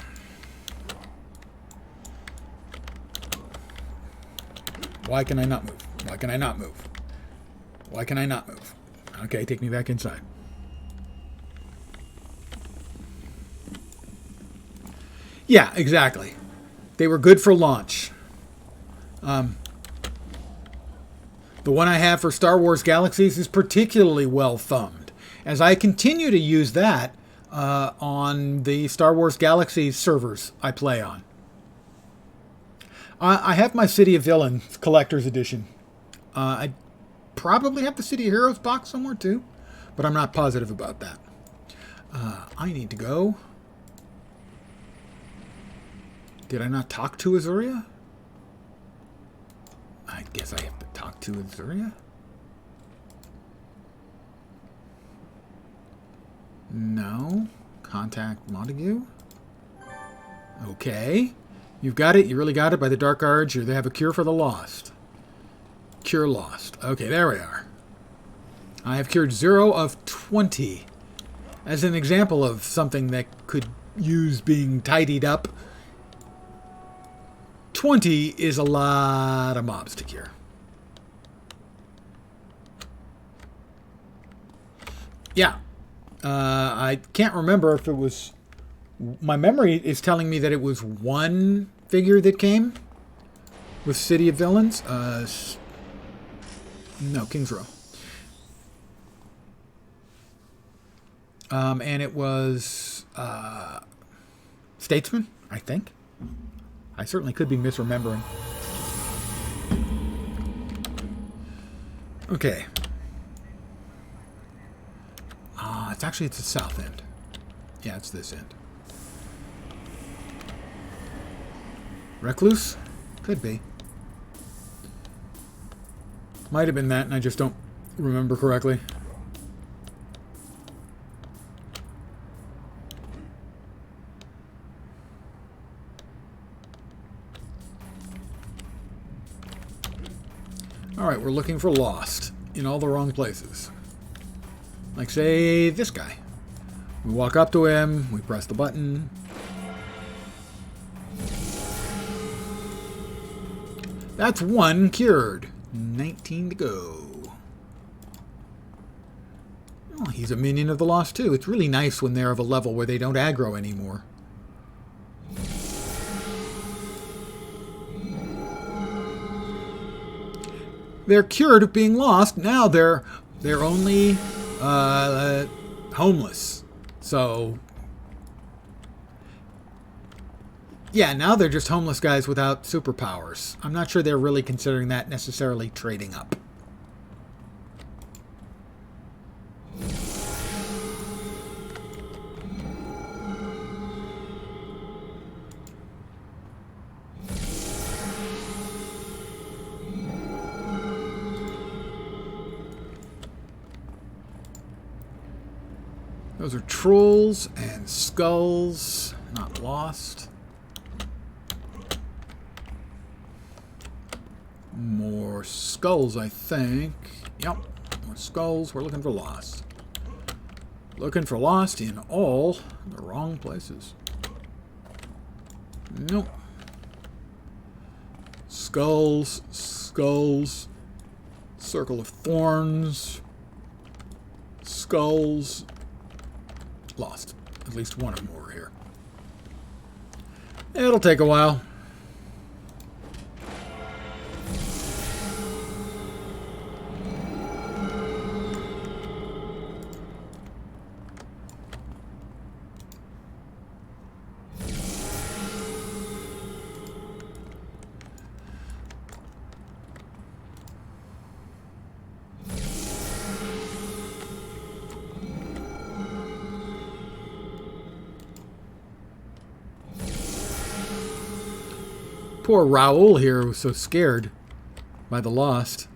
Why can I not move? Why can I not move? Why can I not move? Okay, take me back inside. Yeah, exactly. They were good for launch. The one I have for Star Wars Galaxies is particularly well thumbed. As I continue to use that on the Star Wars Galaxies servers I play on. I have my City of Villains Collector's Edition. I probably have the City of Heroes box somewhere too, but I'm not positive about that. I need to go. Did I not talk to Azuria? I guess I have to talk to Azuria. No. Contact Montague. Okay. You've got it. You really got it by the Dark Arch. They have a cure for the lost. Cure lost. Okay, there we are. I have cured 0 of 20. As an example of something that could use being tidied up, 20 is a lot of mobs to cure. Yeah. I can't remember if it was... My memory is telling me that it was one figure that came with City of Villains. No, King's Row. And it was Statesman, I think. I certainly could be misremembering. Okay. It's the south end. Yeah, it's this end. Recluse? Could be. Might have been that, and I just don't remember correctly. Alright, we're looking for Lost in all the wrong places. Like, say, this guy. We walk up to him, we press the button. That's 1 cured. 19 to go. Oh, he's a minion of the Lost too. It's really nice when they're of a level where they don't aggro anymore. They're cured of being lost. Now they're only homeless. So yeah, now they're just homeless guys without superpowers. I'm not sure they're really considering that necessarily trading up. Those are trolls and skulls. Not lost. More skulls, I think. Yep. More skulls. We're looking for lost. Looking for lost in all the wrong places. Nope. Skulls. Skulls. Circle of thorns. Skulls. Lost. At least one of them over here. It'll take a while. Poor Raoul here was so scared by the lost.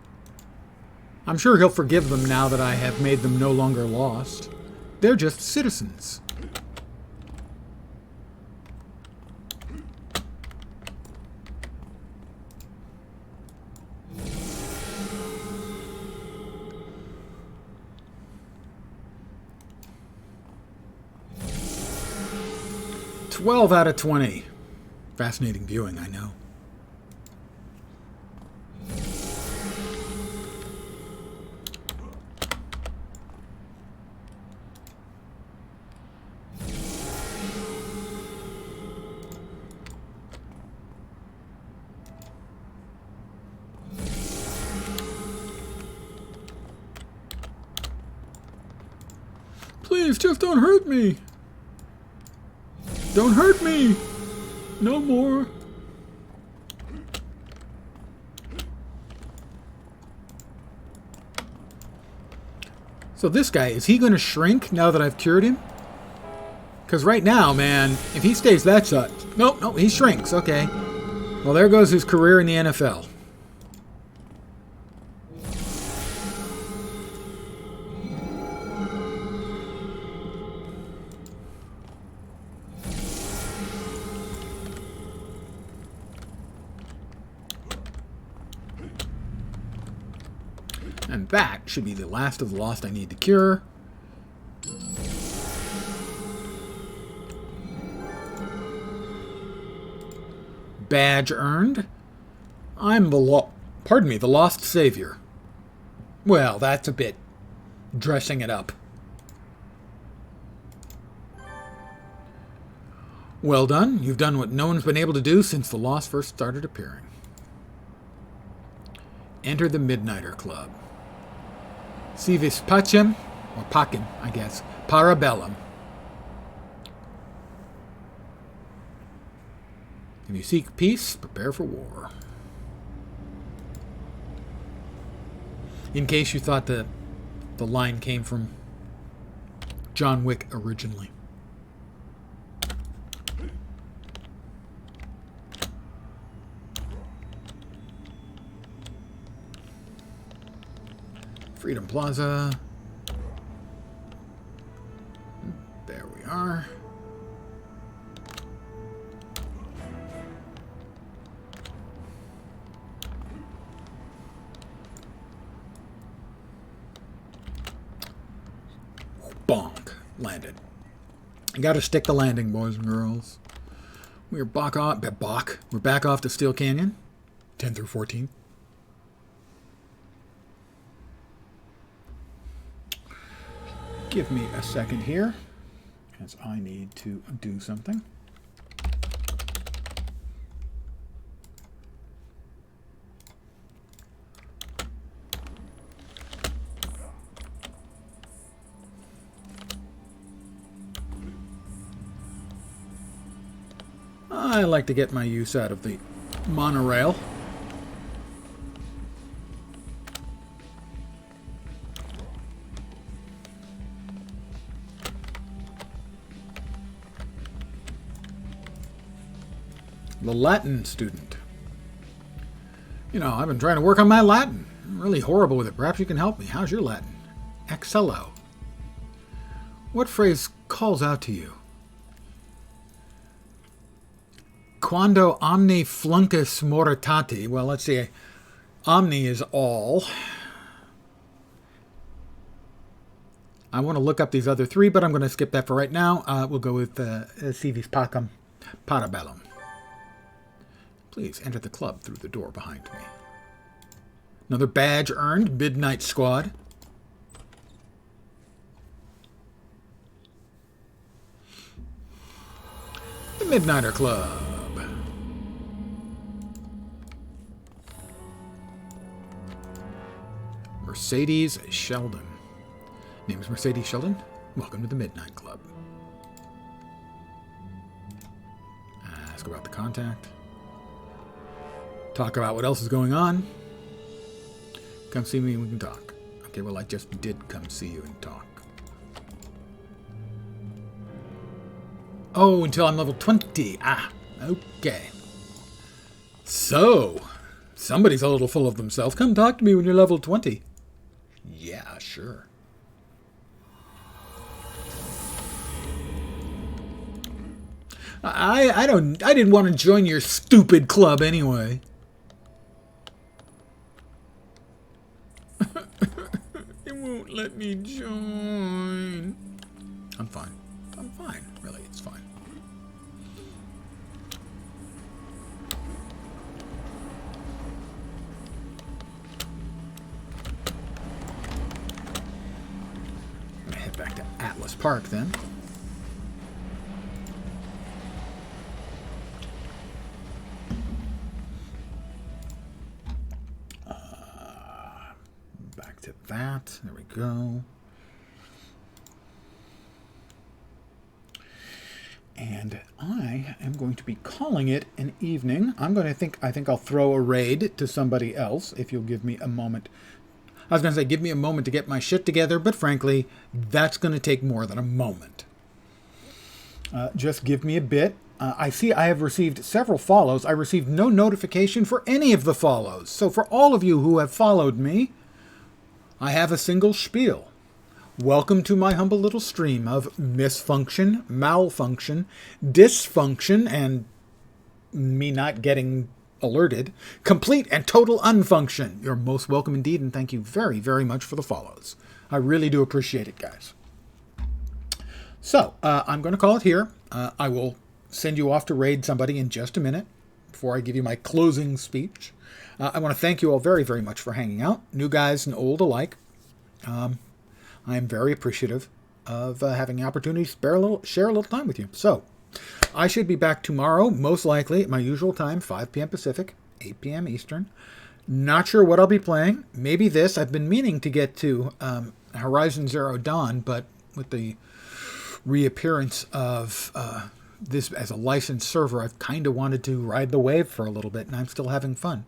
I'm sure he'll forgive them now that I have made them no longer lost. They're just citizens. "12 out of 20. Fascinating viewing, I know. Please, just don't hurt me. Don't hurt me. No more. So this guy, is he going to shrink now that I've cured him? Because right now, man, if he stays that shot... Nope, nope, he shrinks. Okay. Well, there goes his career in the NFL. And that should be the last of the lost I need to cure. Badge earned. I'm the the lost savior. Well, that's a bit dressing it up. Well done. You've done what no one's been able to do since the lost first started appearing. Enter the Midnighter Club. Si vis pacem, or pacem, I guess, parabellum. If you seek peace, prepare for war. In case you thought the line came from John Wick originally. Freedom Plaza. There we are. Bonk. Landed. You gotta stick the landing, boys and girls. We're back off. We're back off to Steel Canyon. 10 through 14. Give me a second here, as I need to do something. I like to get my use out of the monorail. The Latin student. You know, I've been trying to work on my Latin. I'm really horrible with it. Perhaps you can help me. How's your Latin? Excello. What phrase calls out to you? Quando omni fluncus moritati. Well, let's see. Omni is all. I want to look up these other three, but I'm going to skip that for right now. We'll go with Civis Pacem Parabellum. Please enter the club through the door behind me. Another badge earned, Midnight Squad. The Midnighter Club. Mercedes Sheldon. Name is Mercedes Sheldon. Welcome to the Midnight Club. Ask about the contact. Talk about what else is going on. Come see me and we can talk. Okay, well, I just did come see you and talk. Oh, until I'm level 20. Ah, okay. So, somebody's a little full of themselves. Come talk to me when you're level 20. Yeah, sure. I didn't want to join your stupid club anyway. It won't let me join. I'm fine. I'm fine. Really, it's fine. I'm gonna head back to Atlas Park then. That. There we go. And I am going to be calling it an evening. I think I'll throw a raid to somebody else if you'll give me a moment. I was going to say give me a moment to get my shit together, but frankly, that's going to take more than a moment. Just give me a bit. I see I have received several follows. I received no notification for any of the follows. So for all of you who have followed me, I have a single spiel. Welcome to my humble little stream of misfunction, malfunction, dysfunction, and me not getting alerted, complete and total unfunction. You're most welcome indeed, and thank you very, very much for the follows. I really do appreciate it, guys. So, I'm going to call it here. I will send you off to raid somebody in just a minute before I give you my closing speech. I want to thank you all very, very much for hanging out, new guys and old alike. I am very appreciative of having the opportunity to share a little time with you. So, I should be back tomorrow, most likely at my usual time, 5 p.m. Pacific, 8 p.m. Eastern. Not sure what I'll be playing. Maybe this. I've been meaning to get to Horizon Zero Dawn, but with the reappearance of this as a licensed server, I've kind of wanted to ride the wave for a little bit, and I'm still having fun.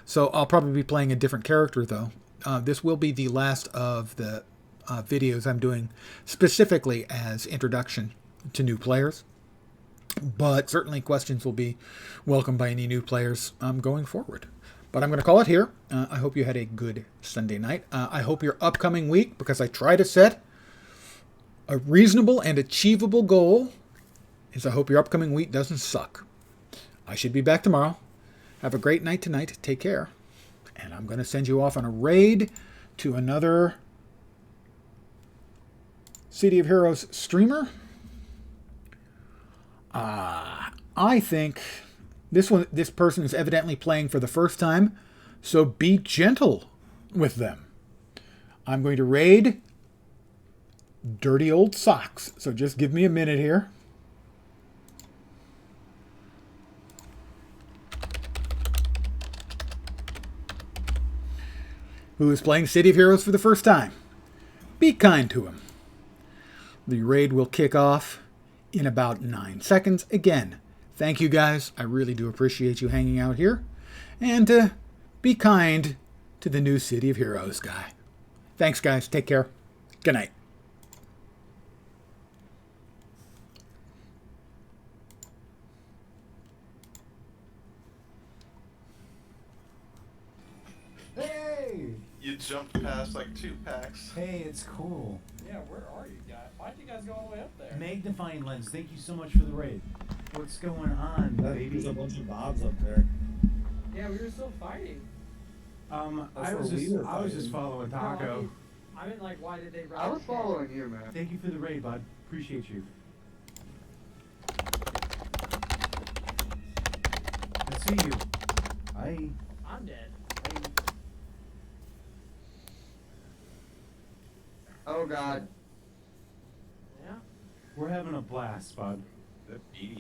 So I'll probably be playing a different character, though. This will be the last of the videos I'm doing specifically as introduction to new players. But certainly questions will be welcomed by any new players going forward. But I'm going to call it here. I hope you had a good Sunday night. I hope your upcoming week, because I try to set a reasonable and achievable goal, is I hope your upcoming week doesn't suck. I should be back tomorrow. Have a great night tonight. Take care. And I'm going to send you off on a raid to another City of Heroes streamer. I think this person is evidently playing for the first time, so be gentle with them. I'm going to raid Dirty Old Socks, so just give me a minute here. Who is playing City of Heroes for the first time. Be kind to him. The raid will kick off in about 9 seconds. Again, thank you guys. I really do appreciate you hanging out here. And be kind to the new City of Heroes guy. Thanks, guys. Take care. Good night. Hey! You jumped past like 2 packs. Hey, it's cool. Yeah, where are you guys? Why'd you guys go all the way up there? Magnifying lens, thank you so much for the raid. What's going on, baby? There's a bunch of Bobs up there. Yeah, we were still fighting. I was just following Taco. I mean, like, why did they run? I was following you, man. Thank you for the raid, bud. Appreciate you. I see you. I'm dead. Oh God. Yeah. We're having a blast, bud. That beat